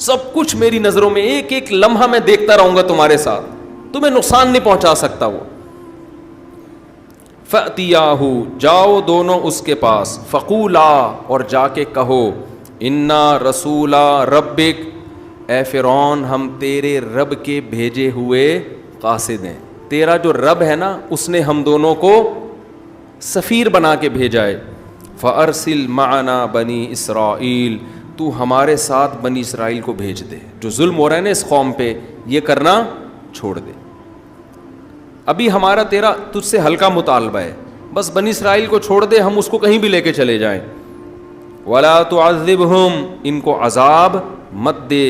سب کچھ میری نظروں میں، ایک ایک لمحہ میں دیکھتا رہوں گا تمہارے ساتھ، تمہیں نقصان نہیں پہنچا سکتا وہ. فَأْتِيَاهُ جاؤ دونوں اس کے پاس، فَقُولَا اور جا کے کہو، اِنَّا رَسُولَ رَبِّكَ اے فرعون ہم تیرے رب کے بھیجے ہوئے قاصد ہیں. تیرا جو رب ہے نا اس نے ہم دونوں کو سفیر بنا کے بھیجا ہے. فَأَرْسِلْ مَعَنَا بَنِي إِسْرَائِيل تو ہمارے ساتھ بنی اسرائیل کو بھیج دے. جو ظلم ہو رہا ہے نا اس قوم پہ یہ کرنا چھوڑ دے. ابھی ہمارا تیرا تجھ سے ہلکا مطالبہ ہے، بس بنی اسرائیل کو چھوڑ دے، ہم اس کو کہیں بھی لے کے چلے جائیں. وَلَا تُعَذِّبْهُمْ ان کو عذاب مت دے.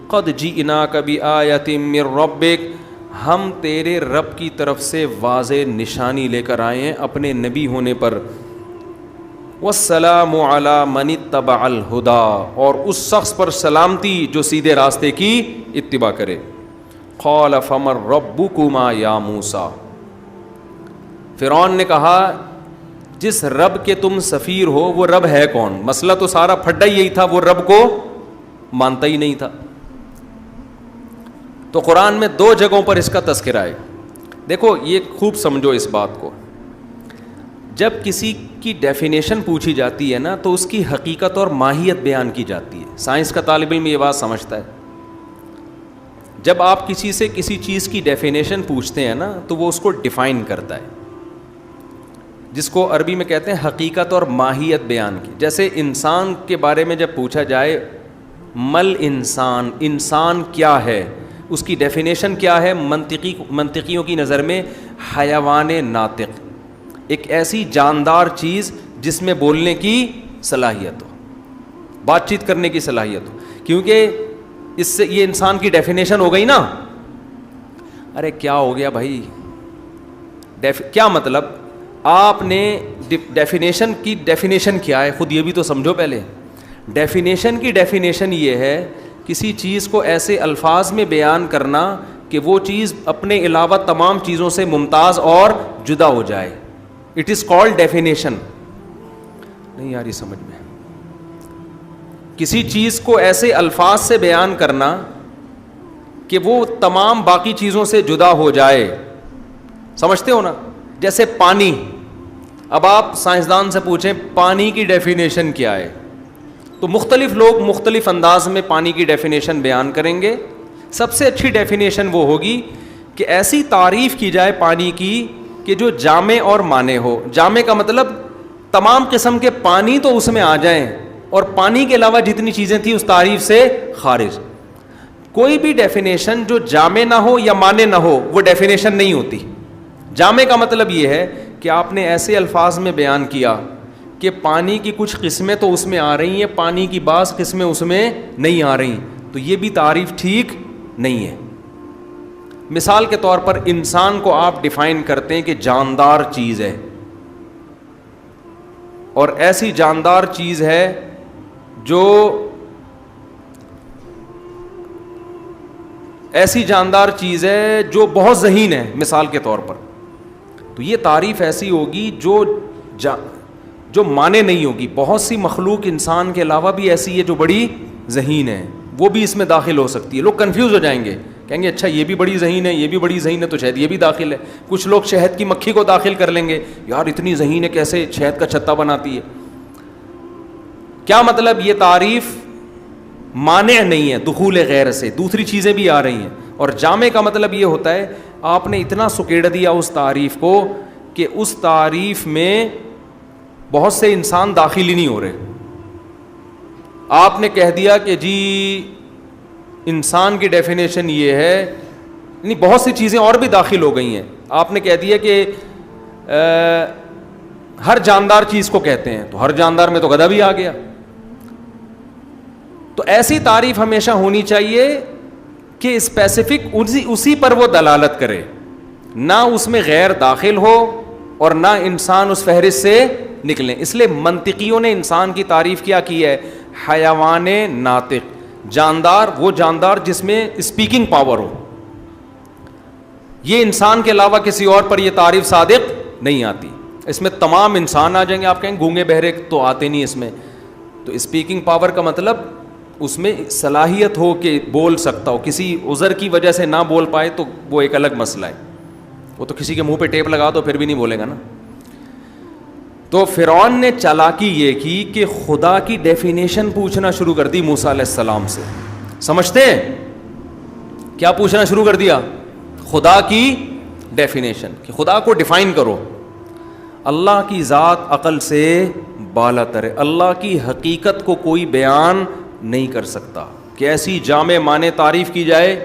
قَدْ جِئْنَاكَ بِآيَةٍ مِّن رَّبِّكَ ہم تیرے رب کی طرف سے واضح نشانی لے کر آئے ہیں اپنے نبی ہونے پر. وَالسَّلَامُ عَلَىٰ مَنِ اتَّبَعَ الْهُدَىٰ اور اس شخص پر سلامتی جو سیدھے راستے کی اتباع کرے. قَالَ فَمَن رَّبُّكُمَا يَا مُوسَىٰ فرعون نے کہا جس رب کے تم سفیر ہو وہ رب ہے کون؟ مسئلہ تو سارا پھڈا یہی تھا، وہ رب کو مانتا ہی نہیں تھا. تو قرآن میں 2 جگہوں پر اس کا تذکرہ ہے. دیکھو یہ خوب سمجھو اس بات کو، جب کسی کی ڈیفینیشن پوچھی جاتی ہے نا تو اس کی حقیقت اور ماہیت بیان کی جاتی ہے. سائنس کا طالب علم یہ بات سمجھتا ہے. جب آپ کسی سے کسی چیز کی ڈیفینیشن پوچھتے ہیں نا تو وہ اس کو ڈیفائن کرتا ہے، جس کو عربی میں کہتے ہیں حقیقت اور ماہیت بیان کی. جیسے انسان کے بارے میں جب پوچھا جائے مل انسان، انسان کیا ہے، اس کی ڈیفینیشن کیا ہے؟ منطقیوں کی نظر میں حیوان ناطق، ایک ایسی جاندار چیز جس میں بولنے کی صلاحیت ہو، بات چیت کرنے کی صلاحیت ہو. کیونکہ اس سے یہ انسان کی ڈیفینیشن ہو گئی نا. ارے کیا ہو گیا بھائی، کیا مطلب؟ آپ نے ڈیفینیشن کی ڈیفینیشن کیا ہے خود یہ بھی تو سمجھو پہلے. ڈیفینیشن کی ڈیفینیشن یہ ہے کسی چیز کو ایسے الفاظ میں بیان کرنا کہ وہ چیز اپنے علاوہ تمام چیزوں سے ممتاز اور جدا ہو جائے. It is called definition. نہیں آ رہی سمجھ میں؟ کسی چیز کو ایسے الفاظ سے بیان کرنا کہ وہ تمام باقی چیزوں سے جدا ہو جائے. سمجھتے ہو نا؟ جیسے پانی. اب آپ سائنسدان سے پوچھیں پانی کی ڈیفینیشن کیا ہے تو مختلف لوگ مختلف انداز میں پانی کی ڈیفینیشن بیان کریں گے. سب سے اچھی ڈیفینیشن وہ ہوگی کہ ایسی تعریف کی جائے پانی کی کہ جو جامع اور مانع ہو. جامع کا مطلب تمام قسم کے پانی تو اس میں آ جائیں اور پانی کے علاوہ جتنی چیزیں تھیں اس تعریف سے خارج. کوئی بھی ڈیفینیشن جو جامع نہ ہو یا مانع نہ ہو وہ ڈیفینیشن نہیں ہوتی. جامع کا مطلب یہ ہے کہ آپ نے ایسے الفاظ میں بیان کیا کہ پانی کی کچھ قسمیں تو اس میں آ رہی ہیں، پانی کی بعض قسمیں اس میں نہیں آ رہی، تو یہ بھی تعریف ٹھیک نہیں ہے. مثال کے طور پر انسان کو آپ ڈیفائن کرتے ہیں کہ جاندار چیز ہے، اور ایسی جاندار چیز ہے جو بہت ذہین ہے مثال کے طور پر. تو یہ تعریف ایسی ہوگی جو مانے نہیں ہوگی. بہت سی مخلوق انسان کے علاوہ بھی ایسی ہے جو بڑی ذہین ہے، وہ بھی اس میں داخل ہو سکتی ہے. لوگ کنفیوز ہو جائیں گے، کہیں گے اچھا یہ بھی بڑی ذہین ہے، یہ بھی بڑی ذہین ہے تو شاید یہ بھی داخل ہے. کچھ لوگ شہد کی مکھی کو داخل کر لیں گے، یار اتنی ذہین ہے کیسے شہد کا چھتا بناتی ہے. کیا مطلب؟ یہ تعریف مانع نہیں ہے دخول غیر سے، دوسری چیزیں بھی آ رہی ہیں. اور جامع کا مطلب یہ ہوتا ہے آپ نے اتنا سکیڑ دیا اس تعریف کو کہ اس تعریف میں بہت سے انسان داخل ہی نہیں ہو رہے. آپ نے کہہ دیا کہ جی انسان کی ڈیفینیشن یہ ہے، نہیں بہت سی چیزیں اور بھی داخل ہو گئی ہیں. آپ نے کہہ دیا کہ ہر جاندار چیز کو کہتے ہیں، تو ہر جاندار میں تو گدھا بھی آ گیا. تو ایسی تعریف ہمیشہ ہونی چاہیے کہ اسپیسیفک اسی پر وہ دلالت کرے، نہ اس میں غیر داخل ہو اور نہ انسان اس فہرست سے نکلیں. اس لیے منطقیوں نے انسان کی تعریف کیا کی ہے؟ حیوان ناطق، جاندار، وہ جاندار جس میں اسپیکنگ پاور ہو. یہ انسان کے علاوہ کسی اور پر یہ تعریف صادق نہیں آتی. اس میں تمام انسان آ جائیں گے، آپ کہیں گونگے بہرے تو آتے نہیں اس میں. تو اسپیکنگ پاور کا مطلب اس میں صلاحیت ہو کہ بول سکتا ہو, کسی عذر کی وجہ سے نہ بول پائے تو وہ ایک الگ مسئلہ ہے, وہ تو کسی کے منہ پہ ٹیپ لگا دو پھر بھی نہیں بولے گا نا. تو فرعون نے چالاکی یہ کی کہ خدا کی ڈیفینیشن پوچھنا شروع کر دی موسیٰ علیہ السلام سے. سمجھتے ہیں کیا پوچھنا شروع کر دیا؟ خدا کی ڈیفینیشن, کہ خدا کو ڈیفائن کرو. اللہ کی ذات عقل سے بالا تر ہے, اللہ کی حقیقت کو کوئی بیان نہیں کر سکتا, کہ ایسی جامع معنی تعریف کی جائے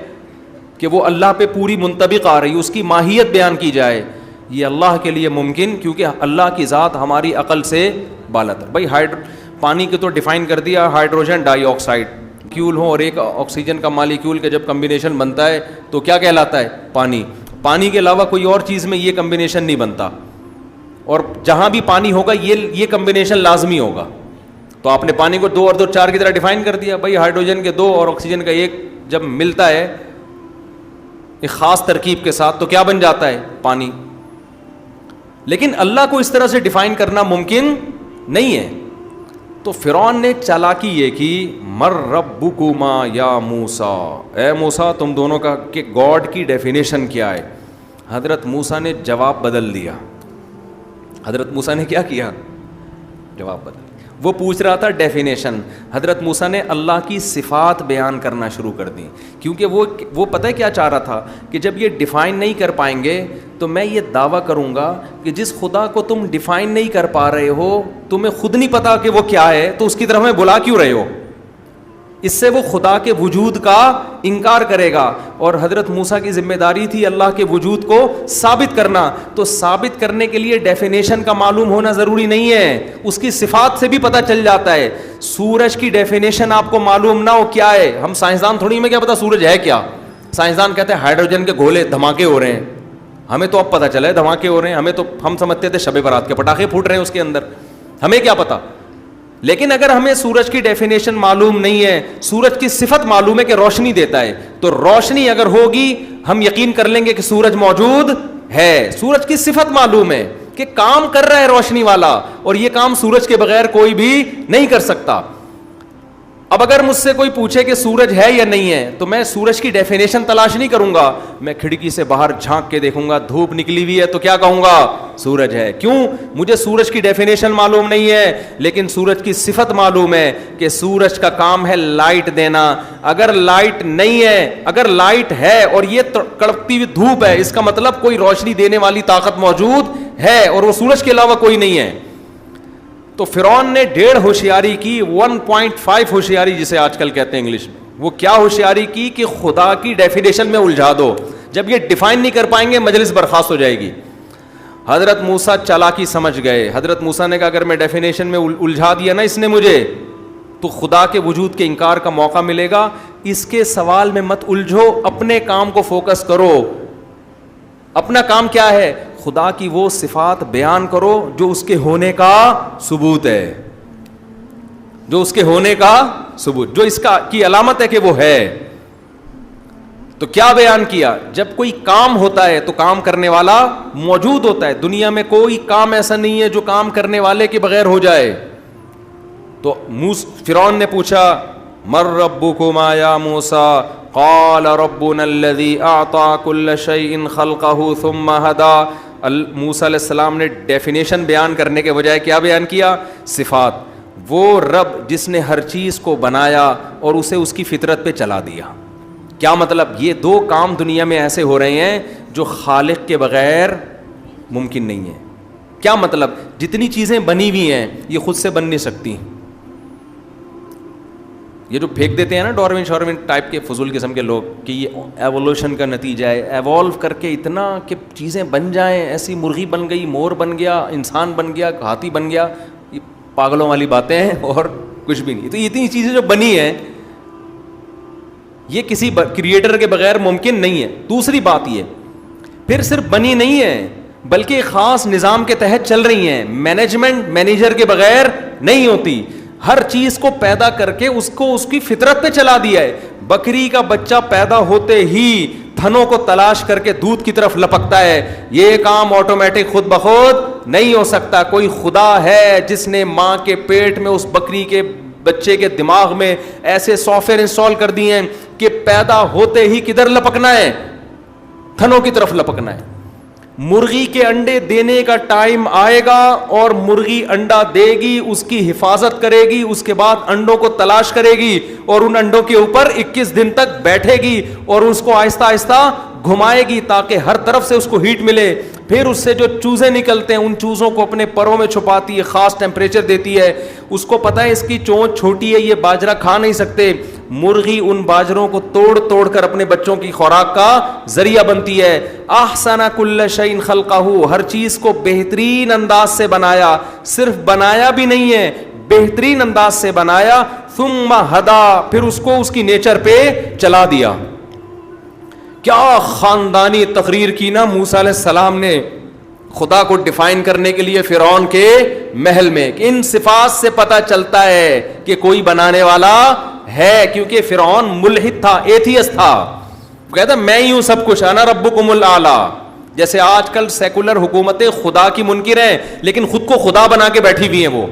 کہ وہ اللہ پہ پوری منطبق آ رہی, اس کی ماہیت بیان کی جائے, یہ اللہ کے لیے ممکن, کیونکہ اللہ کی ذات ہماری عقل سے بالا تر. بھائی پانی کو تو ڈیفائن کر دیا, ہائیڈروجن ڈائی آکسائڈ کیول ہو اور ایک آکسیجن کا مالیکیول کے جب کمبینیشن بنتا ہے تو کیا کہلاتا ہے؟ پانی. پانی کے علاوہ کوئی اور چیز میں یہ کمبینیشن نہیں بنتا, اور جہاں بھی پانی ہوگا یہ کمبینیشن لازمی ہوگا. تو آپ نے پانی کو 2 اور 2 4 کی طرح ڈیفائن کر دیا. بھائی ہائیڈروجن کے 2 اور آکسیجن کا 1 جب ملتا ہے ایک خاص ترکیب کے ساتھ تو کیا بن جاتا ہے؟ پانی. لیکن اللہ کو اس طرح سے ڈیفائن کرنا ممکن نہیں ہے. تو فرعون نے چالاکی یہ کی, مر ربکما یا موسیٰ, اے موسیٰ تم دونوں کا کہ گاڈ کی ڈیفینیشن کیا ہے. حضرت موسیٰ نے جواب بدل دیا. حضرت موسیٰ نے کیا کیا؟ جواب بدل. وہ پوچھ رہا تھا ڈیفینیشن, حضرت موسیٰ نے اللہ کی صفات بیان کرنا شروع کر دی, کیونکہ وہ پتہ ہے کیا چاہ رہا تھا کہ جب یہ ڈیفائن نہیں کر پائیں گے تو میں یہ دعویٰ کروں گا کہ جس خدا کو تم ڈیفائن نہیں کر پا رہے ہو, تمہیں خود نہیں پتا کہ وہ کیا ہے, تو اس کی طرف میں بلا کیوں رہے ہو؟ اس سے وہ خدا کے وجود کا انکار کرے گا, اور حضرت موسیٰ کی ذمہ داری تھی اللہ کے وجود کو ثابت کرنا. تو ثابت کرنے کے لیے ڈیفینیشن کا معلوم ہونا ضروری نہیں ہے, اس کی صفات سے بھی پتہ چل جاتا ہے. سورج کی ڈیفینیشن آپ کو معلوم نہ ہو کیا ہے, ہم سائنسدان تھوڑی میں کیا پتا سورج ہے کیا. سائنسدان کہتے ہیں ہائیڈروجن کے گولے دھماکے ہو رہے ہیں, ہمیں تو اب پتہ چلا ہے دھماکے ہو رہے ہیں, ہمیں تو ہم سمجھتے تھے شب برات کے پٹاخے پھوٹ رہے ہیں اس کے اندر, ہمیں کیا پتا. لیکن اگر ہمیں سورج کی ڈیفینیشن معلوم نہیں ہے, سورج کی صفت معلوم ہے کہ روشنی دیتا ہے, تو روشنی اگر ہوگی ہم یقین کر لیں گے کہ سورج موجود ہے. سورج کی صفت معلوم ہے کہ کام کر رہا ہے روشنی والا, اور یہ کام سورج کے بغیر کوئی بھی نہیں کر سکتا. اب اگر مجھ سے کوئی پوچھے کہ سورج ہے یا نہیں ہے, تو میں سورج کی ڈیفینیشن تلاش نہیں کروں گا, میں کھڑکی سے باہر جھانک کے دیکھوں گا, دھوپ نکلی ہوئی ہے تو کیا کہوں گا؟ سورج ہے. کیوں؟ مجھے سورج کی ڈیفینیشن معلوم نہیں ہے, لیکن سورج کی صفت معلوم ہے کہ سورج کا کام ہے لائٹ دینا. اگر لائٹ نہیں ہے, اگر لائٹ ہے اور یہ کڑکتی ہوئی دھوپ ہے, اس کا مطلب کوئی روشنی دینے والی طاقت موجود ہے, اور وہ سورج کے علاوہ کوئی نہیں ہے. تو فرعون نے 1.5 ہوشیاری کی, 1.5 ہوشیاری جسے آج کل کہتے ہیں انگلش میں. وہ کیا ہوشیاری کی کہ خدا کی ڈیفینیشن میں الجھا دو. جب یہ ڈیفائن نہیں کر پائیں گے مجلس برخاست ہو جائے گی. حضرت موسیٰ چالاکی سمجھ گئے. حضرت موسیٰ نے کہا اگر میں ڈیفینیشن میں الجھا دیا نا اس نے مجھے, تو خدا کے وجود کے انکار کا موقع ملے گا. اس کے سوال میں مت الجھو, اپنے کام کو فوکس کرو. اپنا کام کیا ہے؟ خدا کی وہ صفات بیان کرو جو اس کے ہونے کا ثبوت ہے, جو اس کے ہونے کا ثبوت, جو اس کی علامت ہے کہ وہ ہے. تو کیا بیان کیا؟ جب کوئی کام ہوتا ہے تو کام کرنے والا موجود ہوتا ہے. دنیا میں کوئی کام ایسا نہیں ہے جو کام کرنے والے کے بغیر ہو جائے. تو فرعون نے پوچھا مر ربکما یا موسیٰ, قال ربنا الذی اعطى كل شیء خلقه ثم هدى. موسیٰ علیہ السلام نے ڈیفینیشن بیان کرنے کے بجائے کیا بیان کیا؟ صفات. وہ رب جس نے ہر چیز کو بنایا اور اسے اس کی فطرت پہ چلا دیا. کیا مطلب؟ یہ 2 کام دنیا میں ایسے ہو رہے ہیں جو خالق کے بغیر ممکن نہیں ہے. کیا مطلب؟ جتنی چیزیں بنی ہوئی ہیں یہ خود سے بن نہیں سکتی. یہ جو پھینک دیتے ہیں نا ڈاروین شاروین ٹائپ کے فضول قسم کے لوگ کہ یہ ایوولوشن کا نتیجہ ہے, ایوالو کر کے اتنا کہ چیزیں بن جائیں, ایسی مرغی بن گئی, مور بن گیا, انسان بن گیا, ہاتھی بن گیا, یہ پاگلوں والی باتیں ہیں اور کچھ بھی نہیں. تو اتنی چیزیں جو بنی ہیں یہ کسی کریٹر کے بغیر ممکن نہیں ہے. دوسری بات یہ پھر صرف بنی نہیں ہے بلکہ خاص نظام کے تحت چل رہی ہیں. مینجمنٹ مینیجر کے بغیر نہیں ہوتی. ہر چیز کو پیدا کر کے اس کو اس کی فطرت پہ چلا دیا ہے. بکری کا بچہ پیدا ہوتے ہی تھنوں کو تلاش کر کے دودھ کی طرف لپکتا ہے. یہ کام آٹومیٹک خود بخود نہیں ہو سکتا. کوئی خدا ہے جس نے ماں کے پیٹ میں اس بکری کے بچے کے دماغ میں ایسے سافٹ ویئر انسٹال کر دیے ہیں کہ پیدا ہوتے ہی کدھر لپکنا ہے؟ تھنوں کی طرف لپکنا ہے. مرغی کے انڈے دینے کا ٹائم آئے گا اور مرغی انڈا دے گی, اس کی حفاظت کرے گی, اس کے بعد انڈوں کو تلاش کرے گی اور ان انڈوں کے اوپر 21 دن تک بیٹھے گی اور اس کو آہستہ آہستہ گھمائے گی تاکہ ہر طرف سے اس کو ہیٹ ملے. پھر اس سے جو چوزے نکلتے ہیں ان چوزوں کو اپنے پروں میں چھپاتی ہے, خاص ٹیمپریچر دیتی ہے. اس کو پتا ہے اس کی چونچ چھوٹی ہے, یہ باجرہ کھا نہیں سکتے. مرغی ان باجروں کو توڑ توڑ کر اپنے بچوں کی خوراک کا ذریعہ بنتی ہے. احسن کل شیء خلقہ, ہر چیز کو بہترین انداز سے بنایا, صرف بنایا بھی نہیں ہے بہترین انداز سے بنایا. ثم ہدا, پھر اس کو اس کی نیچر پہ چلا دیا. کیا خاندانی تقریر کی نا موسیٰ علیہ السلام نے خدا کو ڈیفائن کرنے کے لیے فرعون کے محل میں. ان صفات سے پتہ چلتا ہے کہ کوئی بنانے والا ہے, کیونکہ فرعون ملحد تھا, ایتھیسٹ تھا. کہتا میں ہی ہوں سب کچھ, انا ربکم الاعلی. جیسے آج کل سیکولر حکومتیں خدا کی منکر ہیں لیکن خود کو خدا بنا کے بیٹھی ہوئی ہیں. وہ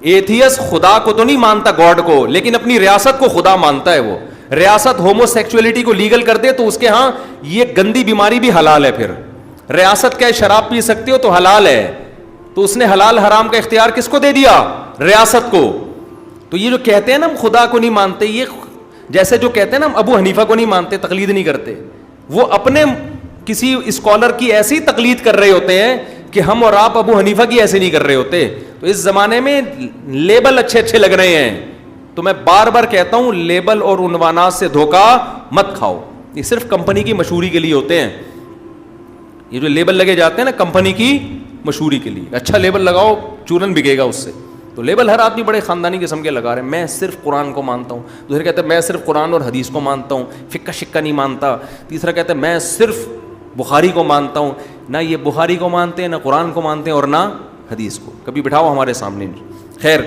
ایتھیسٹ خدا کو تو نہیں مانتا, گاڈ کو, لیکن اپنی ریاست کو خدا مانتا ہے. وہ ریاست ہومو سیکچولیٹی کو لیگل کر دے تو اس کے ہاں یہ گندی بیماری بھی حلال ہے. پھر ریاست کیا شراب پی سکتے ہو تو حلال ہے, تو اس نے حلال حرام کا اختیار کس کو دے دیا؟ ریاست کو. تو یہ جو کہتے ہیں نا ہم خدا کو نہیں مانتے, یہ جیسے جو کہتے ہیں نا ہم ابو حنیفہ کو نہیں مانتے, تقلید نہیں کرتے, وہ اپنے کسی اسکالر کی ایسی تقلید کر رہے ہوتے ہیں کہ ہم اور آپ ابو حنیفہ کی ایسے نہیں کر رہے ہوتے. تو اس زمانے میں لیبل اچھے اچھے لگ رہے ہیں, تو میں بار بار کہتا ہوں لیبل اور عنوانات سے دھوکہ مت کھاؤ, یہ صرف کمپنی کی مشہوری کے لیے ہوتے ہیں. یہ جو لیبل لگے جاتے ہیں نا کمپنی کی مشہوری کے لیے, اچھا لیبل لگاؤ چورن بکے گا اس سے. تو لیبل ہر آدمی بڑے خاندانی قسم کے لگا رہے ہیں. میں صرف قرآن کو مانتا ہوں, دوسرے کہتے ہیں میں صرف قرآن اور حدیث کو مانتا ہوں, فقہ شکہ نہیں مانتا. تیسرا کہتا ہے میں صرف بخاری کو مانتا ہوں. نہ یہ بخاری کو مانتے ہیں, نہ قرآن کو مانتے ہیں, اور نہ حدیث کو. کبھی بٹھاؤ ہمارے سامنے. خیر,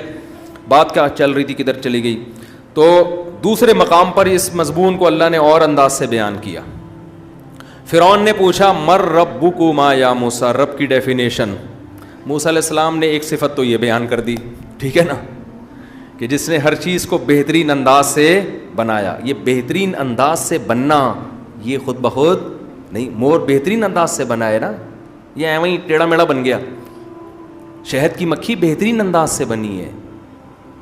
بات کیا چل رہی تھی, کدھر چلی گئی. تو دوسرے مقام پر اس مضمون کو اللہ نے اور انداز سے بیان کیا. فرعون نے پوچھا مر ربکما یا موسیٰ, رب کی ڈیفینیشن. موسیٰ علیہ السلام نے ایک صفت تو یہ بیان کر دی, ٹھیک ہے نا, کہ جس نے ہر چیز کو بہترین انداز سے بنایا. یہ بہترین انداز سے بننا یہ خود بخود نہیں, مور بہترین انداز سے بنائے نا, یہ ایویں ہی ٹیڑھا میڑھا بن گیا. شہد کی مکھی بہترین انداز سے بنی ہے,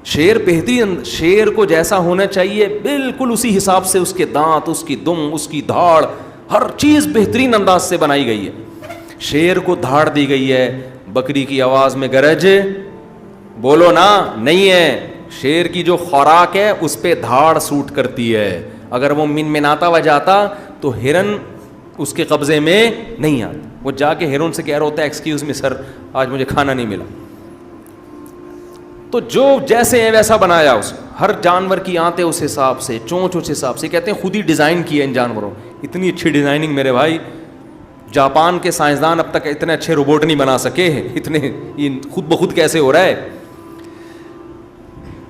شیر بہترین, شیر کو جیسا ہونا چاہیے بالکل اسی حساب سے اس کے دانت, اس کی دم, اس کی دھاڑ, ہر چیز بہترین انداز سے بنائی گئی ہے. شیر کو دھاڑ دی گئی ہے, بکری کی آواز میں گرج بولو نا نہیں ہے. شیر کی جو خوراک ہے اس پہ دھاڑ سوٹ کرتی ہے. اگر وہ منمناتا ہوا جاتا تو ہرن اس کے قبضے میں نہیں آتا. وہ جا کے ہرن سے کہہ رہا ہوتا ہے ایکسکیوز می سر, آج مجھے کھانا نہیں ملا. تو جو جیسے ہیں ویسا بنایا اس, ہر جانور کی آنتیں اس حساب سے, چونچ اس حساب سے. کہتے ہیں خود ہی ڈیزائن کیا ان جانوروں. اتنی اچھی ڈیزائننگ میرے بھائی, جاپان کے سائنسدان اب تک اتنے اچھے روبوٹ نہیں بنا سکے. اتنے یہ خود بخود کیسے ہو رہا ہے.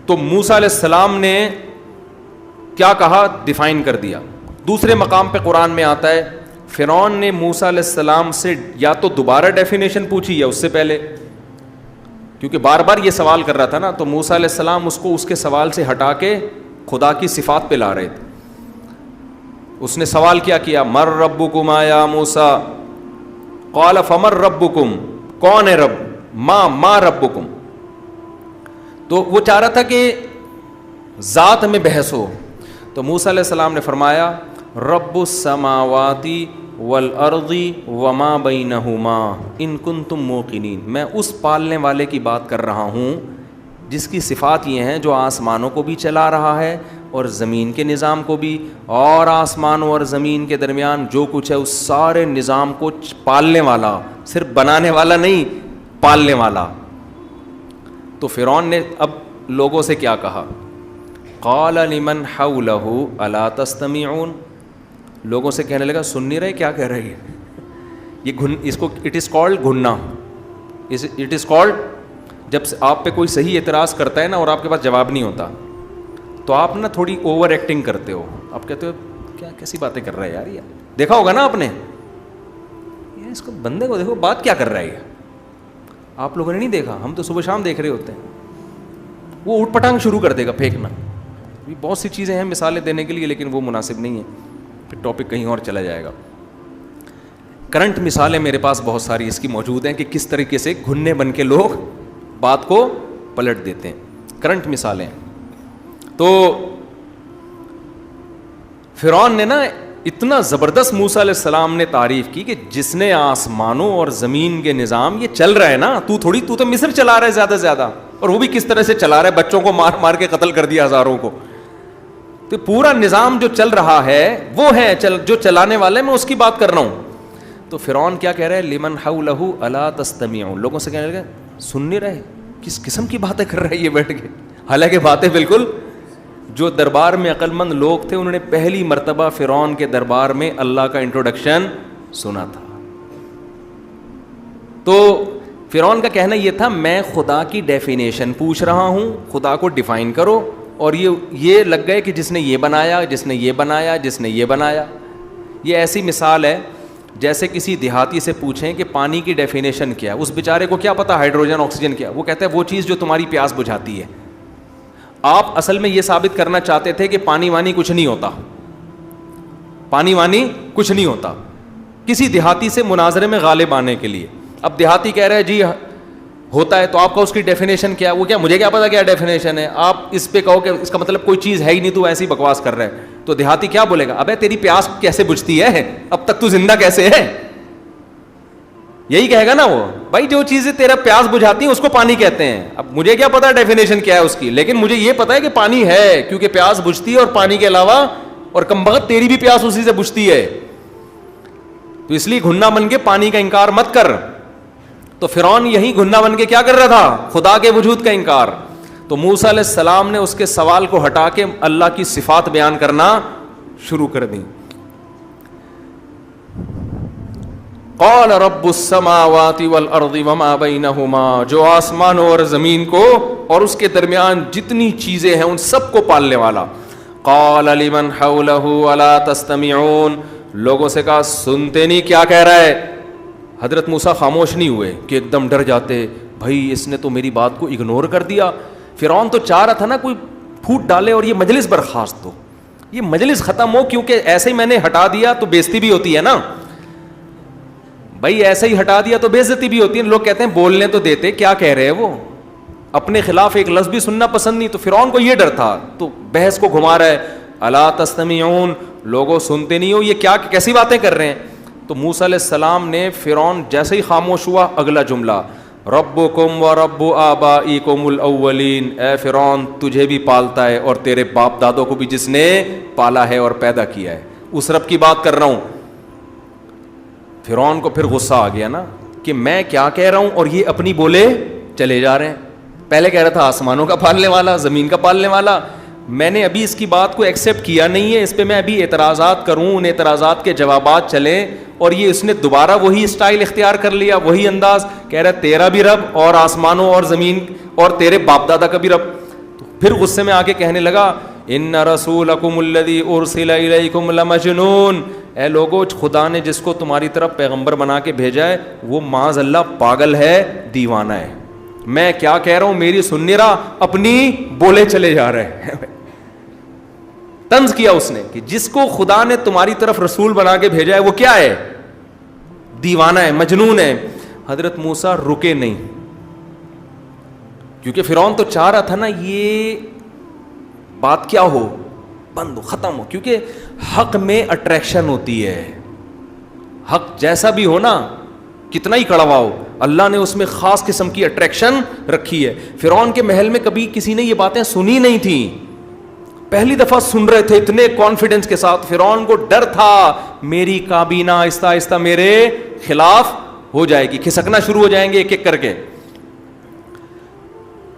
تو موسیٰ علیہ السلام نے کیا کہا, ڈیفائن کر دیا. دوسرے مقام پہ قرآن میں آتا ہے فرعون نے موسیٰ علیہ السلام سے یا تو دوبارہ ڈیفینیشن پوچھی یا اس سے پہلے, کیونکہ بار بار یہ سوال کر رہا تھا نا, تو موسیٰ علیہ السلام اس کو اس کے سوال سے ہٹا کے خدا کی صفات پہ لا رہے تھے. اس نے سوال کیا مر ربکما یا موسیٰ, قال فمر ربکم, کون ہے رب, ما ربکم. تو وہ چاہ رہا تھا کہ ذات میں بحث ہو. تو موسیٰ علیہ السلام نے فرمایا رب السماوات والارض وما بینہما ان کنتم موقنین. میں اس پالنے والے کی بات کر رہا ہوں جس کی صفات یہ ہیں جو آسمانوں کو بھی چلا رہا ہے اور زمین کے نظام کو بھی, اور آسمانوں اور زمین کے درمیان جو کچھ ہے اس سارے نظام کو پالنے والا, صرف بنانے والا نہیں, پالنے والا. تو فرعون نے اب لوگوں سے کیا کہا, قال لمن حولہ الا تستمعون. لوگوں سے کہنے لگا سن نہیں رہے کیا کہہ رہی ہے یہ. اس کو اٹ از کالڈ گھننا. اٹ از کالڈ, جب آپ پہ کوئی صحیح اعتراض کرتا ہے نا اور آپ کے پاس جواب نہیں ہوتا تو آپ نا تھوڑی اوور ایکٹنگ کرتے ہو. آپ کہتے ہو کیا کیسی باتیں کر رہا ہے یار, یہ دیکھا ہوگا نا آپ نے, یہ اس کو بندے کو دیکھو بات کیا کر رہا ہے یہ. آپ لوگوں نے نہیں دیکھا, ہم تو صبح شام دیکھ رہے ہوتے ہیں. وہ اٹھ پٹانگ شروع کر دے گا پھینکنا. بہت سی چیزیں ہیں مثالیں دینے کے لیے, لیکن وہ مناسب نہیں ہے, پھر ٹاپک کہیں اور چلا جائے گا. کرنٹ مثالیں میرے پاس بہت ساری اس کی موجود ہیں کہ کس طریقے سے گھننے بن کے لوگ بات کو پلٹ دیتے ہیں. کرنٹ مثالیں. تو فرعون نے نا اتنا زبردست موسیٰ علیہ السلام نے تعریف کی کہ جس نے آسمانوں اور زمین کے نظام یہ چل رہا ہے نا, تو تو مصر چلا رہا ہے زیادہ سے زیادہ, اور وہ بھی کس طرح سے چلا رہا ہے, بچوں کو مار مار کے قتل کر دیا ہزاروں کو. تو پورا نظام جو چل رہا ہے وہ ہے جو چلانے والے, میں اس کی بات کر رہا ہوں. تو فرعون کیا کہہ رہا ہے, لمن حولہ الا تستمعون, لوگوں سے کہنے لگا سن نہیں رہے, کس قسم کی باتیں کر رہے ہیں یہ بیٹھ کے. حالانکہ باتیں بالکل, جو دربار میں عقل مند لوگ تھے انہوں نے پہلی مرتبہ فرعون کے دربار میں اللہ کا انٹروڈکشن سنا تھا. تو فرعون کا کہنا یہ تھا میں خدا کی ڈیفینیشن پوچھ رہا ہوں, خدا کو ڈیفائن کرو. اور یہ لگ گئے کہ جس نے یہ بنایا, جس نے یہ بنایا, جس نے یہ بنایا. یہ ایسی مثال ہے جیسے کسی دیہاتی سے پوچھیں کہ پانی کی ڈیفینیشن کیا ہے, اس بیچارے کو کیا پتا ہائیڈروجن آکسیجن کیا, وہ کہتا ہے وہ چیز جو تمہاری پیاس بجھاتی ہے. آپ اصل میں یہ ثابت کرنا چاہتے تھے کہ پانی وانی کچھ نہیں ہوتا, پانی وانی کچھ نہیں ہوتا, کسی دیہاتی سے مناظرے میں غالب آنے کے لیے. اب دیہاتی کہہ رہے ہیں جی ہوتا ہے, تو آپ کا اس کی ڈیفینیشن کیا ہے, وہ کیا مجھے کیا پتا کیا ڈیفینیشن ہے, آپ اس پہ کہو کہ اس کا مطلب کوئی چیز ہے ہی نہیں, تو ایسی بکواس کر رہے ہیں. تو دیہاتی کیا بولے گا, ابے تیری پیاس کیسے بجھتی ہے, اب تک تو زندہ کیسے ہے, یہی کہے گا نا وہ. بھائی جو چیزیں تیرا پیاس بجھاتی ہیں اس کو پانی کہتے ہیں, اب مجھے کیا پتا ڈیفینیشن کیا ہے اس کی, لیکن مجھے یہ پتا ہے کہ پانی ہے, کیونکہ پیاس بجھتی ہے, اور پانی کے علاوہ اور کمبخت تیری بھی پیاس اسی سے بجھتی ہے. تو اس لیے گھنا بن کے پانی کا انکار مت کر. تو فرعون یہی گھنا بن کے کیا کر رہا تھا, خدا کے وجود کا انکار. تو موسیٰ علیہ السلام نے اس کے سوال کو ہٹا کے اللہ کی صفات بیان کرنا شروع کر دی. قال رب السماوات والارض وما بینہما, جو آسمانوں اور زمین کو اور اس کے درمیان جتنی چیزیں ہیں ان سب کو پالنے والا. قال لمن حولہ الا تستمعون, لوگوں سے کہا سنتے نہیں کیا کہہ رہا ہے. حضرت موسیٰ خاموش نہیں ہوئے کہ ایک دم ڈر جاتے, بھائی اس نے تو میری بات کو اگنور کر دیا. فرعون تو چاہ رہا تھا نا کوئی پھوٹ ڈالے اور یہ مجلس برخاست ہو, یہ مجلس ختم ہو, کیونکہ ایسے ہی میں نے ہٹا دیا تو بےزتی بھی ہوتی ہے نا بھائی, ایسے ہی ہٹا دیا تو بےزتی بھی ہوتی ہے. لوگ کہتے ہیں بولنے تو دیتے, کیا کہہ رہے ہیں وہ, اپنے خلاف ایک لفظ بھی سننا پسند نہیں. تو فرعون کو یہ ڈر تھا, تو بحث کو گھما رہا ہے, الا تستمعون, لوگوں سنتے نہیں ہو, یہ کیا کیسی باتیں کر رہے ہیں. تو موسیٰ علیہ السلام نے فرعون جیسے ہی خاموش ہوا, اگلا جملہ ربکم و رب آبائکم الاولین, اے فرعون تجھے بھی پالتا ہے اور تیرے باپ دادوں کو بھی جس نے پالا ہے اور پیدا کیا ہے, اس رب کی بات کر رہا ہوں. فرعون کو پھر غصہ آ گیا نا کہ میں کیا کہہ رہا ہوں اور یہ اپنی بولے چلے جا رہے ہیں. پہلے کہہ رہا تھا آسمانوں کا پالنے والا, زمین کا پالنے والا, میں نے ابھی اس کی بات کو ایکسیپٹ کیا نہیں ہے, اس پہ میں ابھی اعتراضات کروں, ان اعتراضات کے جوابات چلیں, اور یہ اس نے دوبارہ وہی اسٹائل اختیار کر لیا, وہی انداز, کہہ رہا تیرا بھی رب اور آسمانوں اور زمین اور تیرے باپ دادا کا بھی رب. تو پھر غصے میں آ کے کہنے لگا ان رسولکم الذی ارسل الیکم لمجنون, اے لوگو خدا نے جس کو تمہاری طرف پیغمبر بنا کے بھیجا ہے وہ معاذ اللہ پاگل ہے, دیوانہ ہے. میں کیا کہہ رہا ہوں میری سن نہیں رہا, اپنی بولے چلے جا رہے ہیں. طنز کیا اس نے کہ جس کو خدا نے تمہاری طرف رسول بنا کے بھیجا ہے وہ کیا ہے, دیوانہ ہے, مجنون ہے. حضرت موسیٰ رکے نہیں, کیونکہ فرعون تو چاہ رہا تھا نا یہ بات کیا ہو, بند ہو, ختم ہو, کیونکہ حق میں اٹریکشن ہوتی ہے. حق جیسا بھی ہو نا, کتنا ہی کڑوا ہو, اللہ نے اس میں خاص قسم کی اٹریکشن رکھی ہے. فرعون کے محل میں کبھی کسی نے یہ باتیں سنی نہیں تھیں, پہلی دفعہ سن رہے تھے اتنے کانفیڈنس کے ساتھ. فرعون کو ڈر تھا میری کابینہ آہستہ آہستہ میرے خلاف ہو جائے گی, کھسکنا شروع ہو جائیں گے ایک ایک کر کے.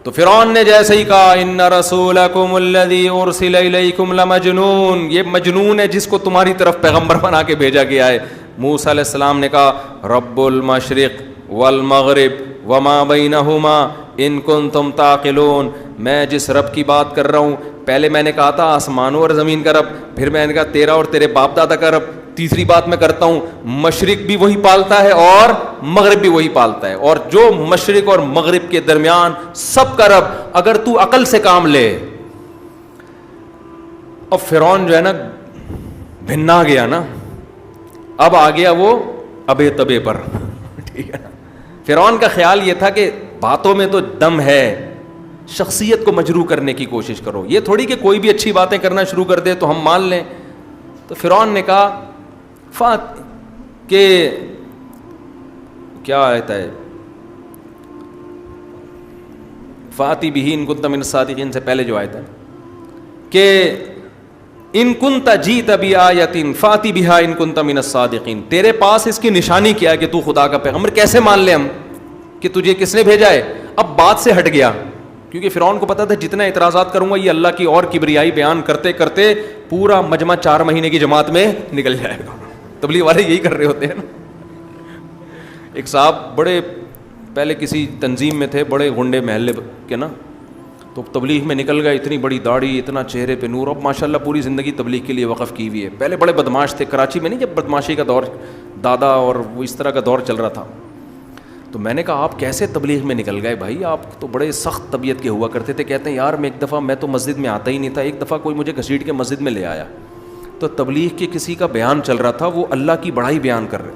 تو فرعون نے جیسے ہی کہا ان رسولکم الذی ارسل الیکم لمجنون, یہ مجنون ہے جس کو تمہاری طرف پیغمبر بنا کے بھیجا گیا ہے. موسیٰ علیہ السلام نے کہا رب المشرق والمغرب وما بینہما ان کنتم تعقلون, میں جس رب کی بات کر رہا ہوں, پہلے میں نے کہا تھا آسمانوں اور زمین کا رب, پھر میں نے کہا تیرا اور تیرے باپ دادا کا رب, تیسری بات میں کرتا ہوں, مشرق بھی وہی پالتا ہے اور مغرب بھی وہی پالتا ہے, اور جو مشرق اور مغرب کے درمیان سب کا رب, اگر تو عقل سے کام لے. اب فرعون جو ہے نا بھنا گیا نا, اب آ گیا وہ ابے تبے پر, ٹھیک ہے نا. فرعون کا خیال یہ تھا کہ باتوں میں تو دم ہے, شخصیت کو مجروح کرنے کی کوشش کرو, یہ تھوڑی کہ کوئی بھی اچھی باتیں کرنا شروع کر دے تو ہم مان لیں. تو فرعون نے کہا کہ کیا آتا ہے, فاتی بہی ان کنت من الصادقین سے پہلے جو آیت ہے کہ ان کنت جیت بآیۃ فاتی بہا ان کنت من الصادقین, تیرے پاس اس کی نشانی کیا ہے کہ تو خدا کا پیغمبر, کیسے مان لیں ہم کہ تجھے کس نے بھیجا ہے. اب بات سے ہٹ گیا, کیونکہ فرعون کو پتا تھا جتنا اعتراضات کروں گا یہ اللہ کی اور کبریائی بیان کرتے کرتے پورا مجمع 4 مہینے کی جماعت میں نکل جائے گا. تبلیغ والے یہی کر رہے ہوتے ہیں نا. ایک صاحب بڑے پہلے کسی تنظیم میں تھے, بڑے غنڈے محلے کے نا, تو تبلیغ میں نکل گئے, اتنی بڑی داڑھی, اتنا چہرے پہ نور, اب ماشاءاللہ پوری زندگی تبلیغ کے لیے وقف کی ہوئی ہے. پہلے بڑے بدماش تھے, کراچی میں نہیں جب بدماشی کا دور, دادا اور وہ اس طرح کا دور چل رہا تھا. تو میں نے کہا آپ کیسے تبلیغ میں نکل گئے بھائی, آپ تو بڑے سخت طبیعت کے ہوا کرتے تھے. کہتے ہیں یار میں ایک دفعہ, میں تو مسجد میں آتا ہی نہیں تھا, ایک دفعہ کوئی مجھے گھسیٹ کے مسجد میں لے آیا, تو تبلیغ کے کسی کا بیان چل رہا تھا, وہ اللہ کی بڑائی بیان کر رہے,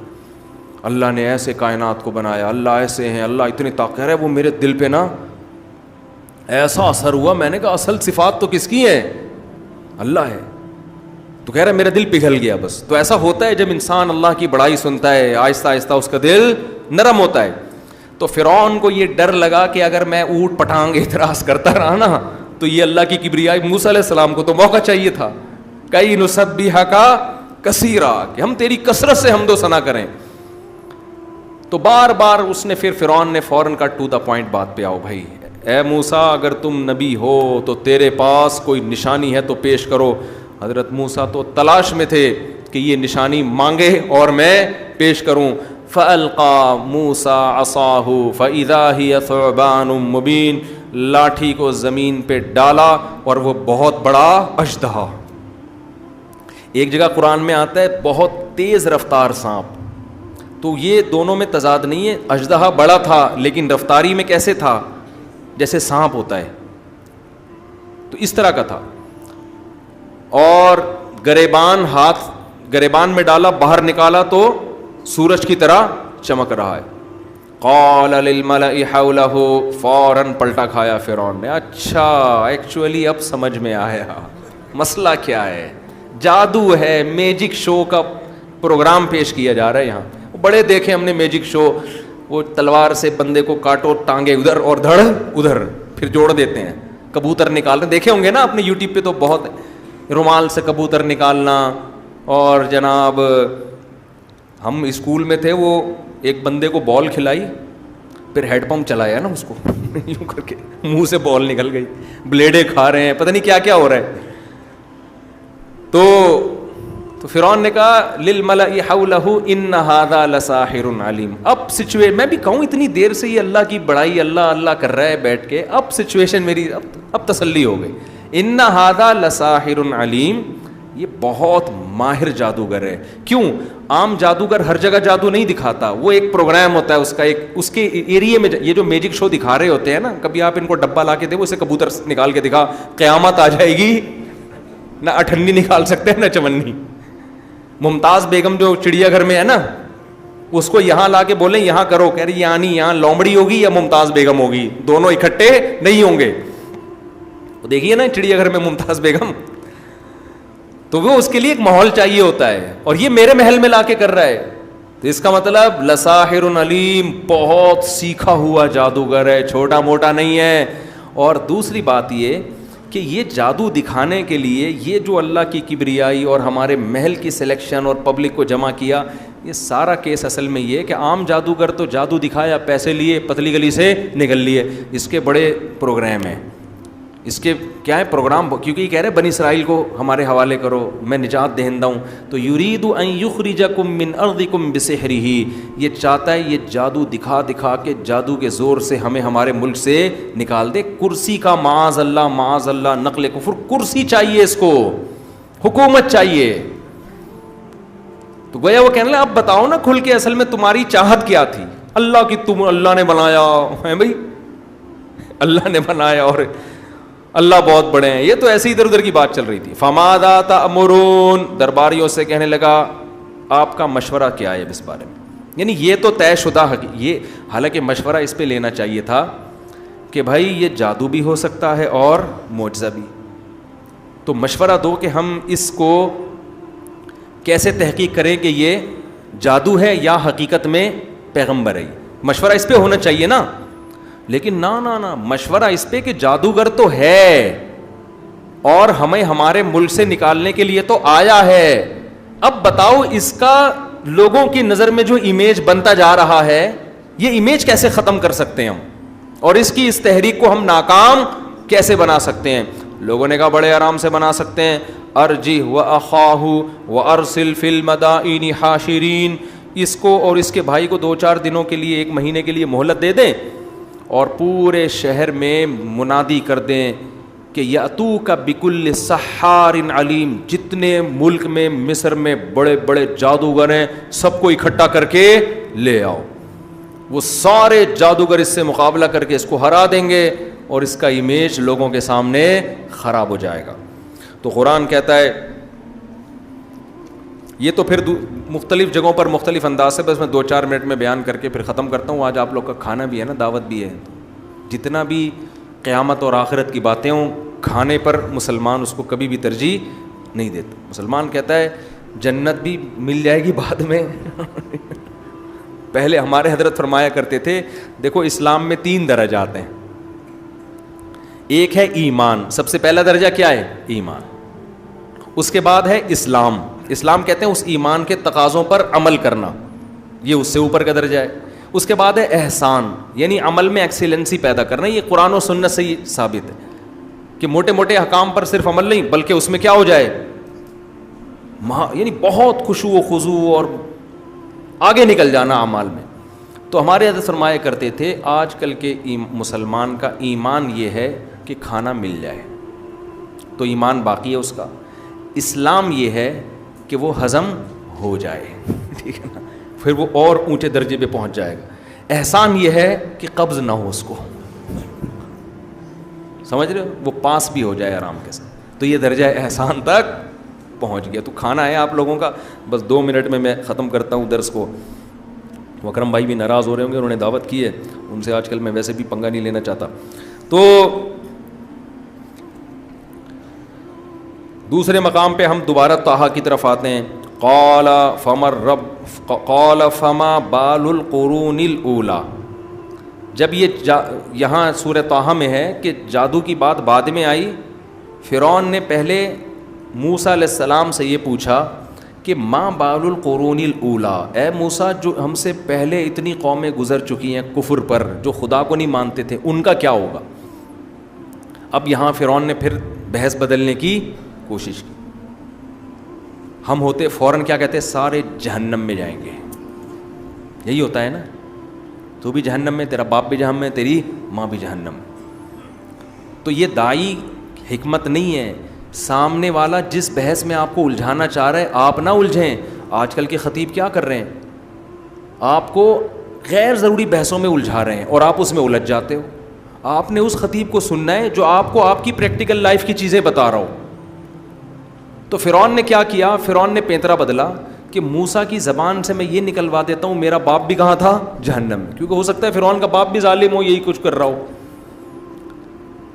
اللہ نے ایسے کائنات کو بنایا, اللہ ایسے ہیں, اللہ اتنے طاقت ہے. وہ میرے دل پہ نا ایسا اثر ہوا, میں نے کہا اصل صفات تو کس کی ہیں, اللہ ہے. تو کہہ رہا ہے میرا دل پگھل گیا بس. تو ایسا ہوتا ہے جب انسان اللہ کی بڑائی سنتا ہے, آہستہ آہستہ اس کا دل نرم ہوتا ہے. تو فرعون کو یہ ڈر لگا کہ اگر میں اونٹ پٹانگ اعتراض کرتا رہا نا تو یہ اللہ کی کبریائی, موسیٰ علیہ السلام کو تو موقع چاہیے تھا, کئی نسبحک کثیرا, کہ ہم تیری کثرت سے حمد و ثنا کریں. تو بار بار اس نے, پھر فرعون نے فوراً کا ٹو دا پوائنٹ بات پہ آؤ بھائی, اے موسیٰ اگر تم نبی ہو تو تیرے پاس کوئی نشانی ہے تو پیش کرو. حضرت موسیٰ تو تلاش میں تھے کہ یہ نشانی مانگے اور میں پیش کروں. فَأَلْقَى مُوسَىٰ عَصَاهُ فَإِذَا هِيَ ثُعْبَانٌ مُّبِينٌ, لاٹھی کو زمین پہ ڈالا اور وہ بہت بڑا اژدہا. ایک جگہ قرآن میں آتا ہے بہت تیز رفتار سانپ, تو یہ دونوں میں تضاد نہیں ہے. اژدہا بڑا تھا لیکن رفتاری میں کیسے تھا, جیسے سانپ ہوتا ہے, تو اس طرح کا تھا. اور گریبان, ہاتھ گریبان میں ڈالا, باہر نکالا تو سورج کی طرح چمک رہا ہے. قال للملأ حوله, فوراً پلٹا کھایا فرعون نے. اچھا ایکچولی اب سمجھ میں آیا مسئلہ کیا ہے, جادو ہے, میجک شو کا پروگرام پیش کیا جا رہا ہے یہاں. بڑے دیکھے ہم نے میجک شو, وہ تلوار سے بندے کو کاٹو, ٹانگے ادھر اور دھڑ ادھر, پھر جوڑ دیتے ہیں, کبوتر نکال رہے, دیکھے ہوں گے نا اپنے یوٹیوب پہ, تو بہت رومال سے کبوتر نکالنا. اور جناب ہم اسکول میں تھے, وہ ایک بندے کو بال کھلائی, پھر ہیڈ پمپ چلایا نا اس کو یوں کر کے, منہ سے بال نکل گئی, بلیڈیں کھا رہے ہیں, پتہ نہیں کیا کیا ہو رہا ہے. تو فرعون نے کہا للملأ حولہ ان ھذا لساحر علیم. اب میں بھی کہوں اتنی دیر سے یہ اللہ کی بڑائی اللہ اللہ کر رہا ہے بیٹھ کے, اب سچویشن میری اب تسلی ہو گئی. ان ھذا لساحر علیم, یہ بہت ماہر جادوگر ہے. کیوں, عام جادوگر ہر جگہ جادو نہیں دکھاتا, وہ ایک پروگرام ہوتا ہے اس کا, ایک اس کے ایریے میں. یہ جو میجک شو دکھا رہے ہوتے ہیں نا, کبھی آپ ان کو ڈبہ لا کے دے, اسے کبوتر نکال کے دکھا, قیامت آ جائے گی, نہ اٹھنی نکال سکتے ہیں نہ چمنی. ممتاز بیگم جو چڑیا گھر میں ہے نا, اس کو یہاں لا کے بولیں یہاں کرو, کہہ رہی یعنی یہاں لومڑی ہوگی یا ممتاز بیگم ہوگی, دونوں اکٹھے نہیں ہوں گے. دیکھیے نا چڑیا گھر میں ممتاز بیگم, تو وہ اس کے لیے ایک ماحول چاہیے ہوتا ہے, اور یہ میرے محل میں لا کے کر رہا ہے. تو اس کا مطلب لساحر علیم, بہت سیکھا ہوا جادوگر ہے, چھوٹا موٹا نہیں ہے. اور دوسری بات یہ کہ یہ جادو دکھانے کے لیے یہ جو اللہ کی کبریائی اور ہمارے محل کی سلیکشن اور پبلک کو جمع کیا, یہ سارا کیس اصل میں یہ ہے کہ عام جادوگر تو جادو دکھایا, پیسے لیے, پتلی گلی سے نکل لیے. اس کے بڑے پروگرام ہیں, اس کے کیا ہے پروگرام, کیونکہ یہ کہہ رہے بنی اسرائیل کو ہمارے حوالے کرو, میں نجات دہندہ ہوں. تو یرید ان یخرجکم من ارضکم بسحرہ, یہ چاہتا ہے یہ جادو دکھا دکھا کے, جادو کے زور سے ہمیں ہمارے ملک سے نکال دے. کرسی کا معاذ اللہ, نقل کفر, کرسی چاہیے اس کو, حکومت چاہیے. تو گویا وہ کہنے لگا اب بتاؤ نا کھل کے اصل میں تمہاری چاہت کیا تھی. اللہ کی تم اللہ نے بنایا ہے بھائی, اللہ نے بنایا اور اللہ بہت بڑے ہیں, یہ تو ایسے ادھر ادھر کی بات چل رہی تھی. فماذا تأمرون, درباریوں سے کہنے لگا آپ کا مشورہ کیا ہے اس بارے میں. یعنی یہ تو طے شدہ یہ, حالانکہ مشورہ اس پہ لینا چاہیے تھا کہ بھائی یہ جادو بھی ہو سکتا ہے اور معجزہ بھی, تو مشورہ دو کہ ہم اس کو کیسے تحقیق کریں کہ یہ جادو ہے یا حقیقت میں پیغمبر ہے. مشورہ اس پہ ہونا چاہیے نا, لیکن نہ مشورہ اس پہ کہ جادوگر تو ہے اور ہمیں ہمارے ملک سے نکالنے کے لیے تو آیا ہے, اب بتاؤ اس کا لوگوں کی نظر میں جو امیج بنتا جا رہا ہے یہ امیج کیسے ختم کر سکتے ہیں ہم, اور اس کی اس تحریک کو ہم ناکام کیسے بنا سکتے ہیں. لوگوں نے کہا بڑے آرام سے بنا سکتے ہیں, ارجہ واخاہ وارسل فی المدائن حاشرین, اس کو اور اس کے بھائی کو 2-4 دنوں کے لیے 1 مہینے کے لیے مہلت دے دیں اور پورے شہر میں منادی کر دیں کہ یاتوک بکل سحار علیم, جتنے ملک میں مصر میں بڑے بڑے جادوگر ہیں سب کو اکٹھا کر کے لے آؤ. وہ سارے جادوگر اس سے مقابلہ کر کے اس کو ہرا دیں گے اور اس کا امیج لوگوں کے سامنے خراب ہو جائے گا. تو قرآن کہتا ہے, یہ تو پھر مختلف جگہوں پر مختلف انداز سے, بس میں 2-4 منٹ میں بیان کر کے پھر ختم کرتا ہوں. آج آپ لوگ کا کھانا بھی ہے نا, دعوت بھی ہے, جتنا بھی قیامت اور آخرت کی باتیں ہوں کھانے پر مسلمان اس کو کبھی بھی ترجیح نہیں دیتا. مسلمان کہتا ہے جنت بھی مل جائے گی بعد میں. پہلے ہمارے حضرت فرمایا کرتے تھے دیکھو اسلام میں 3 درجات ہیں. ایک ہے ایمان, سب سے پہلا درجہ کیا ہے ایمان, اس کے بعد ہے اسلام. اسلام کہتے ہیں اس ایمان کے تقاضوں پر عمل کرنا, یہ اس سے اوپر کا درجہ ہے. اس کے بعد ہے احسان, یعنی عمل میں ایکسیلنسی پیدا کرنا. یہ قرآن و سنت سے ہی ثابت ہے کہ موٹے موٹے احکام پر صرف عمل نہیں بلکہ اس میں کیا ہو جائے, یعنی بہت خشوع و خضوع اور آگے نکل جانا اعمال میں. تو ہمارے حضرت فرمایا کرتے تھے آج کل کے مسلمان کا ایمان یہ ہے کہ کھانا مل جائے تو ایمان باقی ہے اس کا. اسلام یہ ہے کہ وہ ہضم ہو جائے, ٹھیک ہے نا, پھر وہ اور اونچے درجے پہ پہنچ جائے گا. احسان یہ ہے کہ قبض نہ ہو اس کو, سمجھ رہے ہو, وہ پاس بھی ہو جائے آرام کے ساتھ. تو یہ درجہ احسان تک پہنچ گیا. تو کھانا ہے آپ لوگوں کا, بس 2 منٹ میں ختم کرتا ہوں درس کو. اکرم بھائی بھی ناراض ہو رہے ہوں گے, انہوں نے دعوت کی ہے, ان سے آج کل میں ویسے بھی پنگا نہیں لینا چاہتا. تو دوسرے مقام پہ ہم دوبارہ طٰہٰ کی طرف آتے ہیں. قال فما بال القرون الاولی, جب یہ یہاں سورہ طٰہٰ میں ہے کہ جادو کی بات بعد میں آئی. فرعون نے پہلے موسیٰ علیہ السلام سے یہ پوچھا کہ ما بال القرون الاولی, اے موسیٰ جو ہم سے پہلے اتنی قومیں گزر چکی ہیں کفر پر, جو خدا کو نہیں مانتے تھے, ان کا کیا ہوگا. اب یہاں فرعون نے پھر بحث بدلنے کی کوشش کی. ہم ہوتے فوراً کیا کہتے, سارے جہنم میں جائیں گے. یہی ہوتا ہے نا, تو بھی جہنم میں, تیرا باپ بھی جہنم میں, تیری ماں بھی جہنم میں. تو یہ دائی حکمت نہیں ہے, سامنے والا جس بحث میں آپ کو الجھانا چاہ رہا ہے آپ نہ الجھیں. آج کل کے خطیب کیا کر رہے ہیں, آپ کو غیر ضروری بحثوں میں الجھا رہے ہیں اور آپ اس میں الجھ جاتے ہو. آپ نے اس خطیب کو سننا ہے جو آپ کو آپ کی پریکٹیکل لائف کی چیزیں بتا رہا ہو. تو فرعون نے کیا کیا, فرعون نے پینترا بدلا کہ موسیٰ کی زبان سے میں یہ نکلوا دیتا ہوں میرا باپ بھی کہاں تھا, جہنم میں, کیونکہ ہو سکتا ہے فرعون کا باپ بھی ظالم ہو, یہی کچھ کر رہا ہو.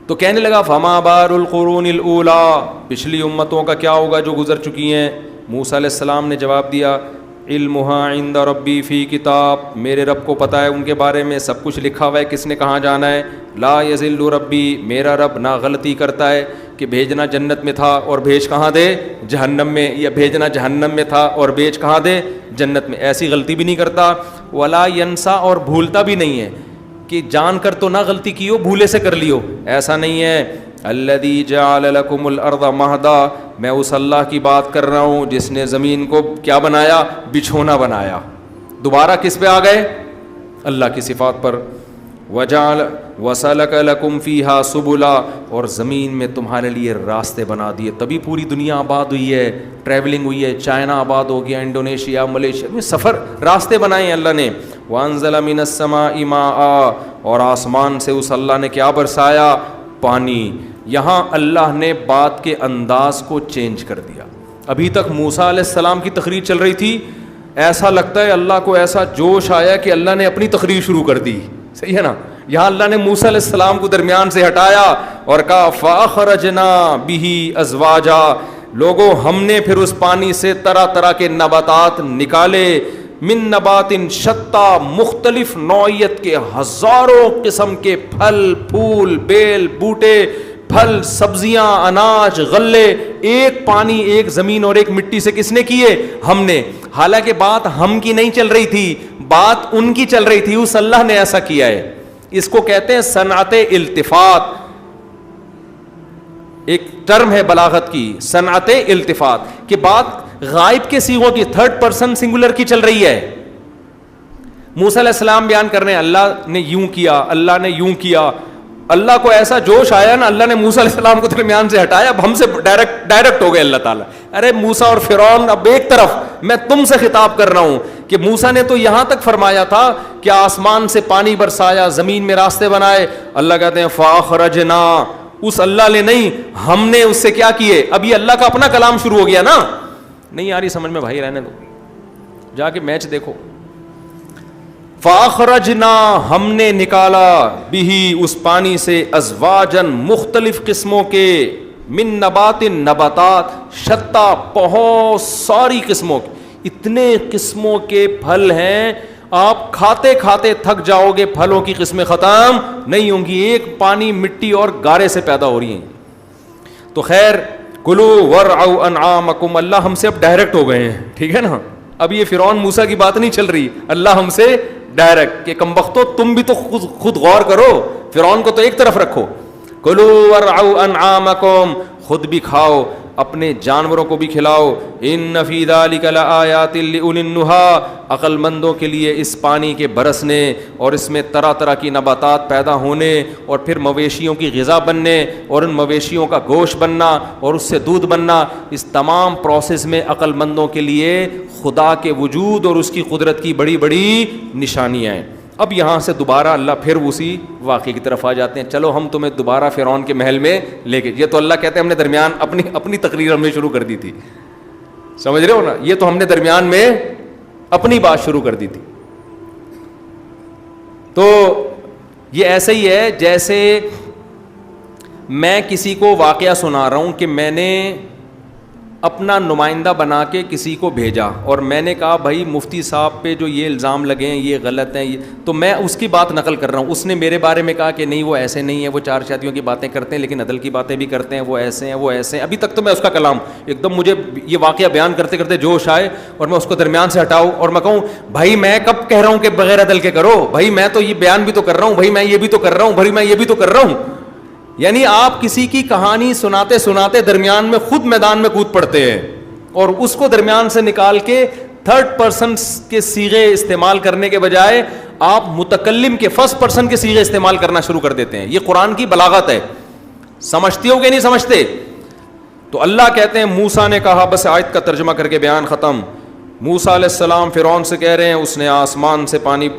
تو کہنے لگا فما بال القرون الاولی, پچھلی امتوں کا کیا ہوگا جو گزر چکی ہیں. موسیٰ علیہ السلام نے جواب دیا علمها عند ربی فی کتاب, میرے رب کو پتہ ہے ان کے بارے میں, سب کچھ لکھا ہوا ہے کس نے کہاں جانا ہے. لا یضل ربی, میرا رب نہ غلطی کرتا ہے کہ بھیجنا جنت میں تھا اور بھیج کہاں دے, جہنم میں, یا بھیجنا جہنم میں تھا اور بھیج کہاں دے, جنت میں. ایسی غلطی بھی نہیں کرتا. ولا ینسا, اور بھولتا بھی نہیں ہے کہ جان کر تو نہ غلطی کی ہو, بھولے سے کر لی ہو, ایسا نہیں ہے. الذی جعل لکم الارض مہدا, میں اس اللہ کی بات کر رہا ہوں جس نے زمین کو کیا بنایا, بچھونا بنایا. دوبارہ کس پہ آ گئے, اللہ کی صفات پر. وجعل وسلک لکم فیہا سبلا، اور زمین میں تمہارے لیے راستے بنا دیے. تبھی پوری دنیا آباد ہوئی ہے، ٹریولنگ ہوئی ہے، چائنا آباد ہو گیا، انڈونیشیا، ملیشیا میں سفر، راستے بنائے ہیں اللہ نے. وانزل من السماء ماء، اور آسمان سے اس اللہ نے کیا برسایا؟ پانی. یہاں اللہ نے بات کے انداز کو چینج کر دیا. ابھی تک موسیٰ علیہ السلام کی تقریر چل رہی تھی، ایسا لگتا ہے اللہ کو ایسا جوش آیا کہ اللہ نے اپنی تقریر شروع کر دی. صحیح ہے نا؟ یہاں اللہ نے موسیٰ علیہ السلام کو درمیان سے ہٹایا اور کہا فَأَخْرَجْنَا بِهِ أَزْوَاجًا، لوگوں ہم نے پھر اس پانی سے طرح طرح کے نباتات نکالے. من نبات شتّا، مختلف نوعیت کے ہزاروں قسم کے پھل پھول بیل بوٹے، پھل سبزیاں اناج غلے، ایک پانی ایک زمین اور ایک مٹی سے کس نے کیے؟ ہم نے. حالانکہ بات ہم کی نہیں چل رہی تھی، بات ان کی چل رہی تھی، اس اللہ نے ایسا کیا ہے. اس کو کہتے ہیں صنعت التفات. ایک ٹرم ہے بلاغت کی، صنعت التفات، کہ بات غائب کے صیغوں کی، تھرڈ پرسن سنگولر کی چل رہی ہے. موسیٰ علیہ السلام بیان کر رہے ہیں اللہ نے یوں کیا، اللہ نے یوں کیا. اللہ کو ایسا جوش آیا نا، اللہ نے موسیٰ علیہ السلام کو درمیان سے ہٹایا. اب ہم سے ڈائریکٹ ہو گئے اللہ تعالیٰ. ارے موسیٰ اور فرعون اب ایک طرف، میں تم سے خطاب کر رہا ہوں کہ موسیٰ نے تو یہاں تک فرمایا تھا کہ آسمان سے پانی برسایا، زمین میں راستے بنائے. اللہ کہتے ہیں فاخرجنا، اس اللہ نے نہیں، ہم نے اس سے کیا کیے. اب یہ اللہ کا اپنا کلام شروع ہو گیا نا. نہیں آ رہی سمجھ میں بھائی؟ رہنے دو، جا کے میچ دیکھو. فاخرجنا، ہم نے نکالا، بھی اس پانی سے، ازواجن، مختلف قسموں کے، من نبات، نباتات، شتا، بہت ساری قسموں کے، اتنے قسموں کے پھل ہیں آپ کھاتے کھاتے تھک جاؤ گے، پھلوں کی قسمیں ختم نہیں ہوں گی. ایک پانی مٹی اور گارے سے پیدا ہو رہی ہیں. تو خیر، کلو ورعوا انعامکم، اللہ ہم سے اب ڈائریکٹ ہو گئے ہیں. ٹھیک ہے نا؟ اب یہ فرعون موسیٰ کی بات نہیں چل رہی، اللہ ہم سے ڈائریکٹ کہ کم بختو تم بھی تو خود غور کرو، فرعون کو تو ایک طرف رکھو. کلو ورعوا انعامکم، خود بھی کھاؤ، اپنے جانوروں کو بھی کھلاؤ. ان فی ذلک لآیات لأولی النہی، عقل مندوں کے لیے اس پانی کے برسنے اور اس میں طرح طرح کی نباتات پیدا ہونے اور پھر مویشیوں کی غذا بننے اور ان مویشیوں کا گوشت بننا اور اس سے دودھ بننا، اس تمام پروسیس میں عقل مندوں کے لیے خدا کے وجود اور اس کی قدرت کی بڑی بڑی نشانیاں ہیں. اب یہاں سے دوبارہ اللہ پھر اسی واقعے کی طرف آ جاتے ہیں. چلو ہم تمہیں دوبارہ فرعون کے محل میں لے کے، یہ تو اللہ کہتے ہیں ہم نے درمیان اپنی تقریر ہم نے شروع کر دی تھی. سمجھ رہے ہو نا؟ یہ تو ہم نے درمیان میں اپنی بات شروع کر دی تھی. تو یہ ایسے ہی ہے جیسے میں کسی کو واقعہ سنا رہا ہوں کہ میں نے اپنا نمائندہ بنا کے کسی کو بھیجا اور میں نے کہا بھائی مفتی صاحب پہ جو یہ الزام لگے ہیں یہ غلط ہیں، تو میں اس کی بات نقل کر رہا ہوں. اس نے میرے بارے میں کہا کہ نہیں وہ ایسے نہیں ہے، وہ چار شادیوں کی باتیں کرتے ہیں لیکن عدل کی باتیں بھی کرتے ہیں، وہ ایسے ہیں وہ ایسے ہیں. ابھی تک تو میں اس کا کلام ایک دم، مجھے یہ واقعہ بیان کرتے کرتے جوش آئے اور میں اس کو درمیان سے ہٹاؤں اور میں کہوں بھائی میں کب کہہ رہا ہوں کہ بغیر عدل کے کرو، بھائی میں تو یہ بیان بھی تو کر رہا ہوں، بھائی میں یہ بھی تو کر رہا ہوں، بھائی میں یہ بھی تو کر رہا ہوں. یعنی آپ کسی کی کہانی سناتے سناتے درمیان میں خود میدان میں کود پڑتے ہیں اور اس کو درمیان سے نکال کے تھرڈ پرسن کے صیغے استعمال کرنے کے بجائے آپ متکلم کے فرسٹ پرسن کے صیغے استعمال کرنا شروع کر دیتے ہیں. یہ قرآن کی بلاغت ہے. سمجھتے ہو کہ نہیں سمجھتے؟ تو اللہ کہتے ہیں موسیٰ نے کہا، بس آیت کا ترجمہ کر کے بیان ختم. موسیٰ علیہ السلام فرعون سے کہہ رہے ہیں اس نے آسمان سے پانی،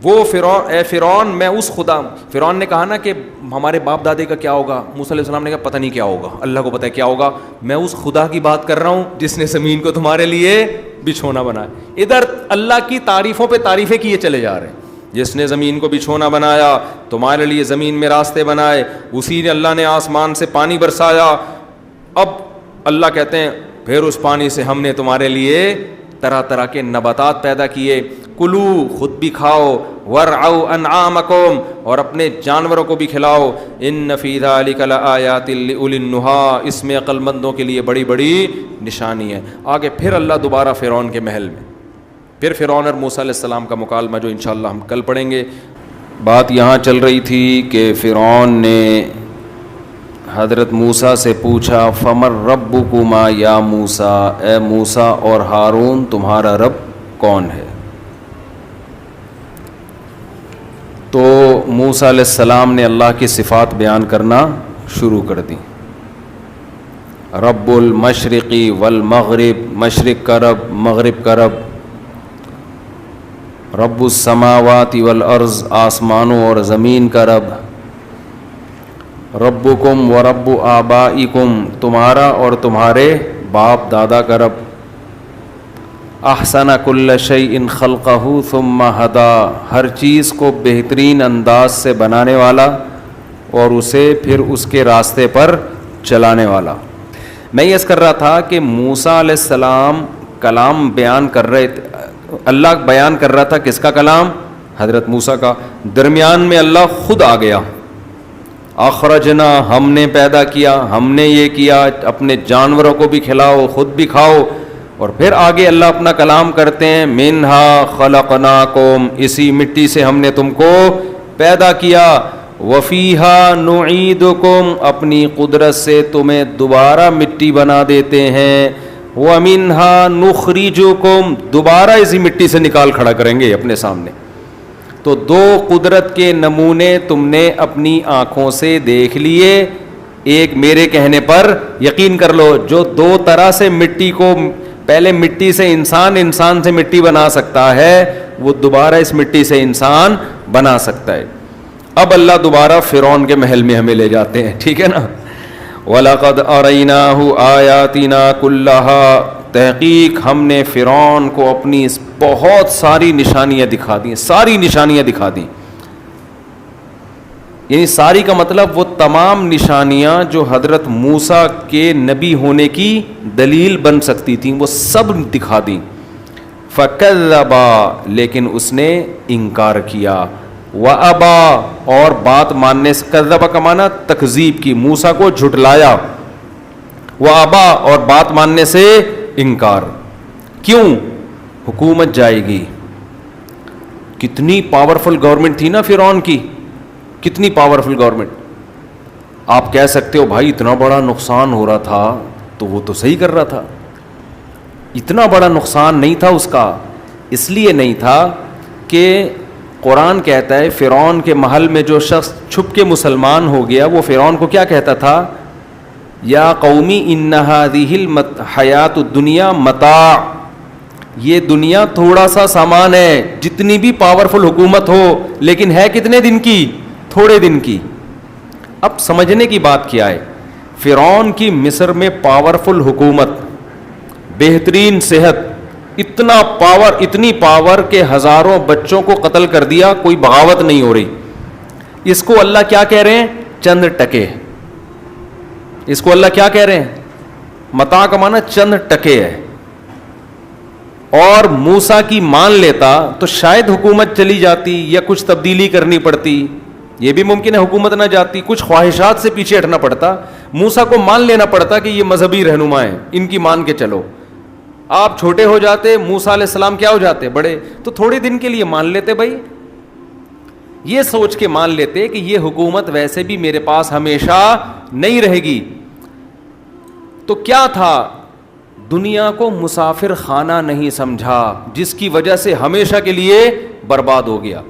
وہ فرعون، اے فرعون میں اس خدا، فرعون نے کہا نا کہ ہمارے باپ دادے کا کیا ہوگا، موسیٰ علیہ السلام نے کہا پتہ نہیں کیا ہوگا، اللہ کو پتہ ہے کیا ہوگا، میں اس خدا کی بات کر رہا ہوں جس نے زمین کو تمہارے لیے بچھونا بنایا. ادھر اللہ کی تعریفوں پہ تعریفیں کیے چلے جا رہے ہیں. جس نے زمین کو بچھونا بنایا، تمہارے لیے زمین میں راستے بنائے، اسی نے اللہ نے آسمان سے پانی برسایا. اب اللہ کہتے ہیں پھر اس پانی سے ہم نے تمہارے لیے طرح طرح کے نباتات پیدا کیے. کلو، خود بھی کھاؤ، ورعوا انعامکم، اور اپنے جانوروں کو بھی کھلاؤ. ان فی ذلک لآیات لأولی النہی، اس میں عقل مندوں کے لیے بڑی بڑی نشانی ہے. آگے پھر اللہ دوبارہ فرعون کے محل میں، پھر فرعون اور موسیٰ علیہ السلام کا مکالمہ جو انشاءاللہ ہم کل پڑھیں گے. بات یہاں چل رہی تھی کہ فرعون نے حضرت موسیٰ سے پوچھا فمر ربکما یا موسیٰ، اے موسیٰ اور ہارون تمہارا رب کون ہے؟ تو موسیٰ علیہ السلام نے اللہ کی صفات بیان کرنا شروع کر دی. رب المشرقی والمغرب، مشرق کا رب، مغرب کا رب. رب السماوات والارض، آسمانوں اور زمین کا رب. ربکم و رب آبائکم، تمہارا اور تمہارے باپ دادا کا رب. احسن کل شیء خلقہ ثم ہدا، ہر چیز کو بہترین انداز سے بنانے والا اور اسے پھر اس کے راستے پر چلانے والا. میں یہ کر رہا تھا کہ موسیٰ علیہ السلام کلام بیان کر رہے تھے، اللہ بیان کر رہا تھا کس کا کلام؟ حضرت موسیٰ کا. درمیان میں اللہ خود آ گیا. اخرجنا، ہم نے پیدا کیا، ہم نے یہ کیا، اپنے جانوروں کو بھی کھلاؤ، خود بھی کھاؤ. اور پھر آگے اللہ اپنا کلام کرتے ہیں، منہا خلقناکم، اسی مٹی سے ہم نے تم کو پیدا کیا. وفیہا نعیدکم، اپنی قدرت سے تمہیں دوبارہ مٹی بنا دیتے ہیں. ومنہا نخرجکم، دوبارہ اسی مٹی سے نکال کھڑا کریں گے اپنے سامنے. تو دو قدرت کے نمونے تم نے اپنی آنکھوں سے دیکھ لیے. ایک میرے کہنے پر یقین کر لو، جو دو طرح سے مٹی کو، پہلے مٹی سے انسان، انسان سے مٹی بنا سکتا ہے، وہ دوبارہ اس مٹی سے انسان بنا سکتا ہے. اب اللہ دوبارہ فرعون کے محل میں ہمیں لے جاتے ہیں، ٹھیک ہے نا. وَلَقَدْ أَرَيْنَاهُ آيَاتِنَا كُلَّهَا، تحقیق ہم نے فرعون کو اپنی بہت ساری نشانیاں دکھا دیں، ساری نشانیاں دکھا دیں. یعنی ساری کا مطلب وہ تمام نشانیاں جو حضرت موسیٰ کے نبی ہونے کی دلیل بن سکتی تھیں، وہ سب دکھا دیں. فَكَذَّبَ، لیکن اس نے انکار کیا. وَأَبَى، اور بات ماننے سے، کذب کا معنی تکذیب کی، موسیٰ کو جھٹلایا. وَأَبَى، اور بات ماننے سے انکار. کیوں؟ حکومت جائے گی. کتنی پاورفل گورنمنٹ تھی نا فرعون کی، کتنی پاورفل گورنمنٹ. آپ کہہ سکتے ہو بھائی اتنا بڑا نقصان ہو رہا تھا تو وہ تو صحیح کر رہا تھا. اتنا بڑا نقصان نہیں تھا اس کا. اس لیے نہیں تھا کہ قرآن کہتا ہے فرعون کے محل میں جو شخص چھپ کے مسلمان ہو گیا، وہ فرعون کو کیا کہتا تھا؟ یا قومی ان ہذہ الحیات الدنیا متاع، یہ دنیا تھوڑا سا سامان ہے. جتنی بھی پاورفل حکومت ہو لیکن ہے کتنے دن کی؟ تھوڑے دن کی. اب سمجھنے کی بات کیا ہے، فرعون کی مصر میں پاورفل حکومت، بہترین صحت، اتنا پاور، اتنی پاور کہ ہزاروں بچوں کو قتل کر دیا، کوئی بغاوت نہیں ہو رہی. اس کو اللہ کیا کہہ رہے ہیں؟ چند ٹکے. اس کو اللہ کیا کہہ رہے ہیں؟ متاع کا معنی چند ٹکے ہے. اور موسیٰ کی مان لیتا تو شاید حکومت چلی جاتی یا کچھ تبدیلی کرنی پڑتی. یہ بھی ممکن ہے حکومت نہ جاتی، کچھ خواہشات سے پیچھے ہٹنا پڑتا. موسیٰ کو مان لینا پڑتا کہ یہ مذہبی رہنما ہیں، ان کی مان کے چلو. آپ چھوٹے ہو جاتے، موسیٰ علیہ السلام کیا ہو جاتے؟ بڑے. تو تھوڑے دن کے لیے مان لیتے بھائی، یہ سوچ کے مان لیتے کہ یہ حکومت ویسے بھی میرے پاس ہمیشہ نہیں رہے گی. تو کیا تھا؟ دنیا کو مسافر خانہ نہیں سمجھا، جس کی وجہ سے ہمیشہ کے لیے برباد ہو گیا.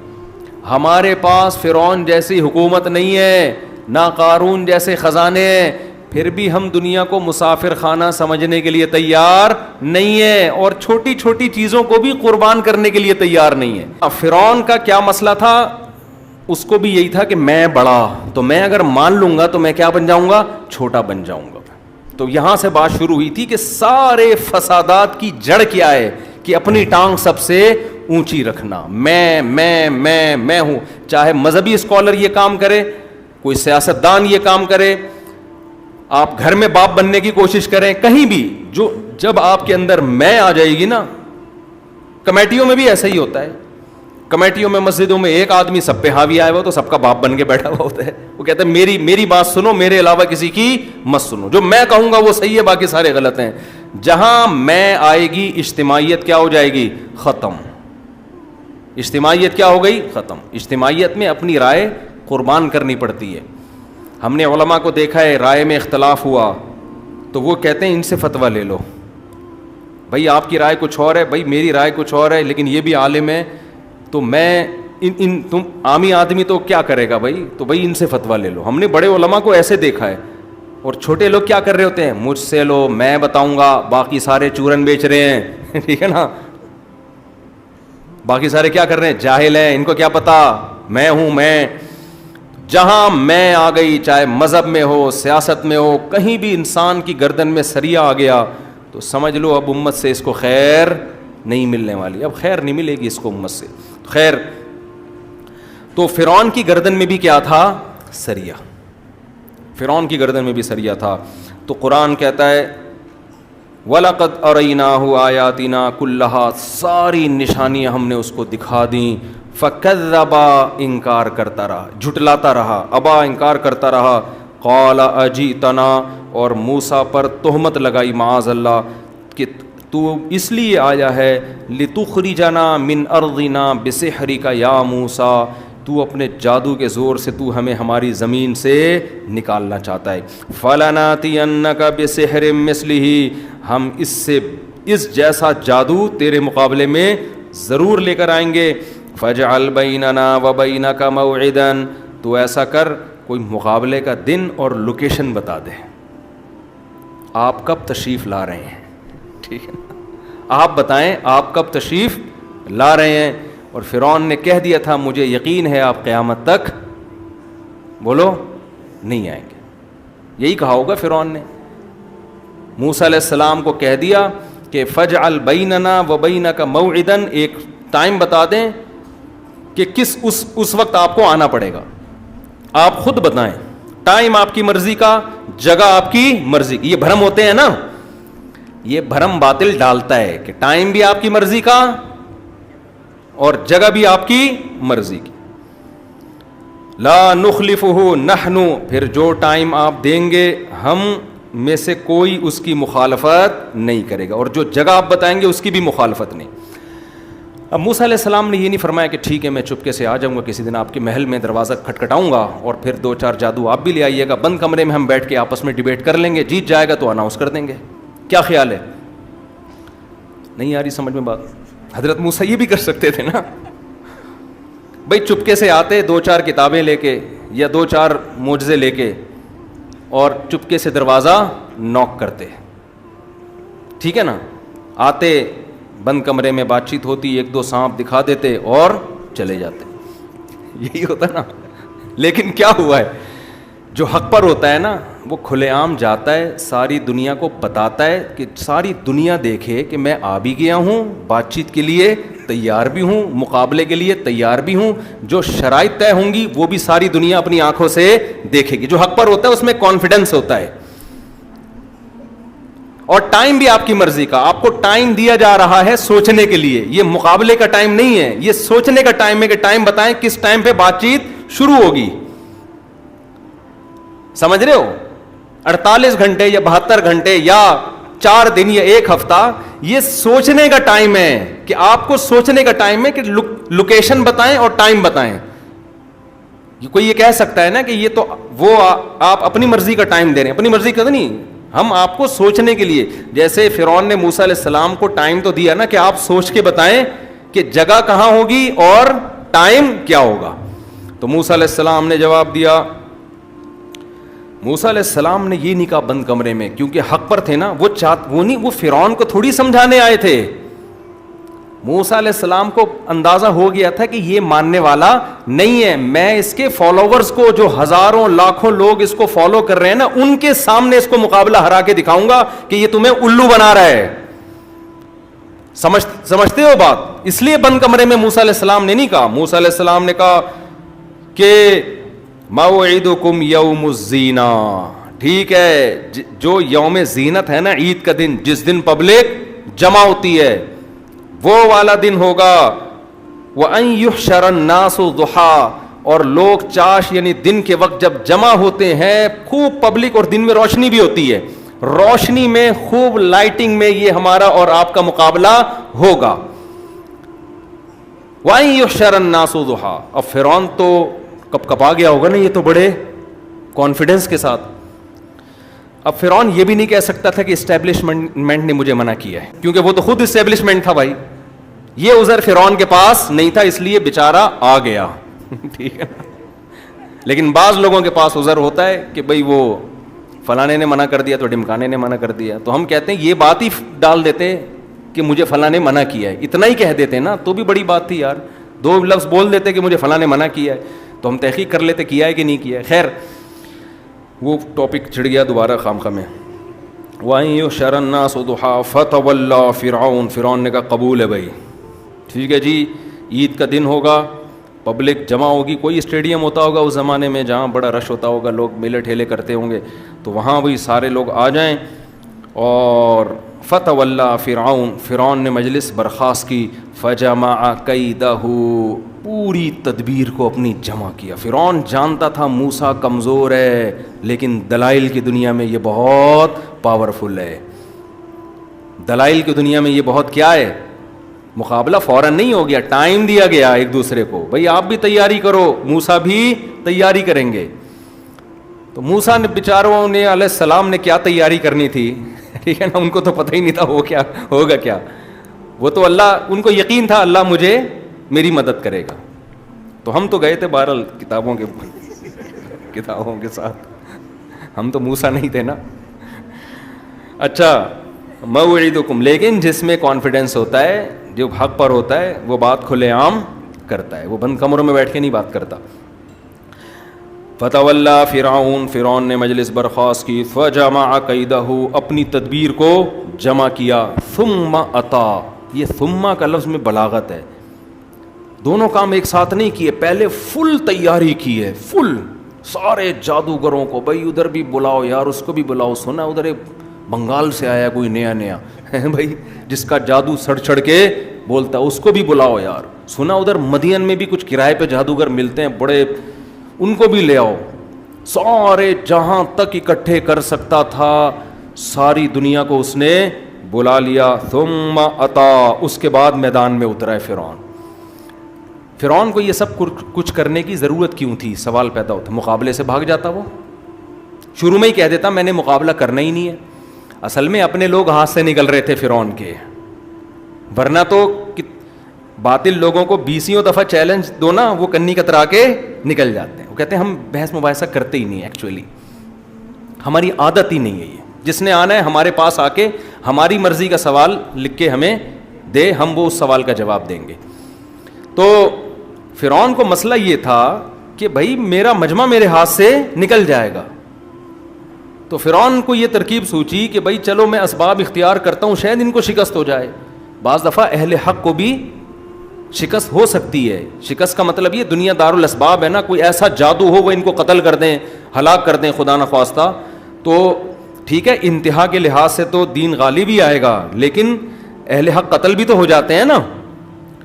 ہمارے پاس فرعون جیسی حکومت نہیں ہے، نہ قارون جیسے خزانے ہیں، پھر بھی ہم دنیا کو مسافر خانہ سمجھنے کے لیے تیار نہیں ہیں، اور چھوٹی چھوٹی چیزوں کو بھی قربان کرنے کے لیے تیار نہیں ہیں. فرعون کا کیا مسئلہ تھا؟ اس کو بھی یہی تھا کہ میں بڑا، تو میں اگر مان لوں گا تو میں کیا بن جاؤں گا؟ چھوٹا بن جاؤں گا. تو یہاں سے بات شروع ہوئی تھی کہ سارے فسادات کی جڑ کیا ہے؟ کہ اپنی ٹانگ سب سے اونچی رکھنا. میں ہوں. چاہے مذہبی اسکالر یہ کام کرے، کوئی سیاستدان یہ کام کرے، آپ گھر میں باپ بننے کی کوشش کریں، کہیں بھی جب آپ کے اندر میں آ جائے گی نا. کمیٹیوں میں بھی ایسا ہی ہوتا ہے. کمیٹیوں میں، مسجدوں میں ایک آدمی سب پہ حاوی آیا ہوا تو سب کا باپ بن کے بیٹھا ہوا ہوتا ہے. وہ کہتا ہے میری بات سنو، میرے علاوہ کسی کی مت سنو، جو میں کہوں گا وہ صحیح ہے، باقی سارے غلط ہیں. جہاں میں آئے گی اجتماعیت کیا ہو جائے گی؟ ختم. اجتماعیت کیا ہو گئی؟ ختم. اجتماعیت میں اپنی رائے قربان کرنی پڑتی ہے. ہم نے علماء کو دیکھا ہے، رائے میں اختلاف ہوا تو وہ کہتے ہیں ان سے فتویٰ لے لو. بھائی آپ کی رائے کچھ اور ہے، بھائی میری رائے کچھ اور ہے، لیکن یہ بھی عالم ہے تو میں تم عامی آدمی تو کیا کرے گا بھائی, تو بھائی ان سے فتویٰ لے لو. ہم نے بڑے علماء کو ایسے دیکھا ہے, اور چھوٹے لوگ کیا کر رہے ہوتے ہیں, مجھ سے لو, میں بتاؤں گا, باقی سارے چورن بیچ رہے ہیں, ٹھیک ہے نا, باقی سارے کیا کر رہے ہیں, جاہل ہیں, ان کو کیا پتا, میں ہوں میں. جہاں میں آ گئی, چاہے مذہب میں ہو, سیاست میں ہو, کہیں بھی انسان کی گردن میں سریا آ گیا تو سمجھ لو اب امت سے اس کو خیر نہیں ملنے والی, اب خیر نہیں ملے گی اس کو امت سے. خیر, تو فرعون کی گردن میں بھی کیا تھا, سریا, فرعون کی گردن میں بھی سریا تھا. تو قرآن کہتا ہے وَلَقَدْ أَرَيْنَاهُ آيَاتِنَا كُلَّهَا, ساری نشانیاں ہم نے اس کو دکھا دیں. فَكَذَّبَ, انکار کرتا رہا, جھٹلاتا رہا, ابا, انکار کرتا رہا. قَالَ أَجِئْتَنَا, اور موسیٰ پر تہمت لگائی معاذ اللہ کہ تو اس لیے آیا ہے لِتُخْرِجَنَا مِنْ أَرْضِنَا بِسِحْرِكَ يَا موسیٰ, تو اپنے جادو کے زور سے تو ہمیں ہماری زمین سے نکالنا چاہتا ہے. فَلَنَاتِيَنَّكَ بِسِحْرٍ مِثْلِهِ, ہم اس جیسا جادو تیرے مقابلے میں ضرور لے کر آئیں گے. فَاجْعَلْ بَيْنَنَا وَبَيْنَكَ مَوْعِدًا, تو ایسا کر کوئی مقابلے کا دن اور لوکیشن بتا دے, آپ کب تشریف لا رہے ہیں, ٹھیک ہے, آپ بتائیں آپ کب تشریف لا رہے ہیں. اور فرعون نے کہہ دیا تھا مجھے یقین ہے آپ قیامت تک بولو نہیں آئیں گے, یہی کہا ہوگا فرعون نے. موسیٰ علیہ السلام کو کہہ دیا کہ فَاجْعَلْ بَيْنَنَا وَبَيْنَكَ مَوْعِدًا, ایک ٹائم بتا دیں کہ کس اس وقت آپ کو آنا پڑے گا, آپ خود بتائیں, ٹائم آپ کی مرضی کا, جگہ آپ کی مرضی کی. یہ بھرم ہوتے ہیں نا, یہ بھرم باطل ڈالتا ہے کہ ٹائم بھی آپ کی مرضی کا اور جگہ بھی آپ کی مرضی کی. لا نخلفہ نحن, پھر جو ٹائم آپ دیں گے ہم میں سے کوئی اس کی مخالفت نہیں کرے گا, اور جو جگہ آپ بتائیں گے اس کی بھی مخالفت نہیں. اب موسیٰ علیہ السلام نے یہ نہیں فرمایا کہ ٹھیک ہے میں چپکے سے آ جاؤں گا کسی دن آپ کے محل میں, دروازہ کھٹکھٹاؤں گا اور پھر 2-4 جادو آپ بھی لے آئیے گا, بند کمرے میں ہم بیٹھ کے آپس میں ڈیبیٹ کر لیں گے, جیت جائے گا تو اناؤنس کر دیں گے. کیا خیال ہے, نہیں آ رہی سمجھ میں بات؟ حضرت موسیٰ یہ بھی کر سکتے تھے نا بھائی, چپکے سے آتے 2-4 کتابیں لے کے یا 2-4 معجزے لے کے اور چپکے سے دروازہ نوک کرتے, ٹھیک ہے نا, آتے بند کمرے میں بات چیت ہوتی, 1-2 سانپ دکھا دیتے اور چلے جاتے, یہی ہوتا نا. لیکن کیا ہوا ہے, جو حق پر ہوتا ہے نا وہ کھلے عام جاتا ہے, ساری دنیا کو بتاتا ہے کہ ساری دنیا دیکھے کہ میں آ بھی گیا ہوں, بات چیت کے لیے تیار بھی ہوں, مقابلے کے لیے تیار بھی ہوں, جو شرائط طے ہوں گی وہ بھی ساری دنیا اپنی آنکھوں سے دیکھے گی. جو حق پر ہوتا ہے اس میں کانفیڈنس ہوتا ہے. اور ٹائم بھی آپ کی مرضی کا, آپ کو ٹائم دیا جا رہا ہے سوچنے کے لیے, یہ مقابلے کا ٹائم نہیں ہے, یہ سوچنے کا ٹائم ہے کہ ٹائم بتائیں کس ٹائم پہ بات چیت شروع ہوگی. سمجھ رہے ہو, 48 گھنٹے یا 72 گھنٹے یا 4 دن یا 1 ہفتہ, یہ سوچنے کا ٹائم ہے کہ آپ کو سوچنے کا ٹائم ہے کہ لوکیشن بتائیں اور ٹائم بتائیں. کوئی یہ کہہ سکتا ہے نا کہ یہ تو وہ آپ اپنی مرضی کا ٹائم دے رہے ہیں, اپنی مرضی کا نہیں, ہم آپ کو سوچنے کے لیے, جیسے فرعون نے موسیٰ علیہ السلام کو ٹائم تو دیا نا کہ آپ سوچ کے بتائیں کہ جگہ کہاں ہوگی اور ٹائم کیا ہوگا. تو موسیٰ علیہ السلام نے جواب دیا, موسیٰ علیہ السلام نے یہ نہیں کہا بند کمرے میں, کیونکہ حق پر تھے نا, وہ فرعون کو تھوڑی سمجھانے آئے تھے. موسیٰ علیہ السلام کو اندازہ ہو گیا تھا کہ یہ ماننے والا نہیں ہے, میں اس کے فالوورز کو, جو ہزاروں لاکھوں لوگ اس کو فالو کر رہے ہیں نا, ان کے سامنے اس کو مقابلہ ہرا کے دکھاؤں گا کہ یہ تمہیں الو بنا رہا ہے. سمجھتے ہو بات؟ اس لیے بند کمرے میں موسیٰ علیہ السلام نے نہیں کہا. موسیٰ علیہ السلام نے کہا کہ موعدکم یوم الزینہ, ٹھیک ہے, جو یوم زینت ہے نا, عید کا دن, جس دن پبلک جمع ہوتی ہے, وہ والا دن ہوگا. وَأَن يُحْشَرَ النَّاسُ ضُحًى, اور لوگ چاش یعنی دن کے وقت جب جمع ہوتے ہیں, خوب پبلک, اور دن میں روشنی بھی ہوتی ہے, روشنی میں خوب لائٹنگ میں یہ ہمارا اور آپ کا مقابلہ ہوگا. وَأَن يُحْشَرَ النَّاسُ ضُحًى. اب فرعون تو کب آ گیا ہوگا نا, یہ تو بڑے کانفیڈنس کے ساتھ. اب فرعون یہ بھی نہیں کہہ سکتا تھا کہ اسٹیبلشمنٹ نے مجھے منع کیا ہے, کیونکہ وہ تو خود اسٹیبلشمنٹ تھا بھائی, یہ عذر فرعون کے پاس نہیں تھا، اس لیے بیچارہ آ گیا. ٹھیک ہے نا. لیکن بعض لوگوں کے پاس عذر ہوتا ہے کہ بھئی وہ فلانے نے منع کر دیا تو ڈمکانے نے منع کر دیا، تو ہم کہتے ہیں یہ بات ہی ڈال دیتے کہ مجھے فلاں نے منع کیا ہے، اتنا ہی کہہ دیتے نا تو بھی بڑی بات تھی یار. 2 لفظ بول دیتے کہ مجھے فلاں نے منع کیا ہے تو ہم تحقیق کر لیتے کیا ہے کہ نہیں کیا ہے. خیر وہ ٹاپک چھڑ گیا دوبارہ خامخواہ میں. وَأَن يُحْشَرَ النَّاسُ ضُحًى فَتَوَلَّىٰ فِرْعَوْنُ، فرعون نے کہا قبول ہے بھائی، ٹھیک ہے جی. عید کا دن ہوگا، پبلک جمع ہوگی، کوئی اسٹیڈیم ہوتا ہوگا اس زمانے میں جہاں بڑا رش ہوتا ہوگا، لوگ میلے ٹھیلے کرتے ہوں گے، تو وہاں وہی سارے لوگ آ جائیں. اور فتولیٰ فرعون، فرعون نے مجلس برخاست کی. فجمع کیدہ، پوری تدبیر کو اپنی جمع کیا. فرعون جانتا تھا موسیٰ کمزور ہے لیکن دلائل کی دنیا میں یہ بہت پاورفل ہے. دلائل کی دنیا میں یہ بہت کیا ہے، مقابلہ فوراً نہیں ہو گیا، ٹائم دیا گیا ایک دوسرے کو. بھئی آپ بھی تیاری کرو، موسیٰ بھی تیاری کریں گے. تو موسیٰ نے بیچاروں نے علیہ السلام نے کیا تیاری کرنی تھی، ٹھیک ہے نا، ان کو تو پتہ ہی نہیں تھا وہ کیا ہوگا کیا. وہ تو اللہ، ان کو یقین تھا اللہ مجھے میری مدد کرے گا. تو ہم تو گئے تھے بہرحال کتابوں کے ساتھ، ہم تو موسیٰ نہیں تھے نا. اچھا موعدکم، لیکن جس میں کانفیڈنس ہوتا ہے، جو حق پر ہوتا ہے، وہ بات کھلے عام کرتا ہے، وہ بند کمروں میں بیٹھ کے نہیں بات کرتا. فتولیٰ فرعون، فرعون نے مجلس برخاست کی. فجمع کیدہ، اپنی تدبیر کو جمع کیا. ثم اتا، یہ ثم کا لفظ میں بلاغت ہے، دونوں کام ایک ساتھ نہیں کیے، پہلے فل تیاری کی ہے، فل سارے جادوگروں کو، بھائی ادھر بھی بلاؤ یار، اس کو بھی بلاؤ، سنا ادھر ایک بنگال سے آیا کوئی نیا بھائی جس کا جادو سڑ چھڑ کے بولتا ہے، اس کو بھی بلاؤ یار. سنا ادھر مدین میں بھی کچھ کرائے پہ جادوگر ملتے ہیں بڑے، ان کو بھی لے آؤ. سارے جہاں تک اکٹھے کر سکتا تھا ساری دنیا کو اس نے بلا لیا. ثم اتا، اس کے بعد میدان میں اترا ہے فرعون. فرعون کو یہ سب کچھ کرنے کی ضرورت کیوں تھی، سوال پیدا ہوتا. مقابلے سے بھاگ جاتا، وہ شروع میں ہی کہہ دیتا میں نے مقابلہ کرنا ہی نہیں ہے. اصل میں اپنے لوگ ہاتھ سے نکل رہے تھے فرعون کے، ورنہ تو باطل لوگوں کو 20 دفعہ چیلنج دو نا، وہ کنی کترا کے نکل جاتے ہیں. وہ کہتے ہیں ہم بحث مباحثہ کرتے ہی نہیں، ایکچولی ہماری عادت ہی نہیں ہے یہ. جس نے آنا ہے ہمارے پاس آ کے ہماری مرضی کا سوال لکھ کے ہمیں دے، ہم وہ اس سوال کا جواب دیں گے. تو فرعون کو مسئلہ یہ تھا کہ بھائی میرا مجمع میرے ہاتھ سے نکل جائے گا. تو فرعون کو یہ ترکیب سوچی کہ بھائی چلو میں اسباب اختیار کرتا ہوں، شاید ان کو شکست ہو جائے. بعض دفعہ اہل حق کو بھی شکست ہو سکتی ہے. شکست کا مطلب یہ دنیا دار الاسباب ہے نا، کوئی ایسا جادو ہو وہ ان کو قتل کر دیں، ہلاک کر دیں خدا نخواستہ. تو ٹھیک ہے انتہا کے لحاظ سے تو دین غالب ہی آئے گا، لیکن اہل حق قتل بھی تو ہو جاتے ہیں نا.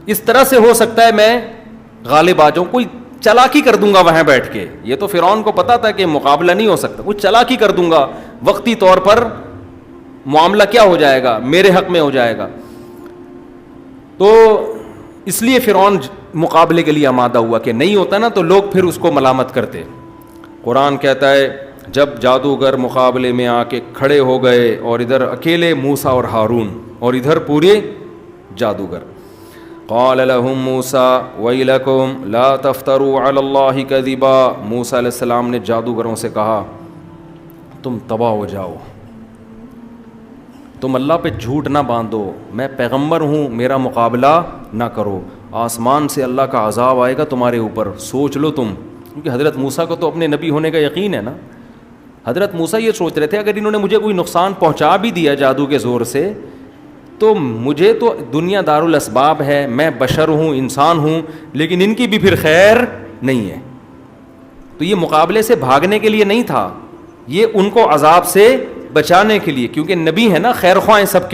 اس طرح سے ہو سکتا ہے میں غالب آ جاؤں، کوئی چلاکی کر دوں گا وہاں بیٹھ کے. یہ تو فرعون کو پتا تھا کہ مقابلہ نہیں ہو سکتا، کوئی چلاکی کر دوں گا، وقتی طور پر معاملہ کیا ہو جائے گا، میرے حق میں ہو جائے گا. تو اس لیے فرعون مقابلے کے لیے آمادہ ہوا، کہ نہیں ہوتا نا تو لوگ پھر اس کو ملامت کرتے. قرآن کہتا ہے جب جادوگر مقابلے میں آ کے کھڑے ہو گئے، اور ادھر اکیلے موسیٰ اور ہارون اور ادھر پورے جادوگر. قال لهم موسیٰ ویلکم لا تفتروا علی اللہ کذبا، موسیٰ علیہ السلام نے جادوگروں سے کہا تم تباہ ہو جاؤ، تم اللہ پہ جھوٹ نہ باندھو، میں پیغمبر ہوں، میرا مقابلہ نہ کرو، آسمان سے اللہ کا عذاب آئے گا تمہارے اوپر، سوچ لو تم. کیونکہ حضرت موسیٰ کو تو اپنے نبی ہونے کا یقین ہے نا. حضرت موسیٰ یہ سوچ رہے تھے اگر انہوں نے مجھے کوئی نقصان پہنچا بھی دیا جادو کے زور سے تو مجھے تو دنیا دار الاسباب ہے، میں بشر ہوں، انسان ہوں، لیکن ان کی بھی پھر خیر نہیں ہے. تو یہ مقابلے سے بھاگنے کے لیے نہیں تھا، یہ ان کو عذاب سے بچانے کے لیے، کیونکہ نبی ہے نا خیر خواہ سب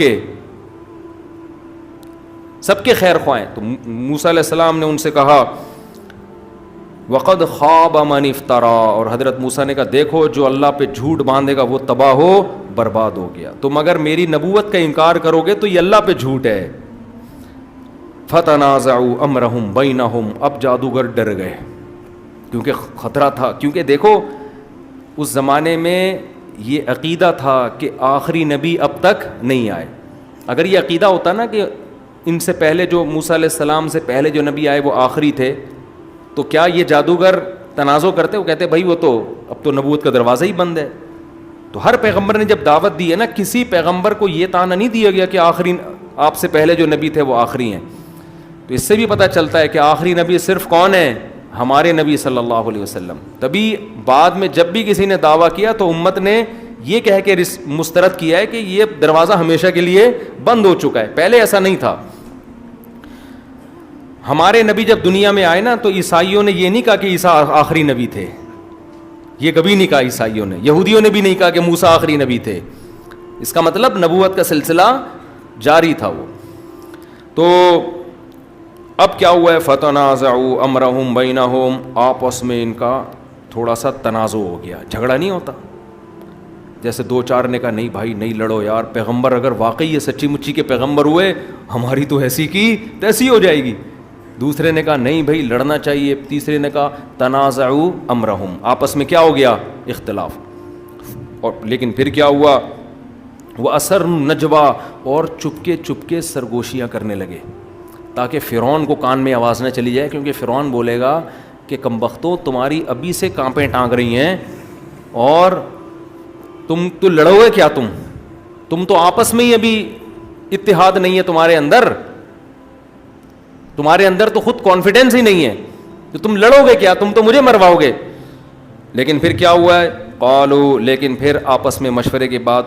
کے خیر خواہ. تو موسیٰ علیہ السلام نے ان سے کہا وقد خاب من افترا، اور حضرت موسیٰ نے کہا دیکھو جو اللہ پہ جھوٹ باندھے گا وہ تباہ ہو برباد ہو گیا. تم اگر میری نبوت کا انکار کرو گے تو یہ اللہ پہ جھوٹ ہے. فتنازعوا امرهم بینہم، اب جادوگر ڈر گئے کیونکہ خطرہ تھا. کیونکہ دیکھو اس زمانے میں یہ عقیدہ تھا کہ آخری نبی اب تک نہیں آئے. اگر یہ عقیدہ ہوتا نا کہ ان سے پہلے جو موسیٰ علیہ السلام سے پہلے جو نبی آئے وہ آخری تھے, تو کیا یہ جادوگر تنازع کرتے؟ وہ کہتے بھائی وہ تو اب تو نبوت کا دروازہ ہی بند ہے. تو ہر پیغمبر نے جب دعوت دی ہے نا, کسی پیغمبر کو یہ طعنہ نہیں دیا گیا کہ آخری آپ سے پہلے جو نبی تھے وہ آخری ہیں. تو اس سے بھی پتہ چلتا ہے کہ آخری نبی صرف کون ہے؟ ہمارے نبی صلی اللہ علیہ وسلم. تبھی بعد میں جب بھی کسی نے دعویٰ کیا تو امت نے یہ کہہ کے مسترد کیا ہے کہ یہ دروازہ ہمیشہ کے لیے بند ہو چکا ہے, پہلے ایسا نہیں تھا. ہمارے نبی جب دنیا میں آئے نا تو عیسائیوں نے یہ نہیں کہا کہ عیسیٰ آخری نبی تھے, یہ کبھی نہیں کہا عیسائیوں نے. یہودیوں نے بھی نہیں کہا کہ موسیٰ آخری نبی تھے. اس کا مطلب نبوت کا سلسلہ جاری تھا وہ. تو اب کیا ہوا ہے؟ فتنازعوا امرهم بینہم, آپس میں ان کا تھوڑا سا تنازع ہو گیا. جھگڑا نہیں ہوتا جیسے دو چار نے کہا نہیں بھائی نہیں لڑو یار, پیغمبر اگر واقعی یہ سچی مچی کے پیغمبر ہوئے ہماری تو ایسی کی تیسی ہو جائے گی. دوسرے نے کہا نہیں بھائی لڑنا چاہیے. تیسرے نے کہا تنازعوا امرهم, آپس میں کیا ہو گیا؟ اختلاف. اور لیکن پھر کیا ہوا؟ وَأَسَرُّوا النَّجْوَىٰ, اور چپکے سرگوشیاں کرنے لگے تاکہ فرعون کو کان میں آواز نہ چلی جائے, کیونکہ فرعون بولے گا کہ کمبختوں تمہاری ابھی سے کانپیں ٹانگ رہی ہیں اور تم تو لڑو گے کیا؟ تم تو آپس میں ہی ابھی اتحاد نہیں ہے تمہارے اندر تو خود کانفیڈنس ہی نہیں ہے, تو تم لڑو گے کیا؟ تم تو مجھے مرواؤ گے. لیکن پھر کیا ہوا ہے؟ قالوا, لیکن پھر آپس میں مشورے کے بعد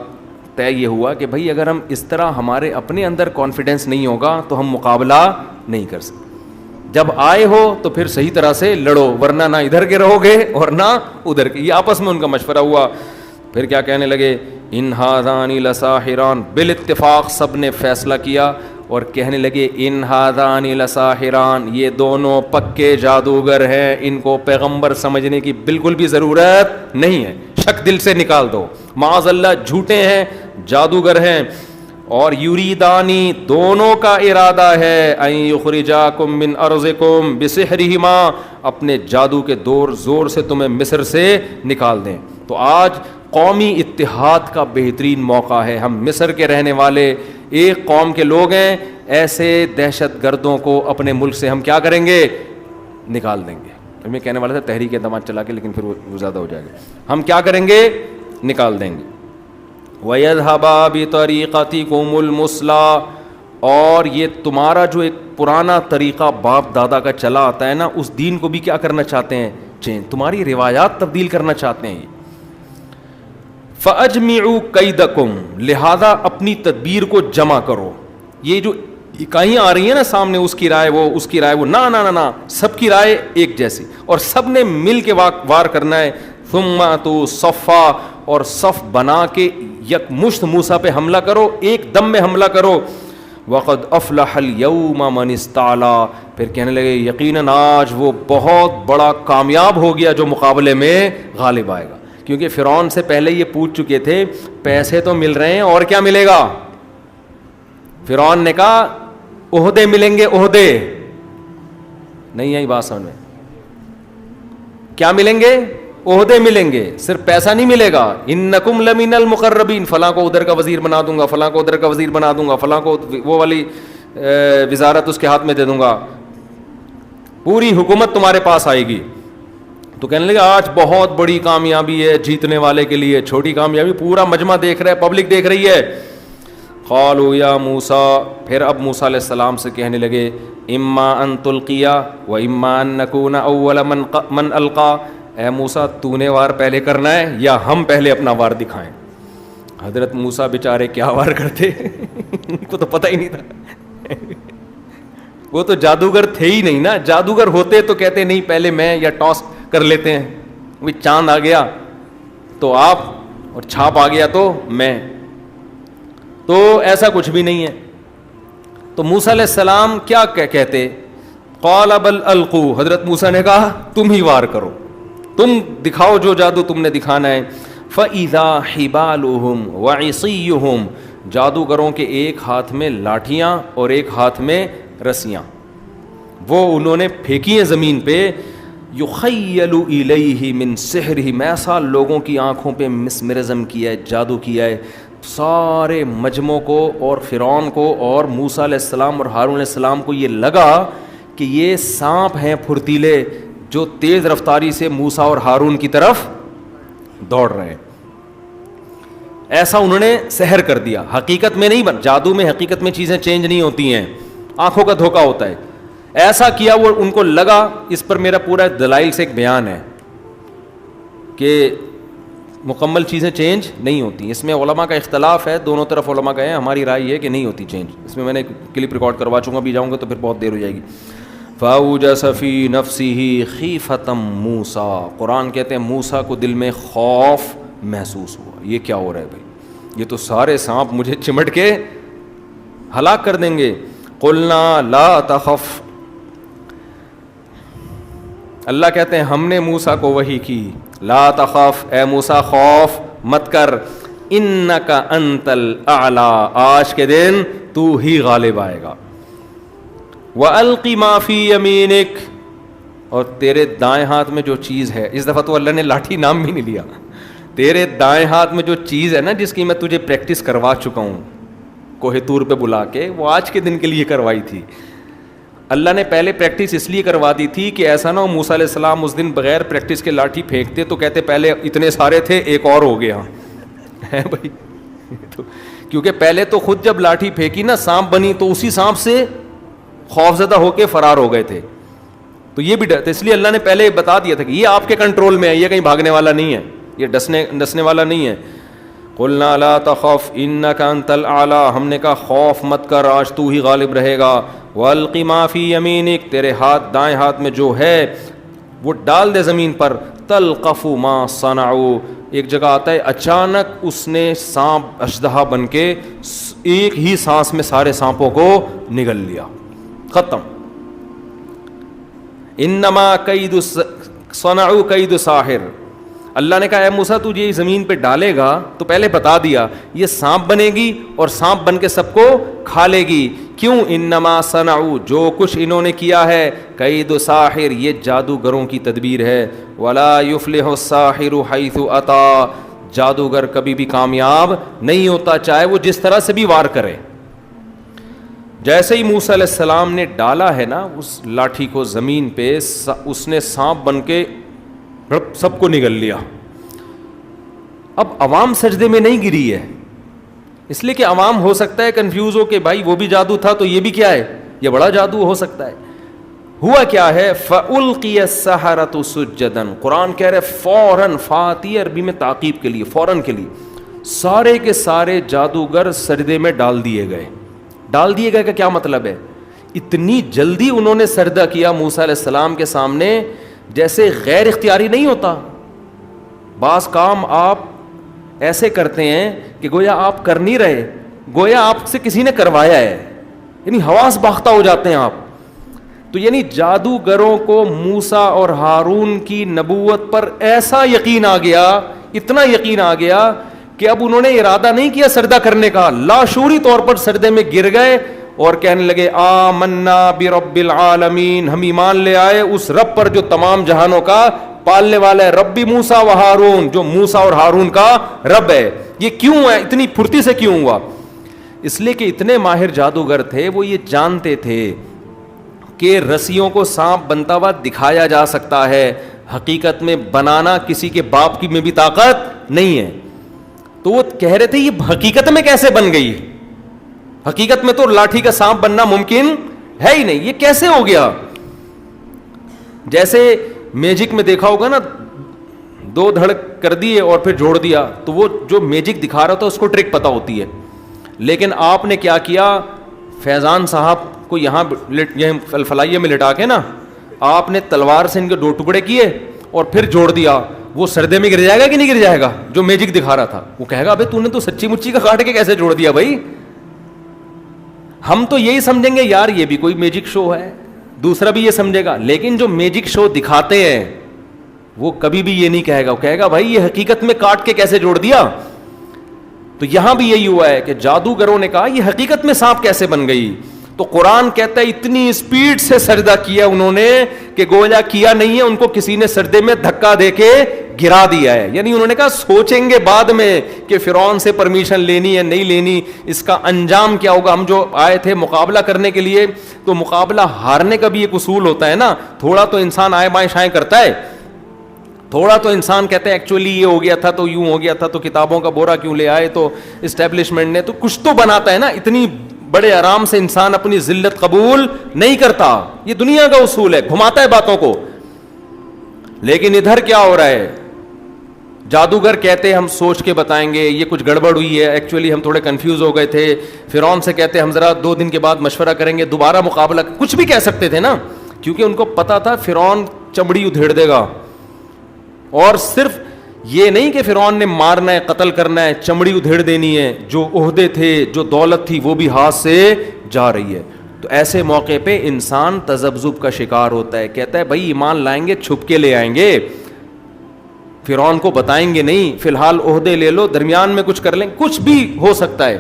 طے یہ ہوا کہ بھائی اگر ہم اس طرح ہمارے اپنے اندر کانفیڈنس نہیں ہوگا تو ہم مقابلہ نہیں کر سکتے. جب آئے ہو تو پھر صحیح طرح سے لڑو, ورنہ نہ ادھر کے رہو گے اور نہ ادھر کے. یہ آپس میں ان کا مشورہ ہوا. پھر کیا کہنے لگے؟ ان ھذان لساحران, بالاتفاق سب نے فیصلہ کیا اور کہنے لگے ان ھذان لساحران, یہ دونوں پکے جادوگر ہیں, ان کو پیغمبر سمجھنے کی بالکل بھی ضرورت نہیں ہے, شک دل سے نکال دو. معاذ اللہ جھوٹے ہیں, جادوگر ہیں. اور یریدانی, دونوں کا ارادہ ہے, ان یخرجاکم من ارضکم بسحرہما, اپنے جادو کے زور سے تمہیں مصر سے نکال دیں. تو آج قومی اتحاد کا بہترین موقع ہے. ہم مصر کے رہنے والے ایک قوم کے لوگ ہیں, ایسے دہشت گردوں کو اپنے ملک سے ہم کیا کریں گے؟ نکال دیں گے. میں کہنے والا تھا تحریک اعتماد چلا کے, لیکن پھر وہ زیادہ ہو جائے گا. ہم کیا کریں گے؟ نکال دیں گے. وَيَذْهَبَا بِطَرِيقَتِكُمُ الْمُثْلَىٰ, اور یہ تمہارا جو ایک پرانا طریقہ باپ دادا کا چلا آتا ہے نا, اس دین کو بھی کیا کرنا چاہتے ہیں؟ چینج, تمہاری روایات تبدیل کرنا چاہتے ہیں. فَأَجْمِعُوا كَيْدَكُمْ, لہذا اپنی تدبیر کو جمع کرو. یہ جو اکائیاں آ رہی ہیں نا سامنے, اس کی رائے وہ, اس کی رائے وہ, نہ سب کی رائے ایک جیسی, اور سب نے مل کے وار کرنا ہے. ثم تو صفا, اور صف بنا کے یک مشت موسیٰ پہ حملہ کرو, ایک دم میں حملہ کرو. وقد افلح اليوم من استعلا, پھر کہنے لگے یقیناً آج وہ بہت بڑا کامیاب ہو گیا جو مقابلے میں غالب آئے گا. کیونکہ فرعون سے پہلے یہ پوچھ چکے تھے پیسے تو مل رہے ہیں اور کیا ملے گا؟ فرعون نے کہا عہدے ملیں گے, عہدے. نہیں آئی بات سمجھ میں؟ کیا ملیں گے؟ عہدے ملیں گے, صرف پیسہ نہیں ملے گا. انکم لمن المقربین, فلاں کو ادھر کا وزیر بنا دوں گا, فلاں کو ادھر کا وزیر بنا دوں گا, فلاں کو وہ والی وزارت اس کے ہاتھ میں دے دوں گا, پوری حکومت تمہارے پاس آئے گی. تو کہنے لگے آج بہت بڑی کامیابی ہے جیتنے والے کے لیے, چھوٹی کامیابی پورا مجمع دیکھ رہا ہے, پبلک دیکھ رہی ہے. قالوا یا موسیٰ, پھر اب موسیٰ علیہ السلام سے کہنے لگے اما ان تلقیا و اما ان نکون اول من القا, اے موسیٰ تو نے وار پہلے کرنا ہے یا ہم پہلے اپنا وار دکھائیں. حضرت موسیٰ بیچارے کیا وار کرتے, ان کو تو پتہ ہی نہیں تھا, وہ تو جادوگر تھے ہی نہیں نا. جادوگر ہوتے تو کہتے نہیں پہلے میں, یا ٹاس کر لیتے ہیں, وہ چاند آ گیا تو آپ, اور چھاپ آ گیا تو میں. تو ایسا کچھ بھی نہیں ہے. تو موسیٰ علیہ السلام کیا کہتے؟ قال بل القوا, حضرت موسیٰ نے کہا تم ہی وار کرو, تم دکھاؤ جو جادو تم نے دکھانا ہے. فَإِذَا حِبَالُهُمْ وَعِصِيُّهُمْ, جادوگروں کے ایک ہاتھ میں لاٹھیاں اور ایک ہاتھ میں رسیاں, وہ انہوں نے پھینکی ہیں زمین پہ. یخیل الیہ من سحرہم, ایسا لوگوں کی آنکھوں پہ مسمرزم کیا ہے, جادو کیا ہے. سارے مجمع کو اور فرعون کو اور موسیٰ علیہ السلام اور ہارون علیہ السلام کو یہ لگا کہ یہ سانپ ہیں پھرتیلے جو تیز رفتاری سے موسیٰ اور ہارون کی طرف دوڑ رہے ہیں. ایسا انہوں نے سحر کر دیا. حقیقت میں نہیں جادو میں حقیقت میں چیزیں چینج نہیں ہوتی ہیں, آنکھوں کا دھوکہ ہوتا ہے. ایسا کیا وہ ان کو لگا. اس پر میرا پورا دلائل سے ایک بیان ہے کہ مکمل چیزیں چینج نہیں ہوتی. اس میں علماء کا اختلاف ہے, دونوں طرف علماء گئے ہیں. ہماری رائے یہ کہ نہیں ہوتی چینج. اس میں نے کلپ ریکارڈ کروا چکا, بھی جاؤں گا تو پھر بہت دیر ہو جائے گی. فَأَوْجَسَ فِي نَفْسِهِ خِيفَةً مُوسَىٰ, قرآن کہتے ہیں موسیٰ کو دل میں خوف محسوس ہوا. یہ کیا ہو رہا ہے بھائی, یہ تو سارے سانپ مجھے چمٹ کے ہلاک کر دیں گے. قُلْنَا لَا تَخَفْ, اللہ کہتے ہیں ہم نے موسیٰ کو وحی کی, لا تخف, اے موسیٰ خوف مت کر, انکا انت الاعلی, آج کے دن تو ہی غالب آئے گا. وَأَلْقِ مَا فِي يَمِينِكَ, اور تیرے دائیں ہاتھ میں جو چیز ہے, اس دفعہ تو اللہ نے لاٹھی نام بھی نہیں لیا, تیرے دائیں ہاتھ میں جو چیز ہے نا جس کی میں تجھے پریکٹس کروا چکا ہوں کوہ طور پہ بلا کے, وہ آج کے دن کے لیے کروائی تھی. اللہ نے پہلے پریکٹس اس لیے کروا دی تھی کہ ایسا نہ ہو موسیٰ علیہ السلام اس دن بغیر پریکٹس کے لاٹھی پھینکتے تو کہتے پہلے اتنے سارے تھے ایک اور ہو گیا ہے بھائی. تو کیونکہ پہلے تو خود جب لاٹھی پھینکی نا سانپ بنی تو اسی سانپ سے خوفزدہ ہو کے فرار ہو گئے تھے. تو یہ بھی ڈر, اس لیے اللہ نے پہلے بتا دیا تھا کہ یہ آپ کے کنٹرول میں ہے, یہ کہیں بھاگنے والا نہیں ہے, یہ ڈسنے والا نہیں ہے. قلنا لا تخف انک انت الاعلی, ہم نے کہا خوف مت کر, آج تو ہی غالب رہے گا. والق ما فی یمینک, تیرے ہاتھ دائیں ہاتھ میں جو ہے وہ ڈال دے زمین پر. تلقف ما صنعوا, ایک جگہ آتا ہے اچانک اس نے سانپ اژدہا بن کے ایک ہی سانس میں سارے سانپوں کو نگل لیا, ختم. انما کید صنعوا کید ساحر, اللہ نے کہا اے موسیٰ تو یہ زمین پہ ڈالے گا تو پہلے بتا دیا یہ سانپ بنے گی اور سانپ بن کے سب کو کھا لے گی. کیوں؟ انما صنعوا, جو کچھ انہوں نے کیا ہے, کید ساحر, یہ جادوگروں کی تدبیر ہے. ولا یفلح الساحر حیث اتی, جادوگر کبھی بھی کامیاب نہیں ہوتا چاہے وہ جس طرح سے بھی وار کرے. جیسے ہی موسیٰ علیہ السلام نے ڈالا ہے نا اس لاٹھی کو زمین پہ, اس نے سانپ بن کے سب کو نگل لیا. اب عوام سجدے میں نہیں گری ہے, اس لیے کہ عوام ہو سکتا ہے کنفیوز ہو کہ بھائی وہ بھی جادو تھا تو یہ بھی کیا ہے, یہ بڑا جادو ہو سکتا ہے. ہوا کیا ہے, فَأُلْقِيَ السَّحَرَةُ سُجَّدًا, قرآن کہہ رہے فوراً, فاتی عربی میں تعقیب کے لیے, فوراً کے لیے, سارے کے سارے جادوگر سجدے میں ڈال دیے گئے. ڈال دیے گئے کا کیا مطلب ہے, اتنی جلدی انہوں نے سجدہ کیا موسیٰ علیہ السلام کے سامنے جیسے غیر اختیاری نہیں ہوتا. بعض کام آپ ایسے کرتے ہیں کہ گویا آپ کر نہیں رہے, گویا آپ سے کسی نے کروایا ہے, یعنی حواس باختہ ہو جاتے ہیں آپ. تو یعنی جادوگروں کو موسیٰ اور ہارون کی نبوت پر ایسا یقین آ گیا, اتنا یقین آ گیا کہ اب انہوں نے ارادہ نہیں کیا سجدہ کرنے کا, لاشعوری طور پر سجدے میں گر گئے اور کہنے لگے آمنا برب العالمین, ہم ایمان لے آئے اس رب پر جو تمام جہانوں کا پالنے والا ہے, ربی موسیٰ و ہارون, جو موسیٰ اور ہارون کا رب ہے. یہ کیوں ہے, اتنی پھرتی سے کیوں ہوا؟ اس لیے کہ اتنے ماہر جادوگر تھے, وہ یہ جانتے تھے کہ رسیوں کو سانپ بنتا ہوا دکھایا جا سکتا ہے, حقیقت میں بنانا کسی کے باپ کی میں بھی طاقت نہیں ہے. تو وہ کہہ رہے تھے یہ حقیقت میں کیسے بن گئی, حقیقت میں تو لاٹھی کا سانپ بننا ممکن ہے ہی نہیں, یہ کیسے ہو گیا؟ جیسے میجک میں دیکھا ہوگا نا, دو دھڑک کر دیے اور پھر جوڑ دیا, تو وہ جو میجک دکھا رہا تھا اس کو ٹرک پتہ ہوتی ہے. لیکن آپ نے کیا کیا, فیضان صاحب کو یہاں فلائیے میں لٹا کے نا آپ نے تلوار سے ان کے 2 ٹکڑے کیے اور پھر جوڑ دیا, وہ سردے میں گر جائے گا کہ نہیں گر جائے گا؟ جو میجک دکھا رہا تھا وہ کہے گا ابے تو نے تو سچی مچی کا کاٹ کے کیسے جوڑ دیا بھائی. ہم تو یہی سمجھیں گے یار یہ بھی کوئی میجک شو ہے, دوسرا بھی یہ سمجھے گا, لیکن جو میجک شو دکھاتے ہیں وہ کبھی بھی یہ نہیں کہے گا, وہ کہے گا بھائی یہ حقیقت میں کاٹ کے کیسے جوڑ دیا. تو یہاں بھی یہی ہوا ہے کہ جادوگروں نے کہا یہ حقیقت میں سانپ کیسے بن گئی. تو قرآن کہتا ہے اتنی اسپیڈ سے سجدہ کیا انہوں نے کہ گویا کیا نہیں ہے, ان کو کسی نے سجدے میں دھکا دے کے گرا دیا ہے. یعنی انہوں نے کہا سوچیں گے بعد میں کہ فرعون سے پرمیشن لینی ہے نہیں لینی, اس کا انجام کیا ہوگا. ہم جو آئے تھے مقابلہ کرنے کے لیے, تو مقابلہ ہارنے کا بھی ایک اصول ہوتا ہے نا. تھوڑا تو انسان آئے بائیں شائیں کرتا ہے, تھوڑا تو انسان کہتے ہیں ایکچولی یہ ہو گیا تھا تو یوں ہو گیا تھا, تو کتابوں کا بورا کیوں لے آئے, تو اسٹیبلشمنٹ نے تو کچھ تو بناتا ہے نا. اتنی بڑے آرام سے انسان اپنی ذلت قبول نہیں کرتا, یہ دنیا کا اصول ہے, گھماتا ہے باتوں کو. لیکن ادھر کیا ہو رہا ہے, جادوگر کہتے ہم سوچ کے بتائیں گے, یہ کچھ گڑبڑ ہوئی ہے, ایکچولی ہم تھوڑے کنفیوز ہو گئے تھے. فرعون سے کہتے ہم ذرا 2 دن کے بعد مشورہ کریں گے, دوبارہ مقابلہ, کچھ بھی کہہ سکتے تھے نا, کیونکہ ان کو پتا تھا فرعون چمڑی ادھیڑ دے گا. اور صرف یہ نہیں کہ فرعون نے مارنا ہے, قتل کرنا ہے, چمڑی ادھیڑ دینی ہے, جو عہدے تھے, جو دولت تھی, وہ بھی ہاتھ سے جا رہی ہے. تو ایسے موقع پہ انسان تذبذب کا شکار ہوتا ہے, کہتا ہے بھائی ایمان لائیں گے چھپ کے لے آئیں گے, فرعون کو بتائیں گے نہیں, فی الحال عہدے لے لو, درمیان میں کچھ کر لیں, کچھ بھی ہو سکتا ہے.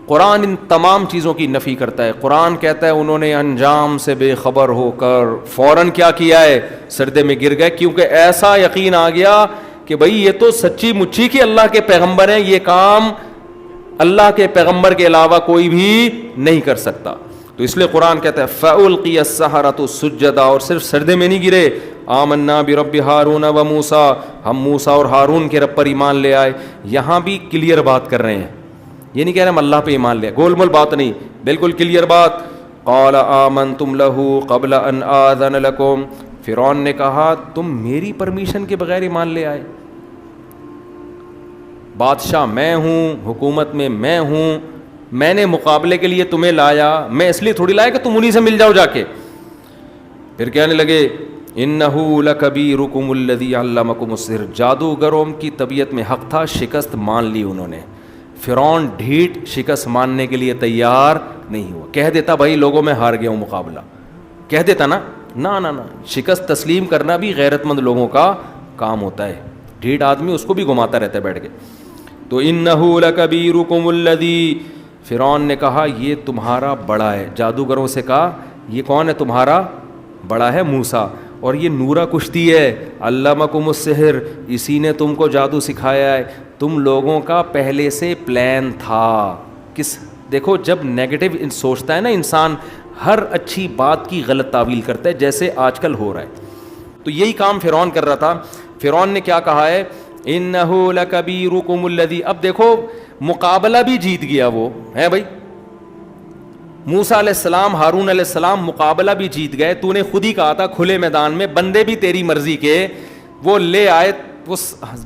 قرآن ان تمام چیزوں کی نفی کرتا ہے. قرآن کہتا ہے انہوں نے انجام سے بے خبر ہو کر فوراً کیا کیا ہے, سردے میں گر گئے, کیونکہ ایسا یقین آ گیا کہ بھائی یہ تو سچی مچی کی اللہ کے پیغمبر ہیں, یہ کام اللہ کے پیغمبر کے علاوہ کوئی بھی نہیں کر سکتا. تو اس لیے قرآن کہتا ہے فَأُلْقِيَ السَّحَرَةُ سُجَّدًا, اور صرف سردے میں نہیں گرے, آمنا برب ہارون و موسیٰ, ہم موسیٰ اور ہارون کے رب پر ایمان لے آئے. یہاں بھی کلیئر بات کر رہے ہیں, یہ نہیں کہہ رہے ہم اللہ پہ ایمان لے, گول مول بات نہیں, بالکل کلیئر بات. قال آمنتم لہ قبل ان آذن لکم, فرعون نے کہا تم میری پرمیشن کے بغیر ایمان لے آئے. بادشاہ میں ہوں, حکومت میں میں ہوں, میں نے مقابلے کے لیے تمہیں لایا, میں اس لیے تھوڑی لایا کہ تم انہی سے مل جاؤ جا کے. پھر کہنے لگے انہ لکبیرکم الذی علمکم السحر, جادوگروں کی طبیعت میں حق تھا, شکست مان لی انہوں نے. فرعون ڈھیٹ شکست ماننے کے لیے تیار نہیں ہوا. کہہ دیتا بھائی لوگوں میں ہار گیا ہوں مقابلہ, کہہ دیتا نا, نہ شکست تسلیم کرنا بھی غیرت مند لوگوں کا کام ہوتا ہے. ڈھیٹ آدمی اس کو بھی گھماتا رہتا ہے بیٹھ کے. تو انہ لکبیرکم الذی, فرعون نے کہا یہ تمہارا بڑا ہے, جادوگروں سے کہا یہ کون ہے تمہارا بڑا ہے, موسیٰ, اور یہ نورا کشتی ہے, علمکم السحر, اسی نے تم کو جادو سکھایا ہے. تم لوگوں کا پہلے سے پلان تھا. کس دیکھو جب نیگیٹو سوچتا ہے نا انسان, ہر اچھی بات کی غلط تعویل کرتا ہے, جیسے آج کل ہو رہا ہے. تو یہی کام فرعون کر رہا تھا. فرعون نے کیا کہا ہے, انہ لکبیرکم الذی, اب دیکھو مقابلہ بھی جیت گیا وہ ہے بھائی, موسیٰ علیہ السلام, ہارون علیہ السلام مقابلہ بھی جیت گئے. تو نے خود ہی کہا تھا کھلے میدان میں, بندے بھی تیری مرضی کے, وہ لے آئے, وہ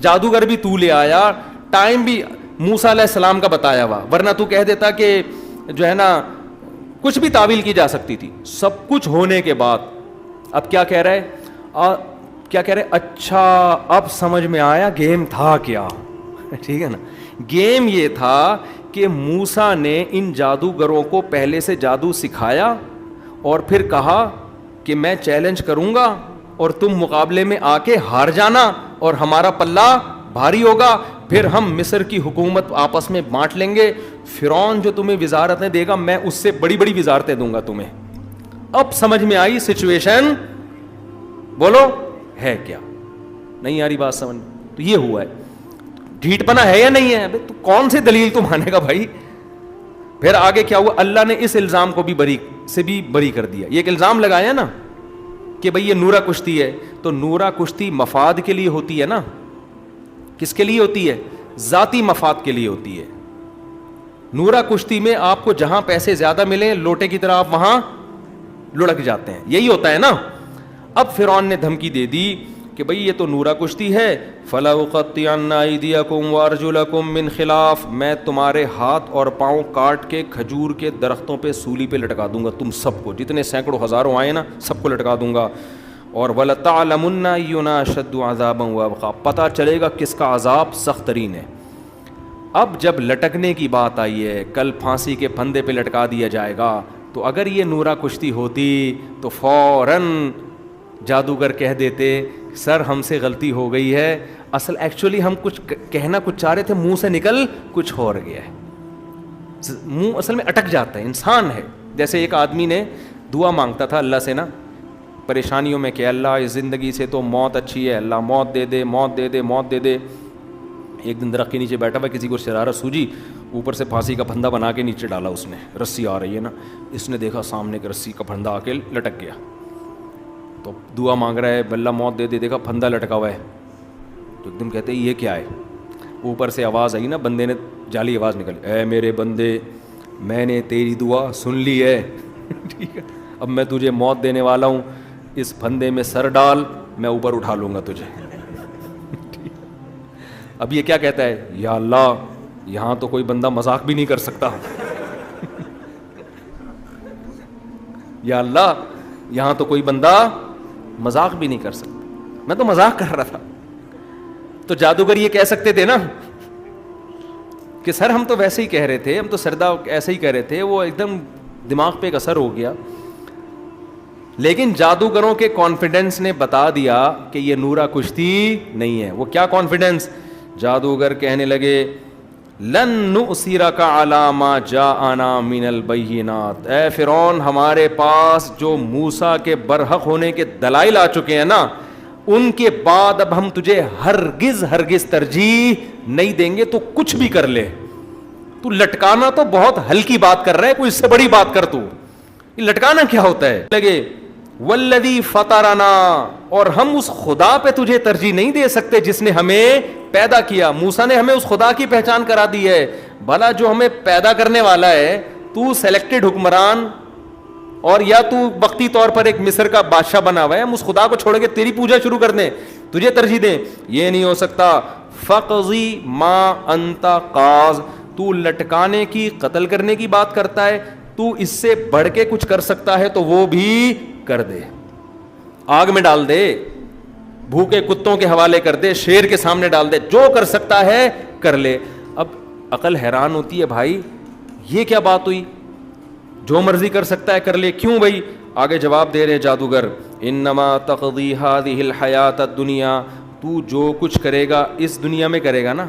جادوگر بھی تو لے آیا, ٹائم بھی موسیٰ علیہ السلام کا بتایا ہوا, ورنہ تو کہہ دیتا کہ جو ہے نا کچھ بھی تعویل کی جا سکتی تھی. سب کچھ ہونے کے بعد اب کیا کہہ رہے, کیا کہہ رہے, اچھا اب سمجھ میں آیا گیم تھا کیا. ٹھیک ہے نا, گیم یہ تھا کہ موسیٰ نے ان جادوگروں کو پہلے سے جادو سکھایا اور پھر کہا کہ میں چیلنج کروں گا اور تم مقابلے میں آ کے ہار جانا اور ہمارا پلہ بھاری ہوگا, پھر ہم مصر کی حکومت آپس میں بانٹ لیں گے. فرعون جو تمہیں وزارتیں دے گا میں اس سے بڑی بڑی وزارتیں دوں گا تمہیں. اب سمجھ میں آئی سچویشن, بولو ہے کیا, نہیں آ رہی بات سمجھ میں. تو یہ ہوا ہے, ڈھیٹ پنا ہے یا نہیں ہے, تو کون سی دلیل تو مانے گا بھائی. پھر آگے کیا ہوا, اللہ نے اس الزام کو بھی بری کر دیا. یہ ایک الزام لگایا نا کہ بھئی یہ نورا کشتی ہے, تو نورا کشتی مفاد کے لیے ہوتی ہے نا. کس کے لیے ہوتی ہے, ذاتی مفاد کے لیے ہوتی ہے. نورا کشتی میں آپ کو جہاں پیسے زیادہ ملیں لوٹے کی طرح آپ وہاں لڑک جاتے ہیں, یہی ہوتا ہے نا. اب فرعون نے دھمکی دے دی کہ بھئی یہ تو نورا کشتی ہے, فَلَأُقَطِّعَنَّ أَيْدِيَكُمْ وَأَرْجُلَكُمْ مِنْ خِلَافٍ, میں تمہارے ہاتھ اور پاؤں کاٹ کے کھجور کے درختوں پہ سولی پہ لٹکا دوں گا, تم سب کو, جتنے سینکڑوں ہزاروں آئے نا سب کو لٹکا دوں گا. اور وَلَتَعْلَمُنَّ أَيُّنَا أَشَدُّ عَذَابًا وَأَبْقَىٰ, پتہ چلے گا کس کا عذاب سخت ترین ہے. اب جب لٹکنے کی بات آئی ہے, کل پھانسی کے پھندے پہ لٹکا دیا جائے گا, تو اگر یہ نورا کشتی ہوتی تو فوراً جادوگر کہہ دیتے سر ہم سے غلطی ہو گئی ہے, ایکچولی ہم کچھ کہنا کچھ چاہ رہے تھے, منہ سے نکل کچھ اور گیا ہے. منہ اصل میں اٹک جاتا ہے, انسان ہے. جیسے ایک آدمی نے دعا مانگتا تھا اللہ سے نا, پریشانیوں میں کہ اللہ اس زندگی سے تو موت اچھی ہے, اللہ موت دے دے, موت دے دے, موت دے دے. ایک دن درخت کے نیچے بیٹھا ہوا, کسی کو شرارت سوجی, اوپر سے پھانسی کا پھندا بنا کے نیچے ڈالا اس نے, رسی آ رہی ہے نا, اس نے دیکھا سامنے کے رسی کا پھندا آ کے لٹک گیا, تو دعا مانگ رہا ہے اللہ موت دے دے, دیکھا پھندا لٹکا ہوا ہے, تو ایک دم کہتے ہیں یہ کیا ہے, اوپر سے آواز آئی نا, بندے نے جعلی آواز نکلی, اے میرے بندے میں نے تیری دعا سن لی ہے, ٹھیک ہے, اب میں تجھے موت دینے والا ہوں, اس پھندے میں سر ڈال, میں اوپر اٹھا لوں گا تجھے. اب یہ کیا کہتا ہے, یا اللہ یہاں تو کوئی بندہ مذاق بھی نہیں کر سکتا, یا اللہ یہاں تو کوئی بندہ مذاق بھی نہیں کر سکتا, میں تو مذاق کر رہا تھا. تو جادوگر یہ کہہ سکتے تھے نا کہ سر ہم تو ویسے ہی کہہ رہے تھے, ہم تو سردا ایسے ہی کہہ رہے تھے, وہ ایک دم دماغ پہ ایک اثر ہو گیا. لیکن جادوگروں کے کانفیڈنس نے بتا دیا کہ یہ نورا کشتی نہیں ہے. وہ کیا کانفیڈنس, جادوگر کہنے لگے لن نؤثرک علی ما جاءنا من البینات, اے فرعون ہمارے پاس جو موسیٰ کے برحق ہونے کے دلائل آ چکے ہیں نا, ان کے بعد اب ہم تجھے ہرگز ترجیح نہیں دیں گے, تو کچھ بھی کر لے. تو لٹکانا تو بہت ہلکی بات کر رہا ہے, کوئی اس سے بڑی بات کر. تو یہ لٹکانا کیا ہوتا ہے, لگے والذی فطرنا, اور ہم اس خدا پہ تجھے ترجیح نہیں دے سکتے جس نے ہمیں پیدا کیا. موسیٰ نے ہمیں اس خدا کی پہچان کرا دی ہے, بھلا جو ہمیں پیدا کرنے والا ہے, تو سلیکٹڈ حکمران اور یا تو وقتی طور پر ایک مصر کا بادشاہ بنا ہوا ہے, ہم اس خدا کو چھوڑ کے تیری پوجا شروع کر دیں, تجھے ترجیح دیں, یہ نہیں ہو سکتا. فقضی ما انت قاض, تو لٹکانے کی, قتل کرنے کی بات کرتا ہے, تو اس سے بڑھ کے کچھ کر سکتا ہے تو وہ بھی کر دے, آگ میں ڈال دے, بھوکے کتوں کے حوالے کر دے, شیر کے سامنے ڈال دے, جو کر سکتا ہے کر لے. اب عقل حیران ہوتی ہے, بھائی یہ کیا بات ہوئی, جو مرضی کر سکتا ہے کر لے, کیوں بھائی؟ آگے جواب دے رہے جادوگر, انما تقضی هذه الحیات الدنیا, تو جو کچھ کرے گا اس دنیا میں کرے گا نا,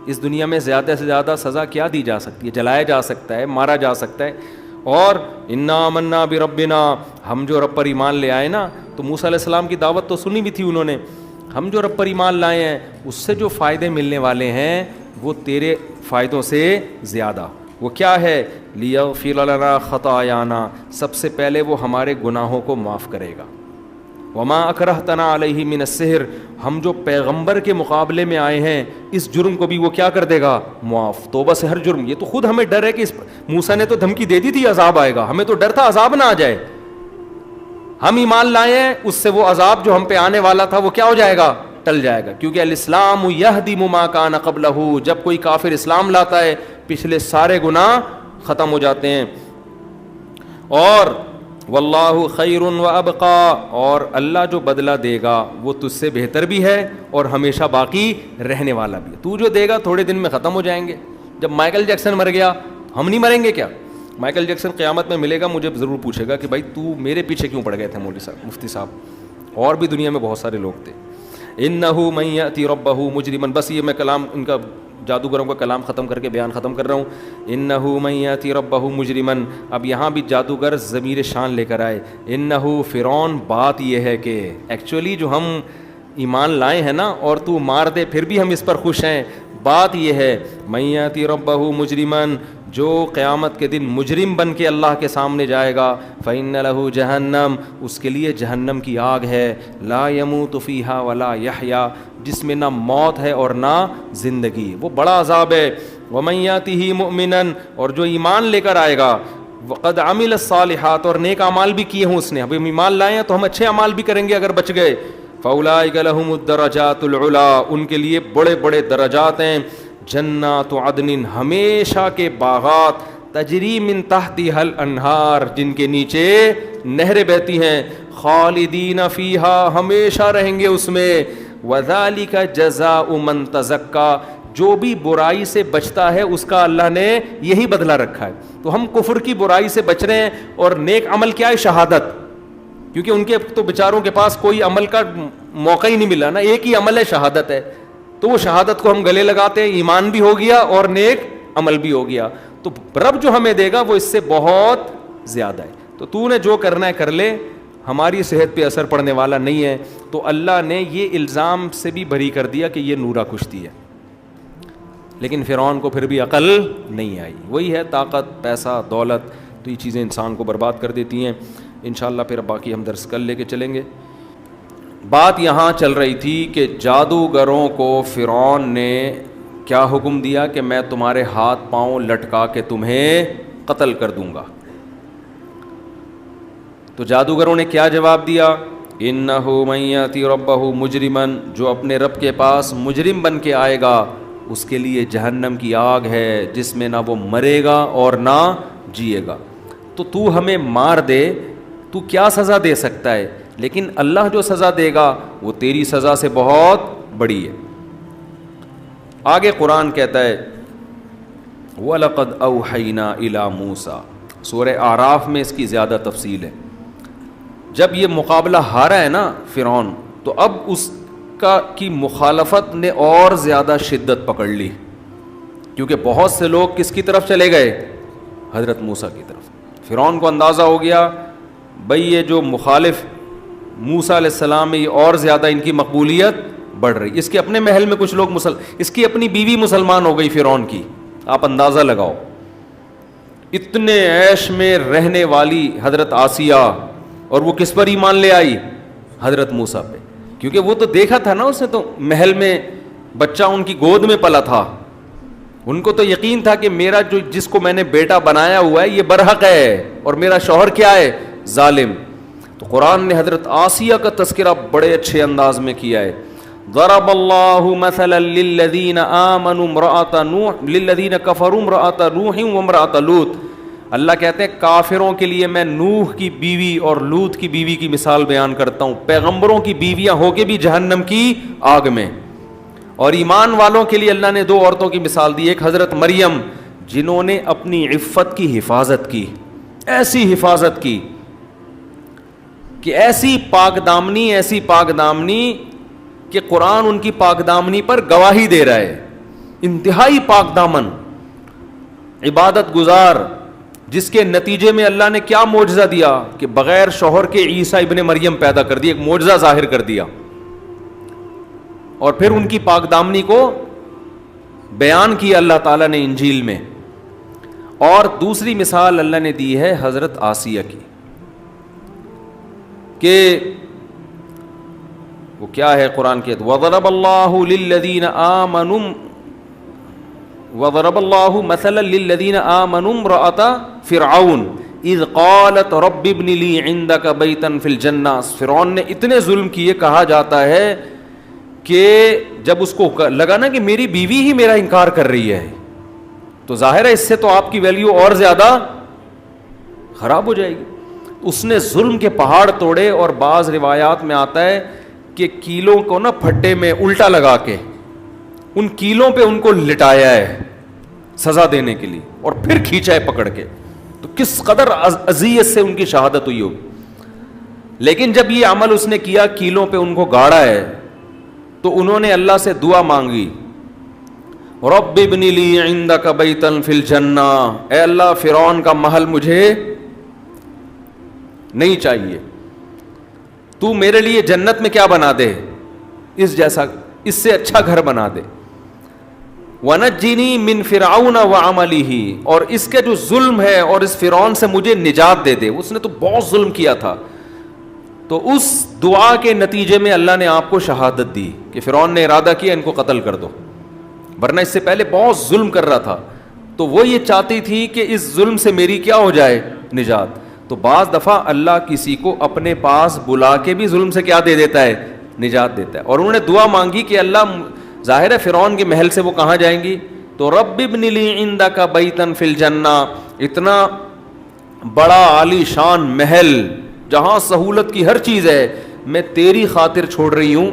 اس دنیا میں زیادہ سے زیادہ سزا کیا دی جا سکتی ہے, جلایا جا سکتا ہے, مارا جا سکتا ہے. اور انا آمنا بربنا, ہم جو رب پر ایمان لے آئے نا, تو موسیٰ علیہ السلام کی دعوت تو سنی بھی تھی انہوں نے, ہم جو رب پر ایمان لائے ہیں اس سے جو فائدے ملنے والے ہیں وہ تیرے فائدوں سے زیادہ. وہ کیا ہے, لیغفر لنا خطایانا, سب سے پہلے وہ ہمارے گناہوں کو معاف کرے گا. وما اکرہتنا علیہ من السحر, ہم جو پیغمبر کے مقابلے میں آئے ہیں اس جرم کو بھی وہ کیا کر دے گا, معاف. توبہ سے ہر جرم, یہ تو خود ہمیں ڈر ہے کہ موسیٰ نے تو دھمکی دے دی تھی عذاب آئے گا, ہمیں تو ڈر تھا عذاب نہ آ جائے. ہم ایمان لائے ہیں, اس سے وہ عذاب جو ہم پہ آنے والا تھا وہ کیا ہو جائے گا, ٹل جائے گا. کیونکہ الاسلام یہدم ما کان قبلہ, جب کوئی کافر اسلام لاتا ہے پچھلے سارے گناہ ختم ہو جاتے ہیں. اور واللہ خیر و ابقا, اور اللہ جو بدلہ دے گا وہ تجھ سے بہتر بھی ہے اور ہمیشہ باقی رہنے والا بھی ہے. تو جو دے گا تھوڑے دن میں ختم ہو جائیں گے. جب مائیکل جیکسن مر گیا, ہم نہیں مریں گے کیا؟ مائیکل جیکسن قیامت میں ملے گا, مجھے ضرور پوچھے گا کہ بھائی تو میرے پیچھے کیوں پڑ گئے تھے مولوی صاحب, مفتی صاحب, اور بھی دنیا میں بہت سارے لوگ تھے. انہ من یأتی ربہ مجرما, بس یہ میں کلام ان کا جادوگروں کا کلام ختم کر کے بیان ختم کر رہا ہوں. انہ من یأتی ربہ مجرما, اب یہاں بھی جادوگر ضمیر شان لے کر آئے. انہ فرعون, بات یہ ہے کہ ایکچولی جو ہم ایمان لائے ہیں نا اور تو مار دے پھر بھی ہم اس پر خوش ہیں, بات یہ ہے من یأتی ربہ مجرما, جو قیامت کے دن مجرم بن کے اللہ کے سامنے جائے گا, فإن لہ جہنم, اس کے لیے جہنم کی آگ ہے, لا یموت فیہا ولا یحیا, جس میں نہ موت ہے اور نہ زندگی, وہ بڑا عذاب ہے. ومن یأتہ مؤمنا, اور جو ایمان لے کر آئے گا, وقد عمل الصالحات, اور نیک اعمال بھی کیے ہوں اس نے, اب ہم ایمان لائے ہیں تو ہم اچھے اعمال بھی کریں گے اگر بچ گئے. فاولئک لہم الدرجات العلی, ان کے لیے بڑے بڑے درجات ہیں. جنات عدن, ہمیشہ کے باغات, تجری من تحتها الانہار, جن کے نیچے نہریں بہتی ہیں. خالدین فیہا, ہمیشہ رہیں گے اس میں. وذالک جزاء من تزکا, جو بھی برائی سے بچتا ہے اس کا اللہ نے یہی بدلہ رکھا ہے. تو ہم کفر کی برائی سے بچ رہے ہیں, اور نیک عمل کیا ہے, شہادت, کیونکہ ان کے تو بیچاروں کے پاس کوئی عمل کا موقع ہی نہیں ملا نا, ایک ہی عمل ہے, شہادت ہے. تو وہ شہادت کو ہم گلے لگاتے ہیں, ایمان بھی ہو گیا اور نیک عمل بھی ہو گیا. تو رب جو ہمیں دے گا وہ اس سے بہت زیادہ ہے. تو نے جو کرنا ہے کر لے, ہماری صحت پہ اثر پڑنے والا نہیں ہے. تو اللہ نے یہ الزام سے بھی بری کر دیا کہ یہ نورا کشتی ہے. لیکن فرعون کو پھر بھی عقل نہیں آئی. وہی ہے طاقت, پیسہ, دولت, تو یہ چیزیں انسان کو برباد کر دیتی ہیں. انشاءاللہ پھر باقی ہم درس کل لے کے چلیں گے. بات یہاں چل رہی تھی کہ جادوگروں کو فرعون نے کیا حکم دیا کہ میں تمہارے ہاتھ پاؤں لٹکا کے تمہیں قتل کر دوں گا. تو جادوگروں نے کیا جواب دیا؟ اِنَّهُ مَن يَأْتِ رَبَّهُ مُجْرِمًا, جو اپنے رب کے پاس مجرم بن کے آئے گا اس کے لیے جہنم کی آگ ہے جس میں نہ وہ مرے گا اور نہ جیے گا. تو ہمیں مار دے, تو کیا سزا دے سکتا ہے؟ لیکن اللہ جو سزا دے گا وہ تیری سزا سے بہت بڑی ہے. آگے قرآن کہتا ہے وَلَقَدْ أَوْحَيْنَا إِلَى مُوسَى, سورہ اعراف میں اس کی زیادہ تفصیل ہے. جب یہ مقابلہ ہارا ہے نا فرعون, تو اب اس کی مخالفت نے اور زیادہ شدت پکڑ لی, کیونکہ بہت سے لوگ کس کی طرف چلے گئے؟ حضرت موسیٰ کی طرف. فرعون کو اندازہ ہو گیا بھئی یہ جو مخالف موسیٰ علیہ السلام, یہ اور زیادہ ان کی مقبولیت بڑھ رہی. اس کے اپنے محل میں کچھ لوگ اس کی اپنی بیوی مسلمان ہو گئی فرعون کی. آپ اندازہ لگاؤ, اتنے عیش میں رہنے والی حضرت آسیہ, اور وہ کس پر ایمان لے آئی؟ حضرت موسیٰ پہ. کیونکہ وہ تو دیکھا تھا نا اس نے, تو محل میں بچہ ان کی گود میں پلا تھا, ان کو تو یقین تھا کہ میرا جس کو میں نے بیٹا بنایا ہوا ہے یہ برحق ہے, اور میرا شوہر کیا ہے؟ ظالم. تو قرآن نے حضرت آسیہ کا تذکرہ بڑے اچھے انداز میں کیا ہے. ضرب اللہ مثلا للذین آمنوا امرأۃ نوح للذین کفروا امرأۃ نوح وامرأۃ لوط. اللہ کہتے ہیں کافروں کے لیے میں نوح کی بیوی اور لوط کی بیوی کی مثال بیان کرتا ہوں. پیغمبروں کی بیویاں ہو کے بھی جہنم کی آگ میں. اور ایمان والوں کے لیے اللہ نے دو عورتوں کی مثال دی. ایک حضرت مریم جنہوں نے اپنی عفت کی حفاظت کی, ایسی حفاظت کی کہ ایسی پاک دامنی کہ قرآن ان کی پاک دامنی پر گواہی دے رہا ہے. انتہائی پاک دامن, عبادت گزار, جس کے نتیجے میں اللہ نے کیا معجزہ دیا کہ بغیر شوہر کے عیسیٰ ابن مریم پیدا کر دیا, ایک معجزہ ظاہر کر دیا. اور پھر ان کی پاک دامنی کو بیان کیا اللہ تعالیٰ نے انجیل میں. اور دوسری مثال اللہ نے دی ہے حضرت آسیہ کی, کہ وہ کیا ہے قرآن کے وَضَرَبَ اللَّهُ لِلَّذِينَ آمَنُوا وَضَرَبَ اللَّهُ مَثَلًا لِلَّذِينَ آمَنُوا امْرَأَةَ فِرْعَوْنَ اِذْ قَالَتْ رَبِّ ابْنِ لِي عِندَكَ بَيْتًا فِي الْجَنَّةِ. فرعون نے اتنے ظلم کیے, کہا جاتا ہے کہ جب اس کو لگا نا کہ میری بیوی ہی میرا انکار کر رہی ہے, تو ظاہر ہے اس سے تو آپ کی ویلیو اور زیادہ خراب ہو جائے گی. اس نے ظلم کے پہاڑ توڑے, اور بعض روایات میں آتا ہے کہ کیلوں کو نا پھٹے میں الٹا لگا کے ان کیلوں پہ ان کو لٹایا ہے سزا دینے کے لیے, اور پھر کھینچا ہے پکڑ کے. تو کس قدر اذیت سے ان کی شہادت ہوئی ہوگی. لیکن جب یہ عمل اس نے کیا, کیلوں پہ ان کو گاڑا ہے, تو انہوں نے اللہ سے دعا مانگی رب ابن لی عندک بیتا فی الجنہ, اے اللہ فرعون کا محل مجھے نہیں چاہیے, تو میرے لیے جنت میں کیا بنا دے, اس جیسا, اس سے اچھا گھر بنا دے. وَنَجِّنِي مِن فِرْعَوْنَ وَعَمَلِهِ, اور اس کے جو ظلم ہے اور اس فرعون سے مجھے نجات دے دے. اس نے تو بہت ظلم کیا تھا. تو اس دعا کے نتیجے میں اللہ نے آپ کو شہادت دی کہ فرعون نے ارادہ کیا ان کو قتل کر دو, ورنہ اس سے پہلے بہت ظلم کر رہا تھا. تو وہ یہ چاہتی تھی کہ اس ظلم سے میری کیا ہو جائے, نجات. تو بعض دفعہ اللہ کسی کو اپنے پاس بلا کے بھی ظلم سے کیا دے دیتا ہے, نجات دیتا ہے. اور انہوں نے دعا مانگی کہ اللہ, ظاہر ہے فرعون کے محل سے وہ کہاں جائیں گی, تو رب ابن لی عندک بیتا فی الجنہ, اتنا بڑا عالی شان محل جہاں سہولت کی ہر چیز ہے, میں تیری خاطر چھوڑ رہی ہوں,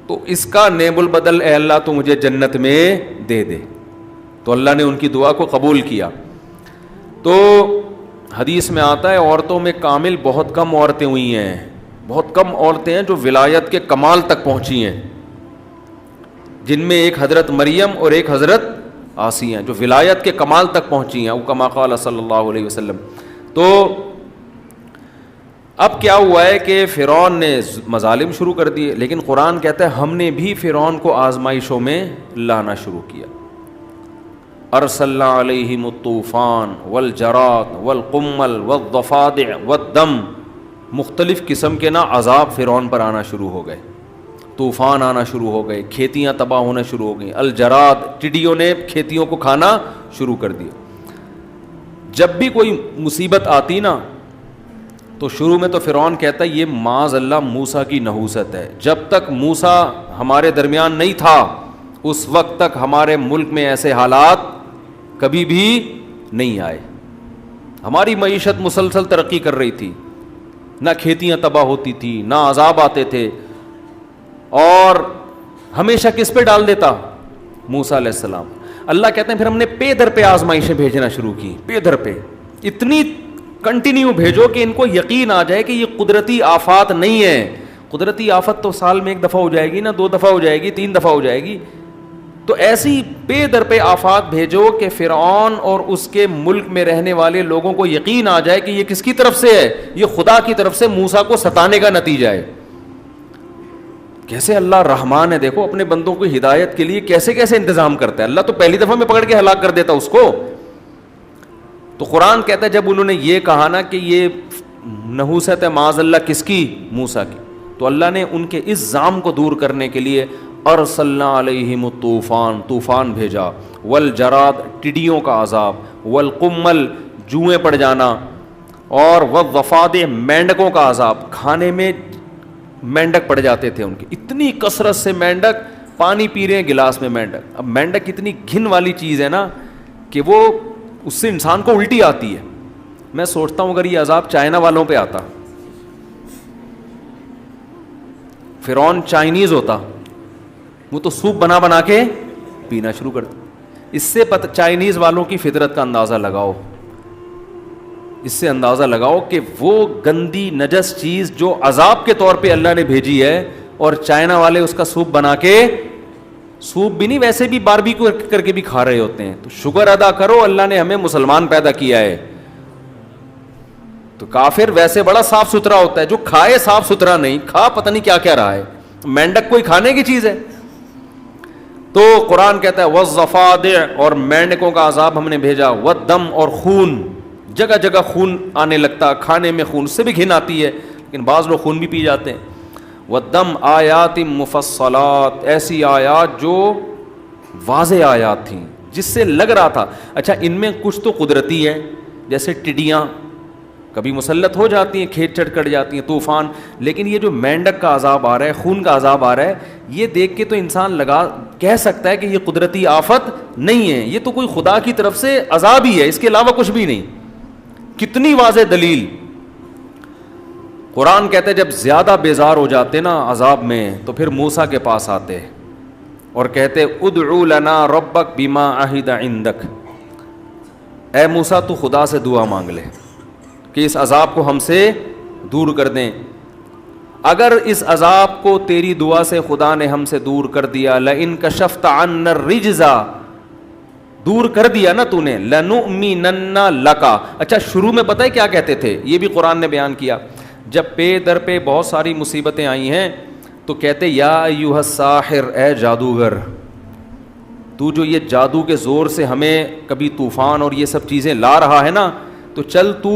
تو اس کا نیب البدل اے اللہ تو مجھے جنت میں دے دے. تو اللہ نے ان کی دعا کو قبول کیا. تو حدیث میں آتا ہے عورتوں میں کامل بہت کم عورتیں ہوئی ہیں, بہت کم عورتیں ہیں جو ولایت کے کمال تک پہنچی ہیں, جن میں ایک حضرت مریم اور ایک حضرت آسیہ ہیں جو ولایت کے کمال تک پہنچی ہیں, وہ کما قال صلی اللہ علیہ وسلم. تو اب کیا ہوا ہے کہ فرعون نے مظالم شروع کر دیے، لیکن قرآن کہتا ہے ہم نے بھی فرعون کو آزمائشوں میں لانا شروع کیا. ارسلنا علیہم الطوفان والجراد والقمل والضفادع والدم، مختلف قسم کے عذاب فرعون پر آنا شروع ہو گئے. طوفان آنا شروع ہو گئے، کھیتیاں تباہ ہونا شروع ہو گئیں. الجراد، ٹڈیوں نے کھیتیوں کو کھانا شروع کر دیا. جب بھی کوئی مصیبت آتی نا تو شروع میں تو فرعون کہتا ہے یہ معاذ اللہ موسیٰ کی نحوست ہے. جب تک موسیٰ ہمارے درمیان نہیں تھا اس وقت تک ہمارے ملک میں ایسے حالات کبھی بھی نہیں آئے. ہماری معیشت مسلسل ترقی کر رہی تھی، نہ کھیتیاں تباہ ہوتی تھی، نہ عذاب آتے تھے. اور ہمیشہ کس پہ ڈال دیتا؟ موسیٰ علیہ السلام. اللہ کہتے ہیں پھر ہم نے پے در پہ آزمائشیں بھیجنا شروع کی، پے در پہ اتنی کنٹینیو بھیجو کہ ان کو یقین آ جائے کہ یہ قدرتی آفات نہیں ہے. قدرتی آفت تو سال میں 1 دفعہ ہو جائے گی نا، 2 دفعہ ہو جائے گی، 3 دفعہ ہو جائے گی. تو ایسی پے در پہ آفات بھیجو کہ فرعون اور اس کے ملک میں رہنے والے لوگوں کو یقین آ جائے کہ یہ کس کی طرف سے ہے؟ یہ خدا کی طرف سے موسیٰ کو ستانے کا نتیجہ ہے. کیسے اللہ رحمان ہے، دیکھو اپنے بندوں کو ہدایت کے لیے کیسے کیسے انتظام کرتا ہے. اللہ تو پہلی دفعہ میں پکڑ کے ہلاک کر دیتا اس کو. تو قرآن کہتا ہے جب انہوں نے یہ کہا نا کہ یہ نحوست ہے معاذ اللہ کس کی؟ موسیٰ کی، تو اللہ نے ان کے اس ظام کو دور کرنے کے لیے ارسلنا علیہم الطوفان، طوفان بھیجا، والجراد، ٹڈیوں کا عذاب، والقمل، جوئیں پڑ جانا، اور والضفادع، مینڈکوں کا عذاب. کھانے میں مینڈک پڑ جاتے تھے ان کی، اتنی کثرت سے مینڈک، پانی پی رہے ہیں گلاس میں مینڈک. اب مینڈک اتنی گھن والی چیز ہے نا کہ وہ اس سے انسان کو الٹی آتی ہے. میں سوچتا ہوں اگر یہ عذاب چائنا والوں پہ آتا، فرعون چائنیز ہوتا، وہ تو سوپ بنا بنا کے پینا شروع کرتا. اس سے چائنیز والوں کی فطرت کا اندازہ لگاؤ، اس سے اندازہ لگاؤ کہ وہ گندی نجس چیز جو عذاب کے طور پہ اللہ نے بھیجی ہے، اور چائنا والے اس کا سوپ بنا کے، سوپ بھی نہیں ویسے بھی باربیکیو کر کے بھی کھا رہے ہوتے ہیں. تو شکر ادا کرو اللہ نے ہمیں مسلمان پیدا کیا ہے. تو کافر ویسے بڑا صاف ستھرا ہوتا ہے، جو کھائے صاف ستھرا نہیں، کھا پتہ نہیں کیا کیا رہا ہے. مینڈک کوئی کھانے کی چیز ہے؟ تو قرآن کہتا ہے والضفادع، اور مینڈکوں کا عذاب ہم نے بھیجا، والدم، اور خون، جگہ جگہ خون آنے لگتا. کھانے میں خون سے بھی گھن آتی ہے لیکن بعض لوگ خون بھی پی جاتے ہیں. والدم آیات مفصلات، ایسی آیات جو واضح آیات تھیں جس سے لگ رہا تھا اچھا ان میں کچھ تو قدرتی ہے، جیسے ٹڈیاں کبھی مسلط ہو جاتی ہیں، کھیت چٹ کٹ جاتی ہیں، طوفان. لیکن یہ جو مینڈک کا عذاب آ رہا ہے، خون کا عذاب آ رہا ہے، یہ دیکھ کے تو انسان کہہ سکتا ہے کہ یہ قدرتی آفت نہیں ہے، یہ تو کوئی خدا کی طرف سے عذاب ہی ہے، اس کے علاوہ کچھ بھی نہیں. کتنی واضح دلیل. قرآن کہتے جب زیادہ بیزار ہو جاتے نا عذاب میں تو پھر موسیٰ کے پاس آتے اور کہتے ادعو لنا ربک بما عہد عندک، اے موسیٰ تو خدا سے دعا مانگ لے کہ اس عذاب کو ہم سے دور کر دیں. اگر اس عذاب کو تیری دعا سے خدا نے ہم سے دور کر دیا، لئن کشفت عنا الرجز، دور کر دیا نا تو نے، لنؤمنن لکا. اچھا شروع میں پتہ ہے کیا کہتے تھے؟ یہ بھی قرآن نے بیان کیا. جب پے در پہ بہت ساری مصیبتیں آئی ہیں تو کہتے یا ایھا الساحر، اے جادوگر، تو جو یہ جادو کے زور سے ہمیں کبھی طوفان اور یہ سب چیزیں لا رہا ہے نا، تو چل تو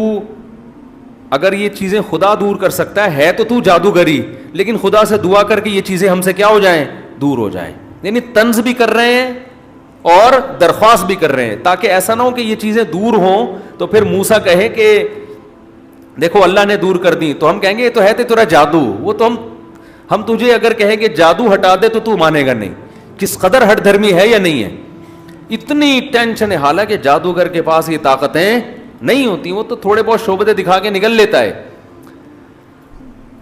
اگر یہ چیزیں خدا دور کر سکتا ہے تو جادوگری، لیکن خدا سے دعا کر کے یہ چیزیں ہم سے کیا ہو جائیں؟ دور ہو جائیں. یعنی طنز بھی کر رہے ہیں اور درخواست بھی کر رہے ہیں تاکہ ایسا نہ ہو کہ یہ چیزیں دور ہوں تو پھر موسیٰ کہے کہ دیکھو اللہ نے دور کر دی، تو ہم کہیں گے یہ تو ہے تیرا جادو. وہ تو ہم تجھے اگر کہیں کہ جادو ہٹا دے تو مانے گا نہیں. کس قدر ہٹ دھرمی ہے یا نہیں ہے. اتنی ٹینشن ہے، حالانکہ جادوگر کے پاس یہ طاقتیں نہیں ہوتی، وہ تو تھوڑے بہت شعبدے دکھا کے نکل لیتا ہے.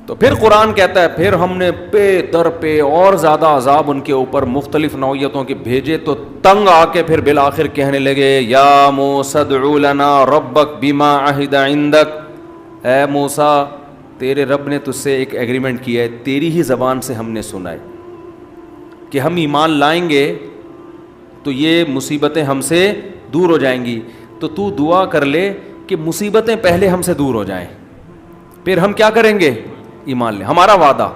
تو پھر قرآن کہتا ہے پھر ہم نے پے در پہ اور زیادہ عذاب ان کے اوپر مختلف نوعیتوں کے بھیجے، تو تنگ آ کے پھر بالآخر کہنے لگے یا موسیٰ ادع لنا ربک بما عہد عندک، اے موسیٰ تیرے رب نے تجھ سے ایک ایگریمنٹ کیا ہے، تیری ہی زبان سے ہم نے سنا ہے کہ ہم ایمان لائیں گے تو یہ مصیبتیں ہم سے دور ہو جائیں گی. تو دعا کر لے کہ مصیبتیں پہلے ہم سے دور ہو جائیں. پھر ہم کیا کریں گے؟ ایمان لیں. ہمارا وعدہ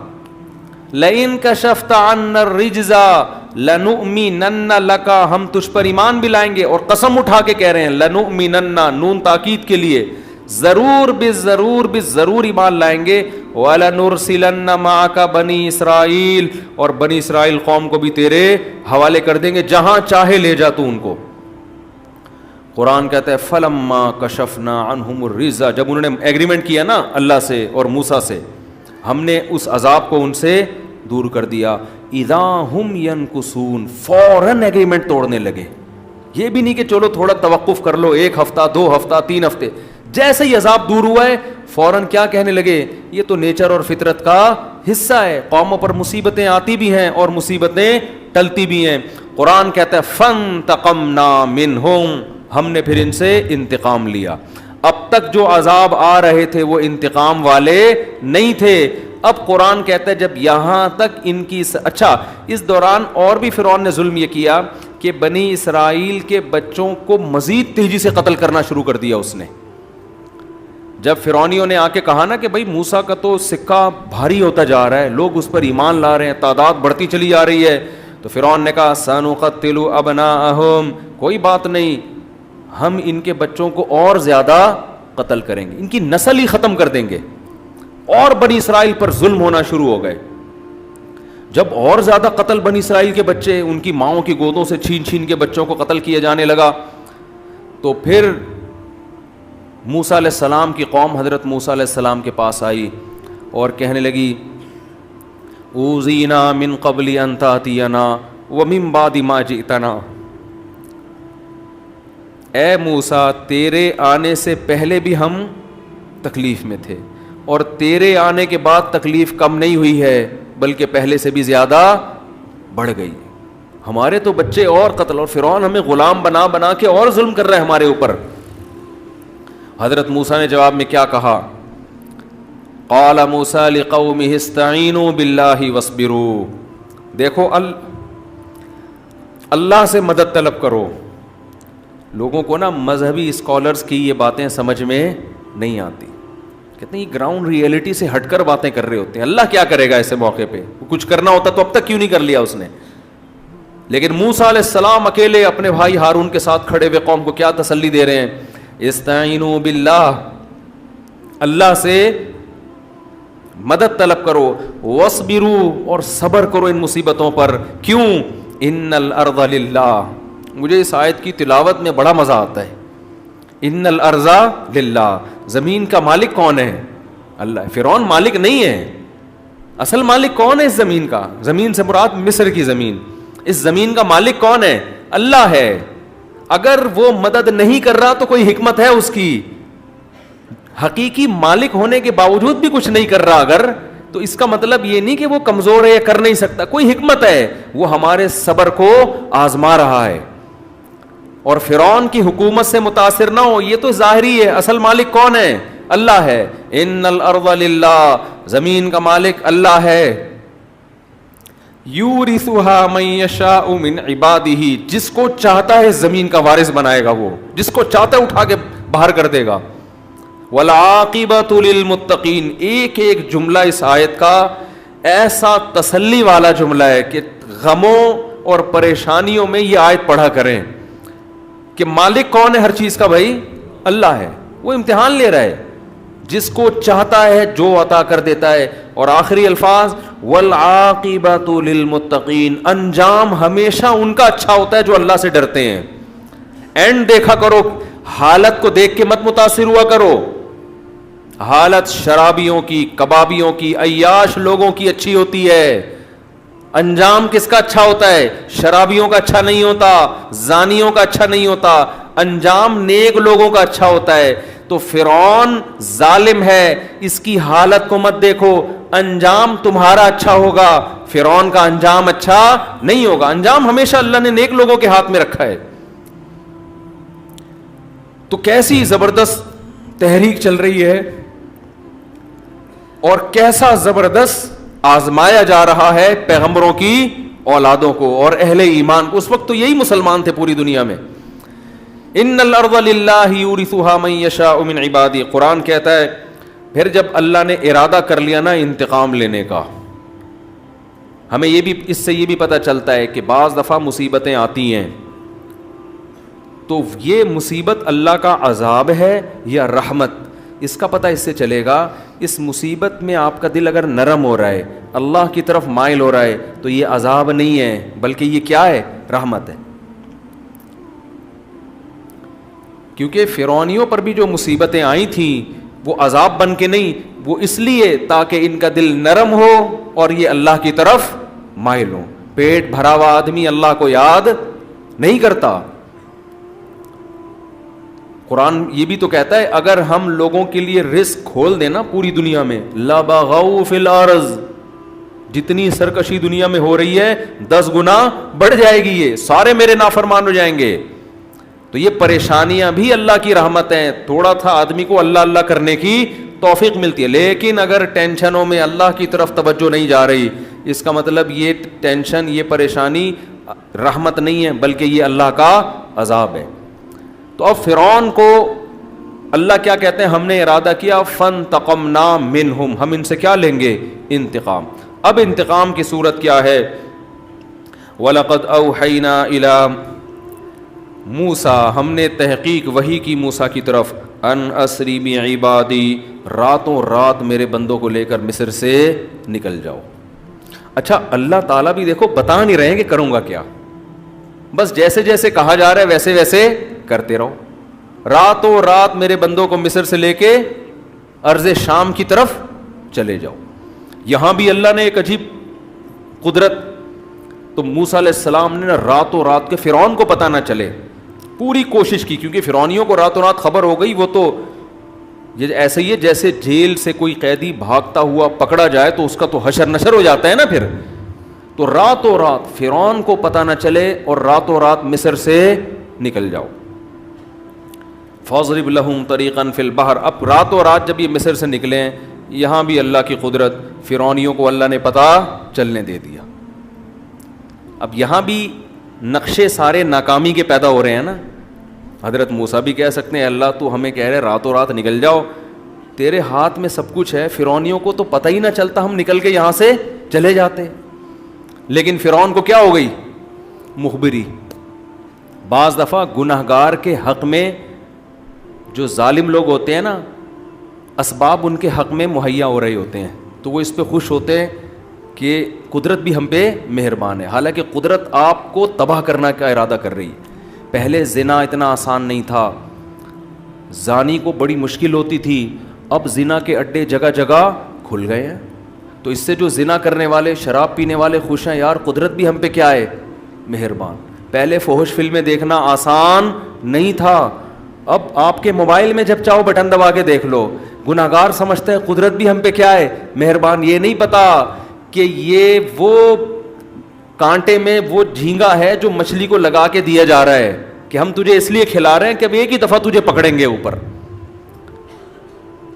لئن کشفت عنا الرجز لنؤمنن لک، ہم تجھ پر ایمان بھی لائیں گے. اور قسم اٹھا کے کہہ رہے ہیں لنؤمنن، نون تاکید کے لیے، ضرور بالضرور ایمان لائیں گے. وَلَنُرْسِلَنَّ مَعَكَ بَنِي اسرائیل، اور بنی اسرائیل قوم کو بھی تیرے حوالے کر دیں گے، جہاں چاہے لے جا تو ان کو. قرآن کہتا ہے فَلَمَّا كَشَفْنَا عَنْهُمُ الرِّجْزَ، جب انہوں نے ایگریمنٹ کیا نا اللہ سے اور موسیٰ سے، ہم نے اس عذاب کو ان سے دور کر دیا. اِذَا هُمْ يَنْكُثُونَ، فوراً ایگریمنٹ توڑنے لگے. یہ بھی نہیں کہ چلو تھوڑا توقف کر لو، 1 ہفتہ 2 ہفتہ 3 ہفتے. جیسے ہی عذاب دور ہوا ہے فوراً کیا کہنے لگے؟ یہ تو نیچر اور فطرت کا حصہ ہے، قوموں پر مصیبتیں آتی بھی ہیں اور مصیبتیں ٹلتی بھی ہیں. قرآن کہتا ہے فَانْتَقَمْنَا مِنْهُمْ، ہم نے پھر ان سے انتقام لیا. اب تک جو عذاب آ رہے تھے وہ انتقام والے نہیں تھے. اب قرآن کہتا ہے جب یہاں تک ان کی اچھا، اس دوران اور بھی فرعون نے ظلم یہ کیا کہ بنی اسرائیل کے بچوں کو مزید تیزی سے قتل کرنا شروع کر دیا اس نے. جب فرعونیوں نے آ کے کہا نا کہ بھائی موسیٰ کا تو سکہ بھاری ہوتا جا رہا ہے، لوگ اس پر ایمان لا رہے ہیں، تعداد بڑھتی چلی جا رہی ہے، تو فرعون نے کہا سَنُقَتِّلُ أَبْنَاءَهُمْ، کوئی بات نہیں، ہم ان کے بچوں کو اور زیادہ قتل کریں گے، ان کی نسل ہی ختم کر دیں گے. اور بنی اسرائیل پر ظلم ہونا شروع ہو گئے. جب اور زیادہ قتل بنی اسرائیل کے بچے ان کی ماؤں کی گودوں سے چھین چھین کے بچوں کو قتل کیے جانے لگا، تو پھر موسیٰ علیہ السلام کی قوم حضرت موسیٰ علیہ السلام کے پاس آئی اور کہنے لگی اوذینا من قبل ان تأتینا ومن بعد ما جئتنا، اے موسیٰ تیرے آنے سے پہلے بھی ہم تکلیف میں تھے، اور تیرے آنے کے بعد تکلیف کم نہیں ہوئی ہے بلکہ پہلے سے بھی زیادہ بڑھ گئی. ہمارے تو بچے اور قتل، اور فرعون ہمیں غلام بنا بنا کے اور ظلم کر رہا ہے ہمارے اوپر. حضرت موسیٰ نے جواب میں کیا کہا؟ قال موسیٰ لقومہ استعینوا باللہ واصبروا، دیکھو اللہ سے مدد طلب کرو. لوگوں کو نا مذہبی اسکالرز کی یہ باتیں سمجھ میں نہیں آتی، کہتے ہیں یہ گراؤنڈ ریئلٹی سے ہٹ کر باتیں کر رہے ہوتے ہیں. اللہ کیا کرے گا ایسے موقع پہ؟ کچھ کرنا ہوتا تو اب تک کیوں نہیں کر لیا اس نے؟ لیکن موسیٰ علیہ السلام اکیلے اپنے بھائی ہارون کے ساتھ کھڑے ہوئے قوم کو کیا تسلی دے رہے ہیں؟ استعینوا باللہ، اللہ سے مدد طلب کرو، واصبروا، اور صبر کرو ان مصیبتوں پر. کیوں؟ ان الارض للہ. مجھے اس آیت کی تلاوت میں بڑا مزہ آتا ہے. ان الارض للہ، زمین کا مالک کون ہے؟ اللہ ہے. فرعون مالک نہیں ہے، اصل مالک کون ہے اس زمین کا؟ زمین سے مراد مصر کی زمین. اس زمین کا مالک کون ہے؟ اللہ ہے. اگر وہ مدد نہیں کر رہا تو کوئی حکمت ہے اس کی. حقیقی مالک ہونے کے باوجود بھی کچھ نہیں کر رہا اگر، تو اس کا مطلب یہ نہیں کہ وہ کمزور ہے یا کر نہیں سکتا، کوئی حکمت ہے، وہ ہمارے صبر کو آزما رہا ہے. اور فرعون کی حکومت سے متاثر نہ ہو، یہ تو ظاہری ہے، اصل مالک کون ہے؟ اللہ ہے. ان الارض للہ، زمین کا مالک اللہ ہے. یورثها من یشاء من عبادہ، جس کو چاہتا ہے زمین کا وارث بنائے گا، وہ جس کو چاہتا ہے اٹھا کے باہر کر دے گا. والعاقبۃ للمتقین، ایک ایک جملہ اس آیت کا ایسا تسلی والا جملہ ہے کہ غموں اور پریشانیوں میں یہ آیت پڑھا کریں کہ مالک کون ہے ہر چیز کا؟ بھائی اللہ ہے. وہ امتحان لے رہا ہے، جس کو چاہتا ہے جو عطا کر دیتا ہے. اور آخری الفاظ والعاقبۃ للمتقین، انجام ہمیشہ ان کا اچھا ہوتا ہے جو اللہ سے ڈرتے ہیں. اینڈ دیکھا کرو، حالت کو دیکھ کے مت متاثر ہوا کرو. حالت شرابیوں کی، کبابیوں کی، عیاش لوگوں کی اچھی ہوتی ہے، انجام کس کا اچھا ہوتا ہے؟ شرابیوں کا اچھا نہیں ہوتا، زانیوں کا اچھا نہیں ہوتا، انجام نیک لوگوں کا اچھا ہوتا ہے. تو فرعون ظالم ہے، اس کی حالت کو مت دیکھو، انجام تمہارا اچھا ہوگا، فرعون کا انجام اچھا نہیں ہوگا. انجام ہمیشہ اللہ نے نیک لوگوں کے ہاتھ میں رکھا ہے. تو کیسی زبردست تحریک چل رہی ہے اور کیسا زبردست آزمایا جا رہا ہے پیغمبروں کی اولادوں کو اور اہل ایمان کو. اس وقت تو یہی مسلمان تھے پوری دنیا میں. ان الارض للہ یورثها من یشاء من عبادہ، قرآن کہتا ہے پھر جب اللہ نے ارادہ کر لیا نا انتقام لینے کا، ہمیں یہ بھی اس سے یہ بھی پتہ چلتا ہے کہ بعض دفعہ مصیبتیں آتی ہیں تو یہ مصیبت اللہ کا عذاب ہے یا رحمت، اس کا پتہ اس سے چلے گا، اس مصیبت میں آپ کا دل اگر نرم ہو رہا ہے، اللہ کی طرف مائل ہو رہا ہے، تو یہ عذاب نہیں ہے بلکہ یہ کیا ہے؟ رحمت ہے. کیونکہ فرعونیوں پر بھی جو مصیبتیں آئی تھیں وہ عذاب بن کے نہیں، وہ اس لیے تاکہ ان کا دل نرم ہو اور یہ اللہ کی طرف مائل ہو. پیٹ بھرا ہوا آدمی اللہ کو یاد نہیں کرتا. قرآن یہ بھی تو کہتا ہے اگر ہم لوگوں کے لیے رزق کھول دینا پوری دنیا میں، لَبَغَوْا فِي الْأَرْضِ، جتنی سرکشی دنیا میں ہو رہی ہے 10 گنا بڑھ جائے گی، یہ سارے میرے نافرمان ہو جائیں گے. تو یہ پریشانیاں بھی اللہ کی رحمت ہیں، تھوڑا تھا آدمی کو اللہ اللہ کرنے کی توفیق ملتی ہے. لیکن اگر ٹینشنوں میں اللہ کی طرف توجہ نہیں جا رہی، اس کا مطلب یہ ٹینشن، یہ پریشانی رحمت نہیں ہے بلکہ یہ اللہ کا عذاب ہے. تو اب فرعون کو اللہ کیا کہتے ہیں؟ ہم نے ارادہ کیا فانتقمنا منہم، ہم ان سے کیا لیں گے؟ انتقام. اب انتقام کی صورت کیا ہے؟ وَلَقَدْ أَوْحَيْنَا إِلَىٰ موسیٰ، ہم نے تحقیق وحی کی موسیٰ کی طرف، ان اسری بعبادی، راتوں رات میرے بندوں کو لے کر مصر سے نکل جاؤ. اچھا اللہ تعالیٰ بھی دیکھو بتا نہیں رہے ہیں کہ کروں گا کیا، بس جیسے جیسے کہا جا رہا ہے ویسے ویسے کرتے رہو. راتوں رات میرے بندوں کو مصر سے لے کے ارض شام کی طرف چلے جاؤ. یہاں بھی اللہ نے ایک عجیب قدرت، تو موسیٰ علیہ السلام نے راتوں رات کے فرعون کو پتہ نہ چلے پوری کوشش کی، کیونکہ فرعونیوں کو راتوں رات خبر ہو گئی. وہ تو یہ ایسے ہی ہے جیسے جیل سے کوئی قیدی بھاگتا ہوا پکڑا جائے تو اس کا تو حشر نشر ہو جاتا ہے نا پھر. تو راتوں رات فرعون کو پتہ نہ چلے اور راتوں رات مصر سے نکل جاؤ. فَاضْرِبْ لَهُمْ طَرِيقًا فِي الْبَحْرِ، اب راتوں رات جب یہ مصر سے نکلے، یہاں بھی اللہ کی قدرت، فرعونیوں کو اللہ نے پتہ چلنے دے دیا. اب یہاں بھی نقشے سارے ناکامی کے پیدا ہو رہے ہیں نا. حضرت موسیٰ بھی کہہ سکتے ہیں اللہ تو ہمیں کہہ رہے راتوں رات نکل جاؤ، تیرے ہاتھ میں سب کچھ ہے، فرعونیوں کو تو پتہ ہی نہ چلتا، ہم نکل کے یہاں سے چلے جاتے. لیکن فرعون کو کیا ہو گئی؟ مخبری. بعض دفعہ گنہگار کے حق میں جو ظالم لوگ ہوتے ہیں نا، اسباب ان کے حق میں مہیا ہو رہے ہوتے ہیں تو وہ اس پہ خوش ہوتے ہیں کہ قدرت بھی ہم پہ مہربان ہے. حالانکہ قدرت آپ کو تباہ کرنا کا ارادہ کر رہی ہے. پہلے زنا اتنا آسان نہیں تھا، زانی کو بڑی مشکل ہوتی تھی، اب زنا کے اڈے جگہ جگہ کھل گئے ہیں. تو اس سے جو زنا کرنے والے، شراب پینے والے خوش ہیں، یار قدرت بھی ہم پہ کیا ہے؟ مہربان. پہلے فحش فلمیں دیکھنا آسان نہیں تھا، اب آپ کے موبائل میں جب چاہو بٹن دبا کے دیکھ لو. گناہگار سمجھتے ہیں قدرت بھی ہم پہ کیا ہے؟ مہربان. یہ نہیں پتا کہ یہ وہ کانٹے میں وہ جھینگا ہے جو مچھلی کو لگا کے دیا جا رہا ہے کہ ہم تجھے اس لیے کھلا رہے ہیں کہ اب ایک ہی دفعہ تجھے پکڑیں گے اوپر.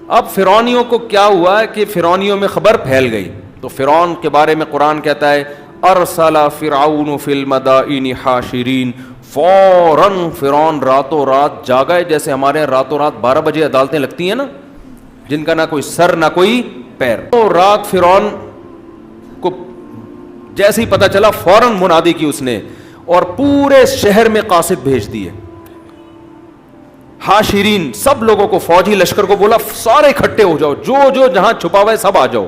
اب فرعونیوں کو کیا ہوا کہ فرعونیوں میں خبر پھیل گئی. تو فرعون کے بارے میں قرآن کہتا ہے ارسل فرعون فی المدائن حاشرین، فوراً فرعون راتوں رات جاگا ہے. جیسے ہمارے یہاں راتوں رات 12 بجے عدالتیں لگتی ہیں نا، جن کا نہ کوئی سر نہ کوئی پیر. تو رات فرعون کو جیسے ہی پتہ چلا فوراً منادی کی اس نے، اور پورے شہر میں قاصد بھیج دیے. حاشرین، سب لوگوں کو، فوجی لشکر کو بولا سارے اکٹھے ہو جاؤ، جو جو جہاں چھپا ہوا ہے سب آ جاؤ.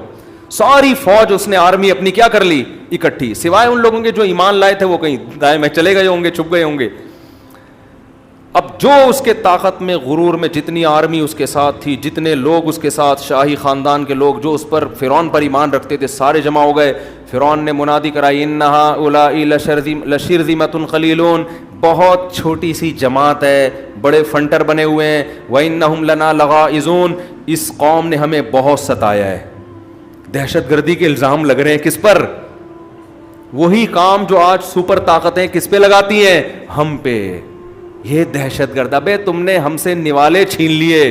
ساری فوج اس نے آرمی اپنی کیا کر لی؟ اکٹھی، سوائے ان لوگوں کے جو ایمان لائے تھے وہ کہیں دائیں میں چلے گئے ہوں گے، چھپ گئے ہوں گے. اب جو اس کے طاقت میں، غرور میں، جتنی آرمی اس کے ساتھ تھی، جتنے لوگ اس کے ساتھ، شاہی خاندان کے لوگ جو اس پر فرعون پر ایمان رکھتے تھے، سارے جمع ہو گئے. فرعون نے منادی کرائی ان هؤلاء لشرذمة قلیلون، بہت چھوٹی سی جماعت ہے، بڑے فنٹر بنے ہوئے ہیں. وَإِنَّهُمْ لَنَا لَغَائِظُونَ، اس قوم نے ہمیں بہت ستایا ہے. دہشت گردی کے الزام لگ رہے ہیں کس پر؟ وہی کام جو آج سپر طاقتیں کس پہ لگاتی ہیں؟ ہم پہ. یہ دہشت گرد، ابے تم نے ہم سے نوالے چھین لیے،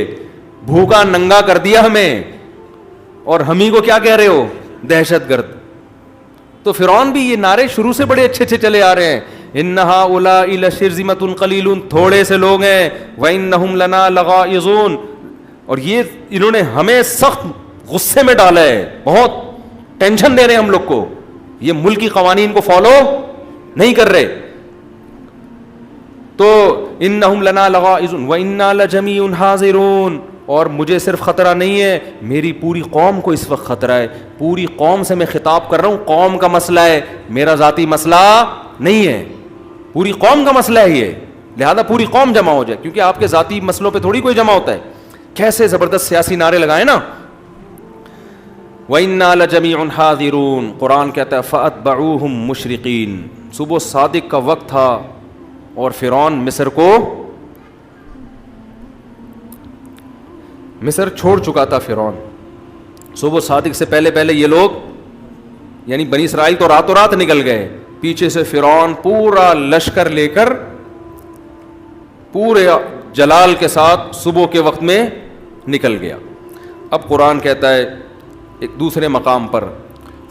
بھوکا ننگا کر دیا ہمیں، اور ہم ہی کو کیا کہہ رہے ہو؟ دہشت گرد. تو فرعون بھی یہ نعرے شروع سے بڑے اچھے اچھے چلے آ رہے ہیں. ان هؤلاء لشرذمة قلیلون، تھوڑے سے لوگ ہیں. وَإِنَّهُمْ لَنَا لَغَائِظُونَ، اور یہ انہوں نے ہمیں سخت غصے میں ڈالا ہے, بہت ٹینشن دے رہے ہیں ہم لوگ کو, یہ ملک کی قوانین کو فالو نہیں کر رہے. تو انہم لنا لغائظون وانا لجمیع حاضرون, اور مجھے صرف خطرہ نہیں ہے, میری پوری قوم کو اس وقت خطرہ ہے. پوری قوم سے میں خطاب کر رہا ہوں, قوم کا مسئلہ ہے, میرا ذاتی مسئلہ نہیں ہے, پوری قوم کا مسئلہ ہے یہ, لہذا پوری قوم جمع ہو جائے, کیونکہ آپ کے ذاتی مسئلوں پہ تھوڑی کوئی جمع ہوتا ہے. کیسے زبردست سیاسی نعرے لگائے نا. وَإِنَّا لَجَمِيعٌ حَاذِرُونَ, قرآن کہتا ہے فَأَتْبَعُوهُمْ مُشْرِقِينَ, صبح صادق کا وقت تھا اور فرعون مصر چھوڑ چکا تھا. فرعون صبح صادق سے پہلے یہ لوگ یعنی بنی اسرائیل تو راتوں رات نکل گئے, پیچھے سے فرعون پورا لشکر لے کر پورے جلال کے ساتھ صبح کے وقت میں نکل گیا. اب قرآن کہتا ہے ایک دوسرے مقام پر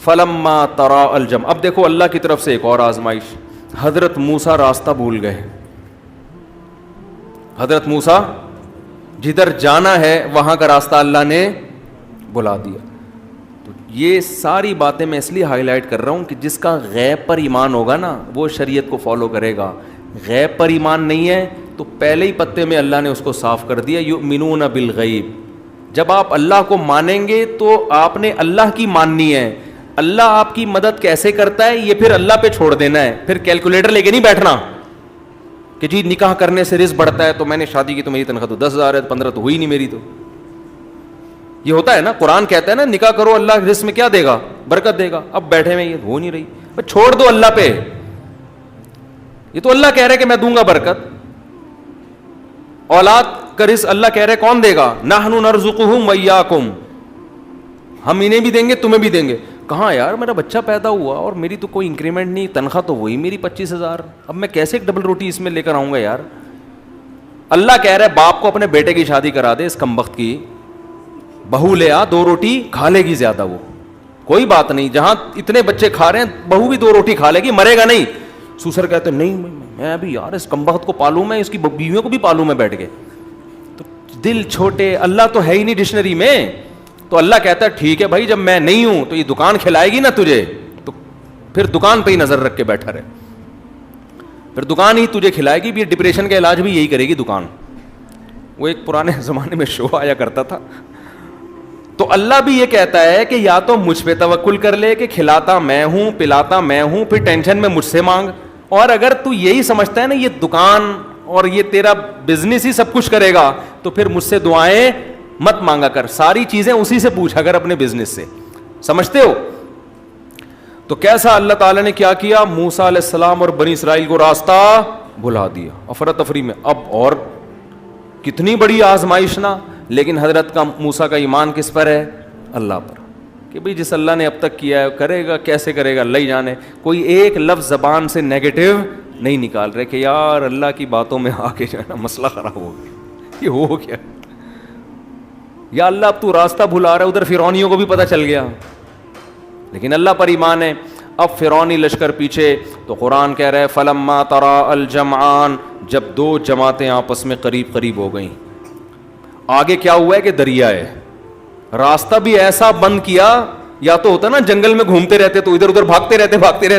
فلما ترا الجم, اب دیکھو اللہ کی طرف سے ایک اور آزمائش. حضرت موسیٰ راستہ بھول گئے. حضرت موسیٰ جدھر جانا ہے وہاں کا راستہ اللہ نے بلا دیا. تو یہ ساری باتیں میں اس لیے ہائی لائٹ کر رہا ہوں کہ جس کا غیب پر ایمان ہوگا نا وہ شریعت کو فالو کرے گا. غیب پر ایمان نہیں ہے تو پہلے ہی پتے میں اللہ نے اس کو صاف کر دیا, یؤمنون بالغیب. جب آپ اللہ کو مانیں گے تو آپ نے اللہ کی ماننی ہے. اللہ آپ کی مدد کیسے کرتا ہے یہ پھر اللہ پہ چھوڑ دینا ہے, پھر کیلکولیٹر لے کے نہیں بیٹھنا کہ جی نکاح کرنے سے رزق بڑھتا ہے, تو میں نے شادی کی تو میری تنخواہ تو 10,000 ہے, 15 تو ہوئی نہیں میری. تو یہ ہوتا ہے نا, قرآن کہتا ہے نا نکاح کرو اللہ رزق میں کیا دے گا, برکت دے گا. اب بیٹھے میں یہ ہو نہیں رہی, چھوڑ دو اللہ پہ. یہ تو اللہ کہہ رہے کہ میں دوں گا برکت. اولاد کا رزق اللہ کہہ رہے کون دے گا, نحن نرزقہم وایاکم, ہم انہیں بھی دیں گے تمہیں بھی دیں گے. کہاں یار میرا بچہ پیدا ہوا اور میری تو کوئی انکریمنٹ نہیں, تنخواہ تو وہی میری 25,000, اب میں کیسے ایک ڈبل روٹی اس میں لے کر آؤں گا یار. اللہ کہہ رہا ہے باپ کو اپنے بیٹے کی شادی کرا دے, اس کمبخت کی بہو لے آ, 2 روٹی کھا لے گی زیادہ, وہ کوئی بات نہیں, جہاں اتنے بچے کھا رہے ہیں بہو بھی 2 روٹی کھا لے گی, مرے گا نہیں. سوسر کہتے نہیں میں ابھی یار اس کمبخت کو پالوں, میں اس کی بیویوں کو بھی پالوں میں بیٹھ کے. تو دل چھوٹے, اللہ تو ہے ہی نہیں ڈکشنری میں. تو اللہ کہتا ہے ٹھیک ہے بھائی, جب میں نہیں ہوں تو یہ دکان کھلائے گی نا تجھے, تو پھر دکان پہ ہی نظر رکھ کے بیٹھا رہے, پھر دکان ہی تجھے کھلائے گی. بھی ڈپریشن کا علاج بھی یہی کرے گی دکان. وہ ایک پرانے زمانے میں شو آیا کرتا تھا. تو اللہ بھی یہ کہتا ہے کہ یا تو مجھ پہ توکل کر لے کہ کھلاتا میں ہوں, پلاتا میں ہوں, پھر ٹینشن میں مجھ سے مانگ. اور اگر تو یہی سمجھتا ہے نا یہ دکان اور یہ تیرا بزنس ہی سب کچھ کرے گا, تو پھر مجھ سے دعائیں مت مانگا کر, ساری چیزیں اسی سے پوچھا کر اپنے بزنس سے. سمجھتے ہو؟ تو کیسا اللہ تعالیٰ نے کیا کیا, موسیٰ علیہ السلام اور بنی اسرائیل کو راستہ بھلا دیا افراتفری میں. اب اور کتنی بڑی آزمائش نا, لیکن حضرت کا موسیٰ کا ایمان کس پر ہے, اللہ پر, کہ بھئی جس اللہ نے اب تک کیا ہے کرے گا, کیسے کرے گا اللہ ہی جانے. کوئی ایک لفظ زبان سے نیگیٹو نہیں نکال رہے کہ یار اللہ کی باتوں میں آ کے جو ہے نا مسئلہ خراب ہو گیا, یہ ہو گیا, یا اللہ اب تو راستہ بھلا رہا ہے. ادھر فرعونیوں کو بھی پتہ چل گیا, لیکن اللہ پر ایمان ہے. اب فرعونی لشکر پیچھے, تو قرآن کہہ رہے فلما ترا الجمعان, جب 2 جماعتیں آپس میں قریب قریب ہو گئیں. آگے کیا ہوا ہے کہ دریا ہے, راستہ بھی ایسا بند کیا, یا تو ہوتا نا جنگل میں گھومتے رہتے تو ادھر ادھر بھاگتے رہتے,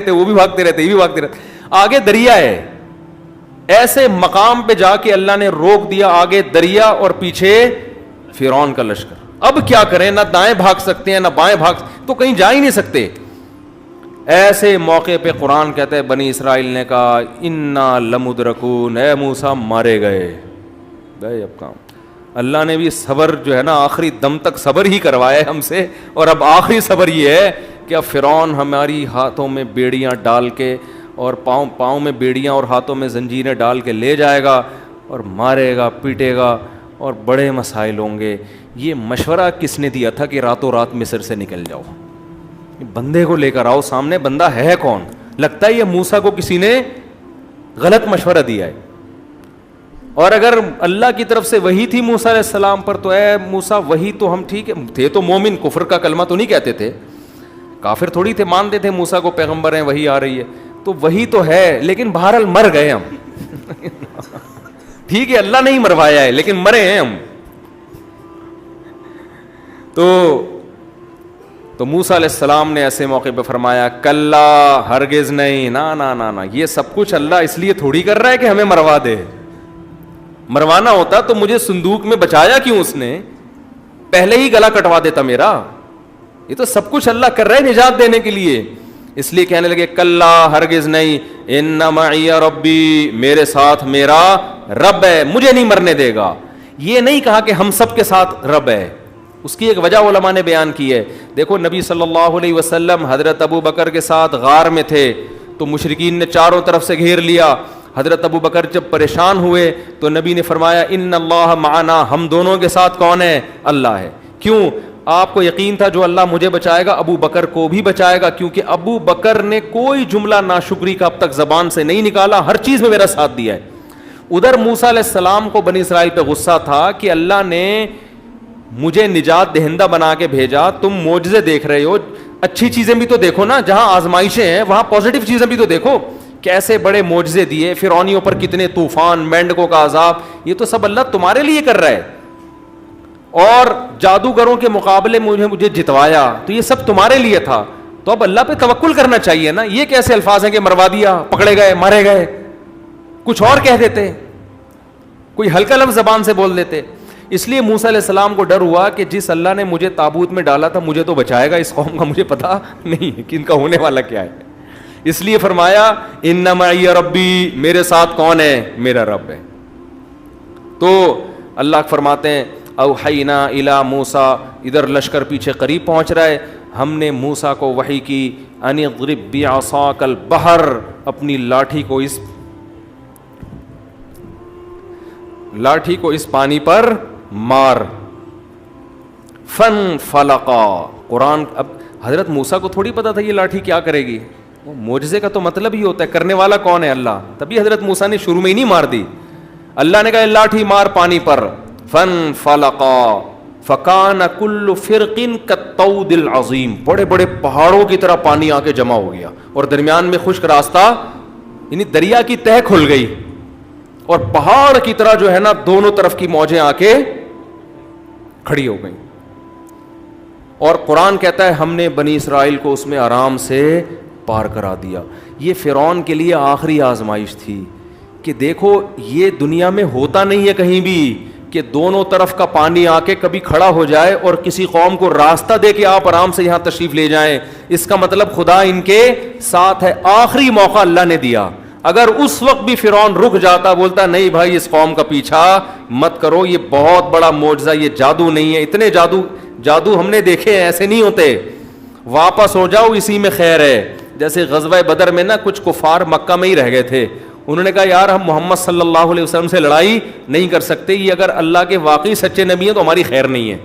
وہ بھی بھاگتے رہتے, یہ بھی بھاگتے رہتے, آگے دریا ہے. ایسے مقام پہ جا کے اللہ نے روک دیا, آگے دریا اور پیچھے فرعون کا لشکر. اب کیا کریں, نہ دائیں بھاگ سکتے ہیں نہ بائیں تو کہیں جا ہی نہیں سکتے. ایسے موقع پہ قرآن کہتا ہے بنی اسرائیل نے کہا انا لمدرکون, اے موسیٰ مارے گئے اب کام. اللہ نے بھی صبر جو ہے نا آخری دم تک صبر ہی کروایا ہے ہم سے, اور اب آخری صبر یہ ہے کہ اب فرعون ہماری ہاتھوں میں بیڑیاں ڈال کے اور پاؤں میں بیڑیاں اور ہاتھوں میں زنجیریں ڈال کے لے جائے گا اور مارے گا, پیٹے گا, اور بڑے مسائل ہوں گے. یہ مشورہ کس نے دیا تھا کہ راتوں رات مصر سے نکل جاؤ؟ بندے کو لے کر آؤ سامنے, بندہ ہے کون؟ لگتا ہے یہ موسیٰ کو کسی نے غلط مشورہ دیا ہے. اور اگر اللہ کی طرف سے وحی تھی موسیٰ علیہ السلام پر, تو اے موسیٰ وحی تو ہم ٹھیک ہے تھے تو مومن, کفر کا کلمہ تو نہیں کہتے تھے, کافر تھوڑی تھے, مانتے تھے موسیٰ کو پیغمبر ہیں, وحی آ رہی ہے, تو وحی تو ہے, لیکن بہرحال مر گئے ہم. ٹھیک ہے اللہ نہیں مروایا ہے لیکن مرے ہیں ہم. تو موسیٰ علیہ السلام نے ایسے موقع پہ فرمایا کلا ہرگز نہیں، نا، یہ سب کچھ اللہ اس لیے تھوڑی کر رہا ہے کہ ہمیں مروا دے. مروانا ہوتا تو مجھے صندوق میں بچایا کیوں اس نے؟ پہلے ہی گلا کٹوا دیتا میرا. یہ تو سب کچھ اللہ کر رہا ہے نجات دینے کے لیے. اس لیے کہنے لگے کلا ہرگز نہیں، ان معی ربی، میرے ساتھ میرا رب ہے، مجھے نہیں مرنے دے گا. یہ نہیں کہا کہ ہم سب کے ساتھ رب ہے. اس کی ایک وجہ علماء نے بیان کی ہے. دیکھو نبی صلی اللہ علیہ وسلم حضرت ابو بکر کے ساتھ غار میں تھے تو مشرکین نے چاروں طرف سے گھیر لیا. حضرت ابو بکر جب پریشان ہوئے تو نبی نے فرمایا ان اللہ معنا، ہم دونوں کے ساتھ کون ہے؟ اللہ ہے. کیوں؟ آپ کو یقین تھا جو اللہ مجھے بچائے گا ابو بکر کو بھی بچائے گا، کیونکہ ابو بکر نے کوئی جملہ ناشکری کا اب تک زبان سے نہیں نکالا، ہر چیز میں میرا ساتھ دیا ہے. ادھر موسیٰ علیہ السلام کو بنی اسرائیل پہ غصہ تھا کہ اللہ نے مجھے نجات دہندہ بنا کے بھیجا، تم معجزے دیکھ رہے ہو، اچھی چیزیں بھی تو دیکھو نا، جہاں آزمائشیں ہیں وہاں پازیٹیو چیزیں بھی تو دیکھو. کیسے بڑے معجزے دیے، فرعونیوں پر کتنے طوفان، مینڈکوں کا عذاب، یہ تو سب اللہ تمہارے لیے کر رہا ہے. اور جادوگروں کے مقابلے مجھے جتوایا، تو یہ سب تمہارے لیے تھا. تو اب اللہ پہ توکل کرنا چاہیے نا. یہ کیسے الفاظ ہیں کہ مروا دیا، پکڑے گئے، مارے گئے، کچھ اور کہہ دیتے، کوئی ہلکا لفظ زبان سے بول دیتے. اس لیے موسیٰ علیہ السلام کو ڈر ہوا کہ جس اللہ نے مجھے تابوت میں ڈالا تھا مجھے تو بچائے گا، اس قوم کا مجھے پتا نہیں ہے کہ ان کا ہونے والا کیا ہے. اس لیے فرمایا ان معی ربی، میرے ساتھ کون ہے؟ میرا رب ہے. تو اللہ فرماتے ہیں اوحینا الی موسیٰ، ادھر لشکر پیچھے قریب پہنچ رہا ہے، ہم نے موسیٰ کو وحی کی ان اضرب بعصاک البحر، اپنی لاٹھی کو اس پانی پر مار. فن فلقا، قرآن. اب حضرت موسیٰ کو تھوڑی پتا تھا یہ لاٹھی کیا کرے گی. وہ معجزے کا تو مطلب ہی ہوتا ہے کرنے والا کون ہے؟ اللہ. تبھی حضرت موسیٰ نے شروع میں ہی نہیں مار دی. اللہ نے کہا لاٹھی مار پانی پر. فن فلقا فکان کل فرق کالطود العظیم، بڑے بڑے پہاڑوں کی طرح پانی آ کے جمع ہو گیا اور درمیان میں خشک راستہ، یعنی دریا کی تہ کھل گئی اور پہاڑ کی طرح جو ہے نا دونوں طرف کی موجیں آ کے کھڑی ہو گئیں. اور قرآن کہتا ہے ہم نے بنی اسرائیل کو اس میں آرام سے پار کرا دیا. یہ فرعون کے لیے آخری آزمائش تھی کہ دیکھو یہ دنیا میں ہوتا نہیں ہے کہیں بھی کہ دونوں طرف کا پانی آ کے کبھی کھڑا ہو جائے اور کسی قوم کو راستہ دے کے آپ آرام سے یہاں تشریف لے جائیں. اس کا مطلب خدا ان کے ساتھ ہے. آخری موقع اللہ نے دیا. اگر اس وقت بھی فرعون رک جاتا، بولتا نہیں بھائی اس قوم کا پیچھا مت کرو، یہ بہت بڑا معجزہ، یہ جادو نہیں ہے، اتنے جادو ہم نے دیکھے ہیں، ایسے نہیں ہوتے، واپس ہو جاؤ، اسی میں خیر ہے. جیسے غزوہ بدر میں نا کچھ کفار مکہ میں ہی رہ گئے تھے، انہوں نے کہا یار ہم محمد صلی اللہ علیہ وسلم سے لڑائی نہیں کر سکتے، یہ اگر اللہ کے واقعی سچے نبی ہیں تو ہماری خیر نہیں ہے.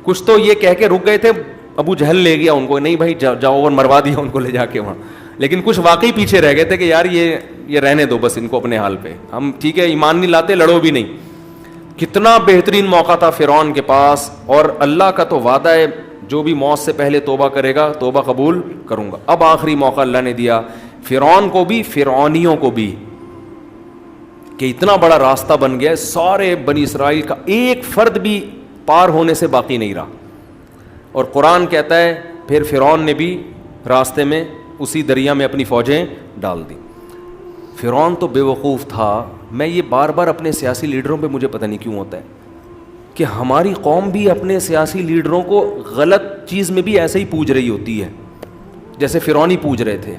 کچھ تو یہ کہہ کے رک گئے تھے، ابو جہل لے گیا ان کو، نہیں بھائی جاؤ، اور مروا دیا ان کو لے جا کے وہاں. لیکن کچھ واقعی پیچھے رہ گئے تھے کہ یار یہ رہنے دو بس ان کو اپنے حال پہ، ہم ٹھیک ہے ایمان نہیں لاتے، لڑو بھی نہیں. کتنا بہترین موقع تھا فرعون کے پاس، اور اللہ کا تو وعدہ ہے جو بھی موت سے پہلے توبہ کرے گا توبہ قبول کروں گا. اب آخری موقع اللہ نے دیا فرعون کو بھی، فرعونیوں کو بھی، کہ اتنا بڑا راستہ بن گیا، سارے بنی اسرائیل کا ایک فرد بھی پار ہونے سے باقی نہیں رہا. اور قرآن کہتا ہے پھر فرعون نے بھی راستے میں اسی دریا میں اپنی فوجیں ڈال دی. فرعون تو بے وقوف تھا. میں یہ بار بار اپنے سیاسی لیڈروں پہ مجھے پتہ نہیں کیوں ہوتا ہے کہ ہماری قوم بھی اپنے سیاسی لیڈروں کو غلط چیز میں بھی ایسے ہی پوج رہی ہوتی ہے جیسے فرعونی پوج رہے تھے.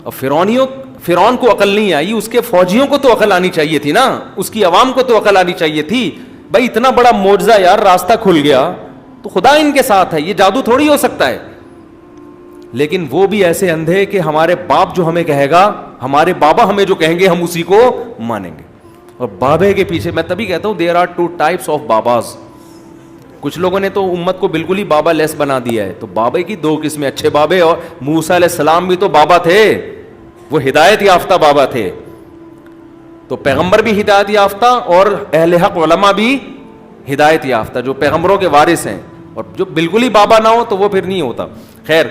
اور فرعون کو عقل نہیں آئی، اس کے فوجیوں کو تو عقل آنی چاہیے تھی نا، اس کی عوام کو تو عقل آنی چاہیے تھی. بھائی اتنا بڑا معجزہ یار، راستہ کھل گیا تو خدا ان کے ساتھ ہے، یہ جادو تھوڑی ہو سکتا ہے. لیکن وہ بھی ایسے اندھے کہ ہمارے باپ جو ہمیں کہے گا، ہمارے بابا ہمیں جو کہیں گے ہم اسی کو مانیں گے. اور بابے کے پیچھے، میں تبھی کہتا ہوں there are two types of babas. کچھ لوگوں نے تو امت کو بالکل ہی بابا لیس بنا دیا ہے. تو بابے کی دو قسمیں، اچھے بابے، اور موسیٰ علیہ السلام بھی تو بابا تھے، وہ ہدایت یافتہ بابا تھے. تو پیغمبر بھی ہدایت یافتہ اور اہل حق علماء بھی ہدایت یافتہ، جو پیغمبروں کے وارث ہیں. اور جو بالکل ہی بابا نہ ہو تو وہ پھر نہیں ہوتا. خیر،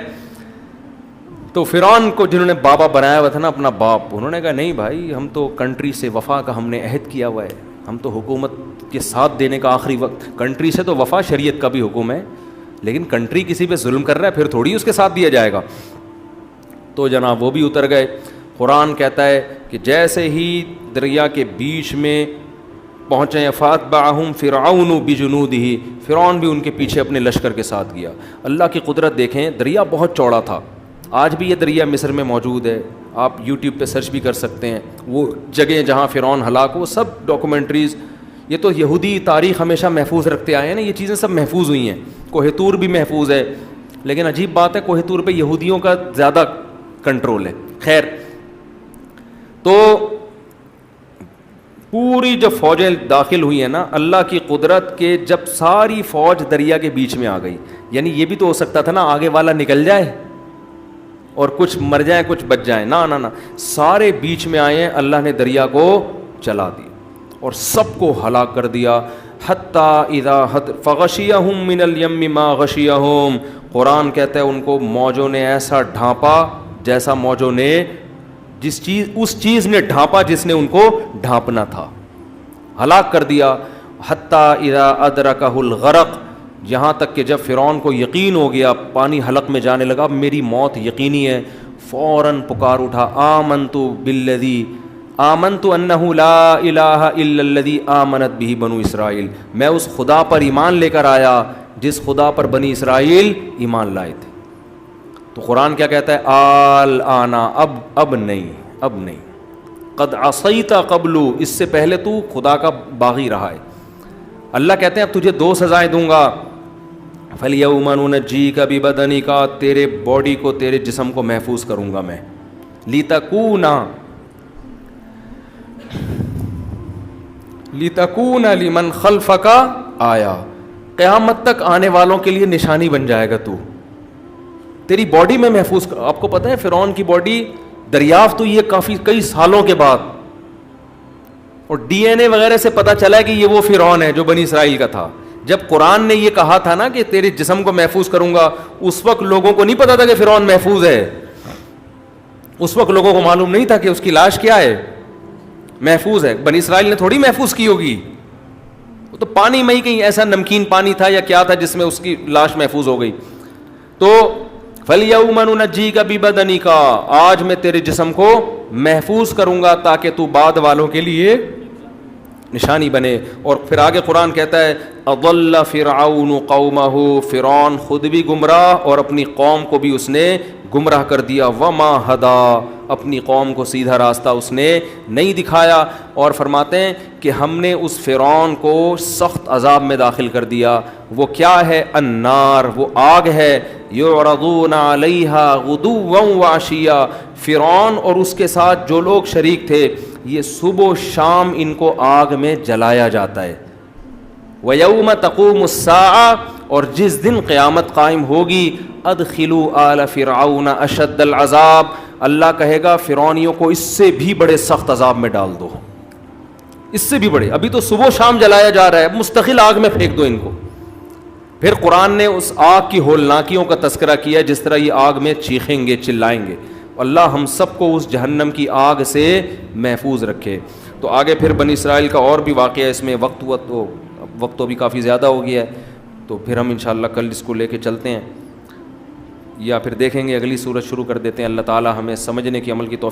تو فرعون کو جنہوں نے بابا بنایا ہوا تھا نا اپنا باپ، انہوں نے کہا نہیں بھائی ہم تو کنٹری سے وفا کا ہم نے عہد کیا ہوا ہے، ہم تو حکومت کے ساتھ دینے کا آخری وقت, کنٹری سے تو وفا, شریعت کا بھی حکم ہے, لیکن کنٹری کسی پہ ظلم کر رہا ہے پھر تھوڑی اس کے ساتھ دیا جائے گا. تو جناب وہ بھی اتر گئے. قرآن کہتا ہے کہ جیسے ہی دریا کے بیچ میں پہنچے فاتبعہم فرعون بجنودہ, فرعون بھی ان کے پیچھے اپنے لشکر کے ساتھ گیا. اللہ کی قدرت دیکھیں, دریا بہت چوڑا تھا. آج بھی یہ دریا مصر میں موجود ہے, آپ یوٹیوب پہ سرچ بھی کر سکتے ہیں. وہ جگہیں جہاں فرعون ہلاک ہو, سب ڈاکومنٹریز, یہ تو یہودی تاریخ ہمیشہ محفوظ رکھتے آئے ہیں نا, یہ چیزیں سب محفوظ ہوئی ہیں. کوہ طور بھی محفوظ ہے, لیکن عجیب بات ہے کوہ طور پہ یہودیوں کا زیادہ کنٹرول ہے. خیر, تو پوری جب فوجیں داخل ہوئی ہیں نا, اللہ کی قدرت کے جب ساری فوج دریا کے بیچ میں آ گئی, یعنی یہ بھی تو ہو سکتا تھا نا آگے والا نکل جائے اور کچھ مر جائیں کچھ بچ جائیں, نہ سارے بیچ میں آئے ہیں. اللہ نے دریا کو چلا دیا اور سب کو ہلاک کر دیا. حتی اذا فغشیہم من الیم ما غشیہم, قرآن کہتا ہے ان کو موجوں نے ایسا ڈھانپا جیسا موجوں نے اس چیز نے ڈھانپا جس نے ان کو ڈھانپنا تھا, ہلاک کر دیا. حتی اذا ادرکہ الغرق, یہاں تک کہ جب فرعون کو یقین ہو گیا, پانی حلق میں جانے لگا, میری موت یقینی ہے, فوراً پکار اٹھا, آمنت انہ لا الہ الا الذی آمنت بہ بنو اسرائیل, میں اس خدا پر ایمان لے کر آیا جس خدا پر بنی اسرائیل ایمان لائے تھے. تو قرآن کیا کہتا ہے, آنا, اب نہیں, قد عصیت قبل, اس سے پہلے تو خدا کا باغی رہا ہے. اللہ کہتے ہیں اب تجھے 2 سزائیں دوں گا. فَالْيَوْمَ نُنَجِّيكَ بِبَدَنِكَ, تیرے باڈی کو, تیرے جسم کو محفوظ کروں گا میں. لِتَكُونَ لِمَنْ خَلْفَكَ آیا, قیامت تک آنے والوں کے لیے نشانی بن جائے گا. تو تیری باڈی میں محفوظ. آپ کو پتہ ہے فرعون کی باڈی دریافت ہوئی ہے کئی سالوں کے بعد, اور ڈی این اے وغیرہ سے پتہ چلا کہ یہ وہ فرعون ہے جو بنی اسرائیل کا تھا. جب قرآن نے یہ کہا تھا نا کہ تیرے جسم کو محفوظ کروں گا, اس وقت لوگوں کو نہیں پتا تھا کہ فرعون محفوظ ہے. اس وقت لوگوں کو معلوم نہیں تھا کہ اس کی لاش کیا ہے, محفوظ ہے. بنی اسرائیل نے تھوڑی محفوظ کی ہوگی, وہ تو پانی میں ہی کہیں ایسا نمکین پانی تھا یا کیا تھا جس میں اس کی لاش محفوظ ہو گئی. تو فَالْيَوْمَ نُنَجِّيكَ بِبَدَنِكَ, آج میں تیرے جسم کو محفوظ کروں گا تاکہ تو بعد والوں کے لیے نشانی بنے. اور پھر آگے قرآن کہتا ہے اضل فرعون قومہ, فرعون خود بھی گمراہ اور اپنی قوم کو بھی اس نے گمراہ کر دیا. وما ہدا, اپنی قوم کو سیدھا راستہ اس نے نہیں دکھایا. اور فرماتے ہیں کہ ہم نے اس فرعون کو سخت عذاب میں داخل کر دیا. وہ کیا ہے, النار, وہ آگ ہے. یعرضون علیہا غدوا وعشیا, فرعون اور اس کے ساتھ جو لوگ شریک تھے یہ صبح و شام ان کو آگ میں جلایا جاتا ہے. وَيَوْمَ تَقُومُ السَّاعَةُ, اور جس دن قیامت قائم ہوگی, ادخلوا آل فرعون اشد العذاب, اللہ کہے گا فرعونیوں کو اس سے بھی بڑے سخت عذاب میں ڈال دو, اس سے بھی بڑے. ابھی تو صبح و شام جلایا جا رہا ہے, مستقل آگ میں پھینک دو ان کو. پھر قرآن نے اس آگ کی ہولناکیوں کا تذکرہ کیا, جس طرح یہ آگ میں چیخیں گے چلائیں گے. اللہ ہم سب کو اس جہنم کی آگ سے محفوظ رکھے. تو آگے پھر بنی اسرائیل کا اور بھی واقعہ, اس میں وقت تو بھی کافی زیادہ ہو گیا ہے, تو پھر ہم انشاءاللہ کل اس کو لے کے چلتے ہیں, یا پھر دیکھیں گے اگلی سورت شروع کر دیتے ہیں. اللہ تعالی ہمیں سمجھنے کی عمل کی توفیق